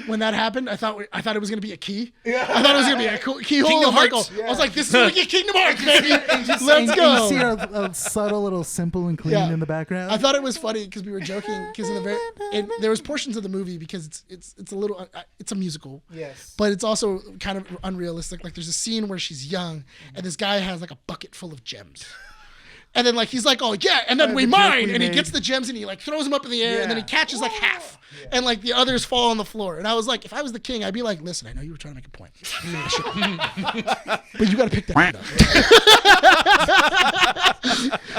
when that happened, I thought it was gonna be a key. Yeah. I thought it was gonna be a keyhole. Kingdom Like, Hearts. I was like, this is gonna get Kingdom Hearts, baby. Let's You go. see a subtle little simple and clean Yeah. in the background. I thought it was funny because we were joking because there was portions of the movie because it's a little it's a musical. Yes. But it's also kind of unrealistic. Like there's a scene where she's young and this guy has like a bucket full of gems. And then like he's like, oh yeah, and then we the joke mine, we and he made. gets the gems and he like throws them up in the air, and then he Yeah. catches like half, and like the others fall on the floor. And I was like, if I was the king, I'd be like, listen, I know you were trying to make a point, but you got to pick that up.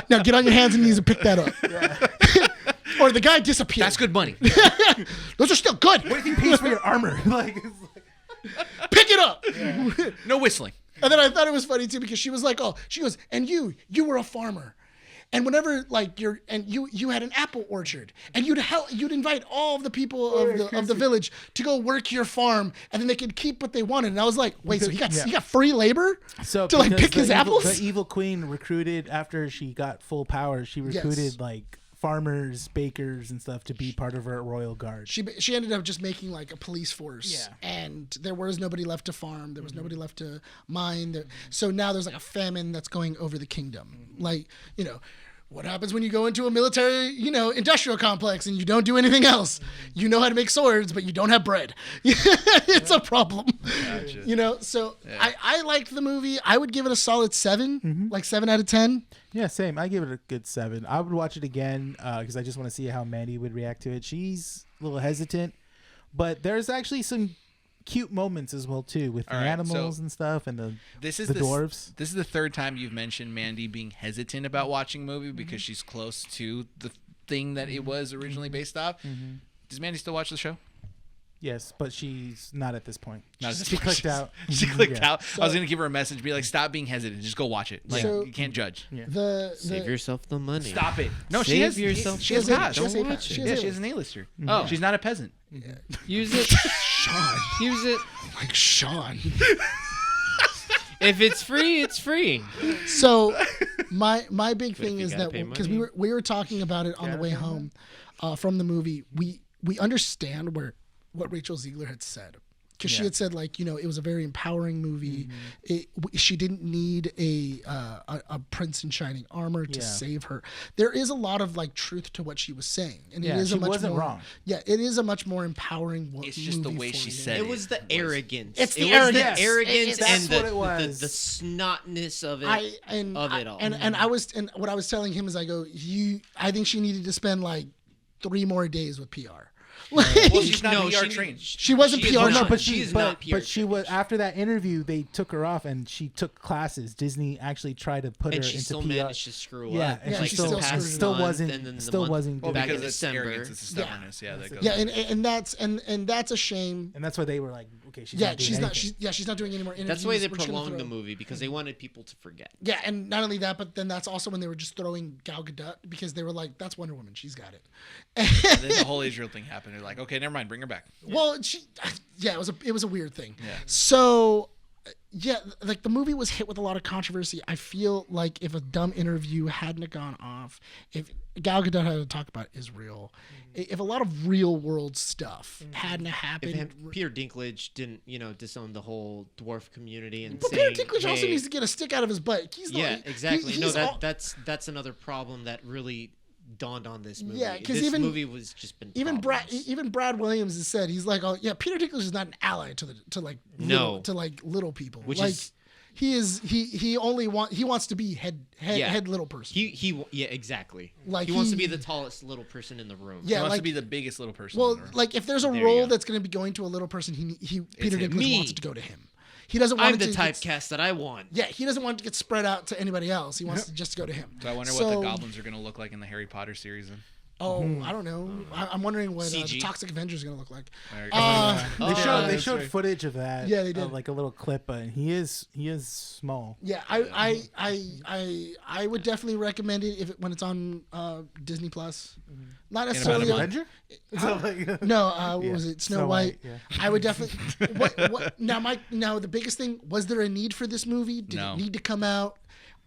Now get on your hands and knees and pick that up. Or the guy disappeared. That's good money. Those are still good. What do you think pays for your armor? Like, it's like Pick it up. No whistling. And then I thought it was funny too because she was like, oh, she goes, and you were a farmer. And whenever like you had an apple orchard, and you'd invite all of the people of the village to go work your farm, and then they could keep what they wanted. And I was like, wait, so he got free labor to like pick his apples? The evil queen recruited after she got full power. She recruited like farmers, bakers, and stuff to be part of her royal guard. She ended up just making like a police force, and there was nobody left to farm. There was nobody left to mine. So now there's like a famine that's going over the kingdom. Like, you know, what happens when you go into a military, you know, industrial complex and you don't do anything else? You know how to make swords, but you don't have bread. It's a problem. Gotcha. You know, so I liked the movie. I would give it a solid 7, like 7 out of 10. Yeah, same. I give it a good 7. I would watch it again because I just want to see how Mandy would react to it. She's a little hesitant, but there's actually some cute moments as well too with the animals and stuff and the dwarves. This is the third time you've mentioned Mandy being hesitant about watching a movie because she's close to the thing that it was originally based off. Does Mandy still watch the show? Yes, but she's not at this point. She clicked out. She clicked out. I was gonna give her a message, be like, "Stop being hesitant. Just go watch it. Like you can't judge. Save yourself the money. Stop it. No, Save she has yourself. She has pass. Don't watch it. Yeah, she has an A-lister. Oh, she's not a peasant. Use it. Sean. Use it. Like Sean. If it's free, it's free. So my big thing you is gotta that pay because money. we were talking about it on the way home from the movie, we understand what Rachel Ziegler had said. Because she had said, like, you know, it was a very empowering movie. She didn't need a prince in shining armor to save her. There is a lot of like truth to what she was saying, and it is she a much wasn't more wrong. Yeah, it is a much more empowering. It's just the way she said It was the arrogance. It's the it was arrogance. the arrogance That's and what it was. the snotness of it. Of it all. And what I was telling him is, I go, I think she needed to spend like 3 more days with PR. Well, she's not PR trained. She wasn't She is PR. not. No, but She she is but, not PR but she was after that interview. They took her off, and she took classes. Disney actually tried to put and her she into still PR. managed to screw Yeah, up. and she like still the past still month, wasn't- and then the still month wasn't Well, good. back in because it's December. arrogance, it's the stubbornness. Yeah, that goes. Yeah, and that's a shame. And that's why they were like, okay, she's Yeah, not doing she's not. anything. She's not doing any more interviews. That's why they We're just gonna prolonged the throw- movie because they wanted people to forget. Yeah, and not only that, but then that's also when they were just throwing Gal Gadot because they were like, "That's Wonder Woman. She's got it." And then the whole Israel thing happened. They're like, okay, never mind, bring her back. Well, it was a weird thing. Yeah. So, yeah, like the movie was hit with a lot of controversy. I feel like if a dumb interview hadn't have gone off, if Gal Gadot had to talk about Israel, if a lot of real world stuff hadn't happened. If Peter Dinklage didn't, disown the whole dwarf community and But saying, Peter Dinklage also hey- needs to get a stick out of his butt. He's yeah, like, exactly. he's That's another problem that really dawned on this movie. Yeah, 'cause this even- movie was just been even problems. Brad Williams has said, he's like, oh yeah, Peter Dinklage is not an ally to little people. Which like, is- he wants to be head little person. Yeah, exactly. Like he wants to be the tallest little person in the room. Yeah, He wants like- to be the biggest little person. Well, in the room. like if there's a There you role go. that's going to be going to a little person, Peter him. Dinklage Me. wants it to go to him. He doesn't want I'm it the to typecast that I want. Yeah, he doesn't want it to get spread out to anybody else. He wants to just go to him. So I wonder what the goblins are going to look like in the Harry Potter series. Then. Oh, I don't know. I'm wondering what the CG. Toxic Avenger is going to look like. They showed footage of that. Yeah, they did. Like a little clip, but he is small. Yeah, I would definitely recommend it when it's on Disney Plus. Not necessarily on, Avenger? no. What was it? Snow White. yeah. I would definitely. Now the biggest thing, was there a need for this movie? Did No. it need to come out?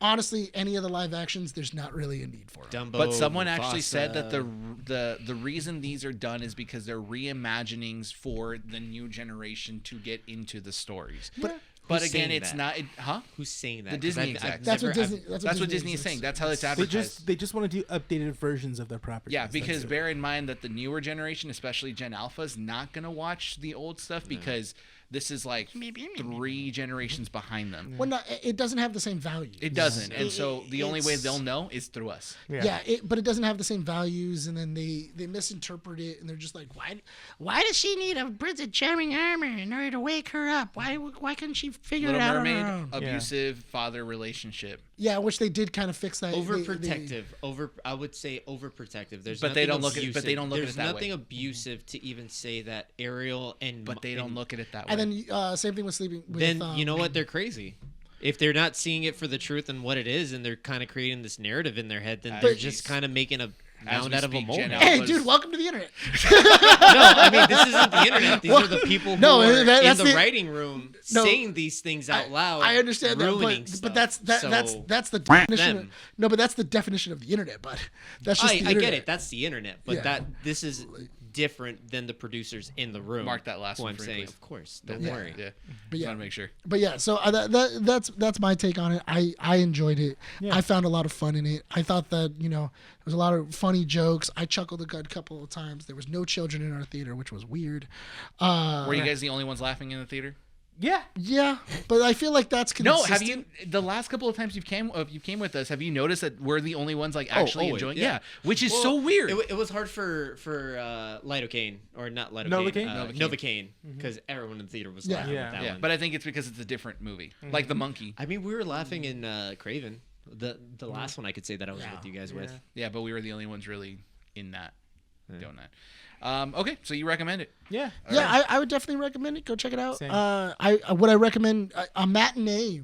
Honestly, any of the live actions, there's not really a need for it. Dumbo, But someone actually said that Mufasa. the reason these are done is because they're reimaginings for the new generation to get into the stories. But Who's again, saying it's that? not. Who's saying that? The 'Cause Disney I've execs. That's never- what Disney. I've- That's what Disney is saying. That's how it's They advertised. just want to do updated versions of their properties. Yeah, That's because it. bear in mind that the newer generation, especially Gen Alpha, is not going to watch the old stuff because this is like 3 generations behind them. Well, no, it doesn't have the same values. It doesn't, and so the only way it's- they'll know is through us. Yeah, but it doesn't have the same values, and then they misinterpret it, and they're just like, why does she need a prince of charming armor in order to wake her up? Why couldn't she figure Little it out on Mermaid, her own? abusive father relationship. Yeah, which they did kind of fix that. Overprotective. I would say overprotective. There's But they nothing don't look at- abusive. but they don't look at There's it that way. nothing abusive to even say that Ariel and But they don't look at it that way. And then same thing with sleeping. With, Then you know what? They're crazy. if they're not seeing it for the truth and what it is, and they're kind of creating this narrative in their head, then they're just kind of making a mound out of a molehill. Hey, dude, welcome to the internet. No, I mean, this isn't the internet. These are the people who are in the writing room saying these things out loud. I understand ruining that, stuff. but that's So, the definition. them. No, but that's the definition of the internet. But that's just the I internet. get it. That's the internet, but Yeah. this is different than the producers in the room. Mark that last who one I'm for me, saying, please. of course. Don't Yeah. worry. Yeah. But Just yeah. want to make sure. But yeah, so that's my take on it. I enjoyed it. Yeah. I found a lot of fun in it. I thought that there was a lot of funny jokes. I chuckled a good couple of times. There was no children in our theater, which was weird. Were you guys the only ones laughing in the theater? Yeah. Yeah, but I feel like that's No, consistent. have you? The last couple of times you came with us, have you noticed that we're the only ones like actually always, enjoying? yeah. Which is Well, so weird. It was hard for lidocaine, or not lidocaine, Novocaine? Novocaine, because everyone in the theater was Yeah. laughing Yeah. at that yeah, one. but I think it's because it's a different movie, like the monkey. I mean, we were laughing in Craven, the last one I could say that I was with you guys with. Yeah, but we were the only ones really in that, doing that. Okay, so you recommend it? Yeah. Yeah, I would definitely recommend it. Go check it out. Same. I recommend a matinee,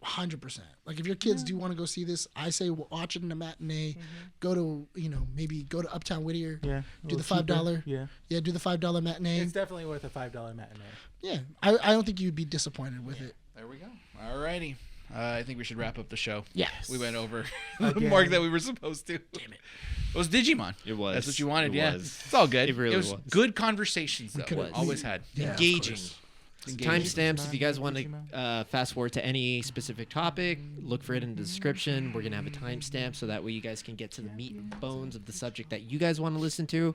100%. Like if your kids do want to go see this, I say watch it in a matinee. Go to maybe go to Uptown Whittier. Yeah. Do the A little $5. cheaper. Yeah. Yeah, do the $5 matinee. It's definitely worth a $5 matinee. Yeah, I don't think you'd be disappointed with it. There we go. Alrighty. I think we should wrap up the show. Yes. We went over the Again. mark that we were supposed to. Damn it. It was Digimon. It was. That's what you wanted, It yeah. was. It's all good. It really was. was. Good conversations, though. could've- Always had. Yeah, of Engaging. course. Timestamps, if you guys want to fast forward to any specific topic, look for it in the description. We're going to have a timestamp so that way you guys can get to the meat and bones of the subject that you guys want to listen to.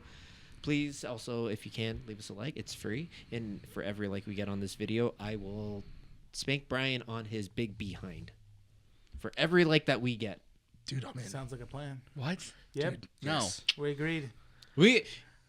Please also, if you can, leave us a like. It's free. And for every like we get on this video, I will spank Bryan on his big behind. For every like that we get. Dude, I'm in. Sounds like a plan. What? Yep. Dude, No. yes. We agreed.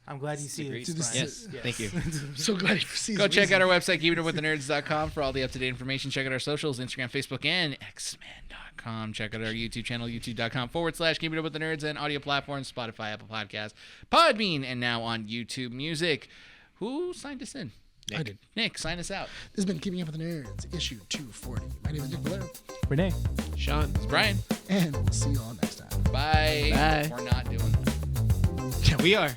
I'm glad you see it. Dude, this Brian. is- Yes, thank you. So glad you see. Go check out our website, keepitupwiththenerds.com for all the up-to-date information. Check out our socials, Instagram, Facebook, and xman.com. Check out our YouTube channel, youtube.com/keepitupwiththenerds, and audio platforms, Spotify, Apple Podcasts, Podbean, and now on YouTube Music. Who signed us in? I did. Nick, sign us out. This has been Keeping Up with the Nerds, issue 240. My name is Nick Valero, Rene. Sean. It's Brian. and we'll see you all next time. Bye. Bye. We're not doing that. We are.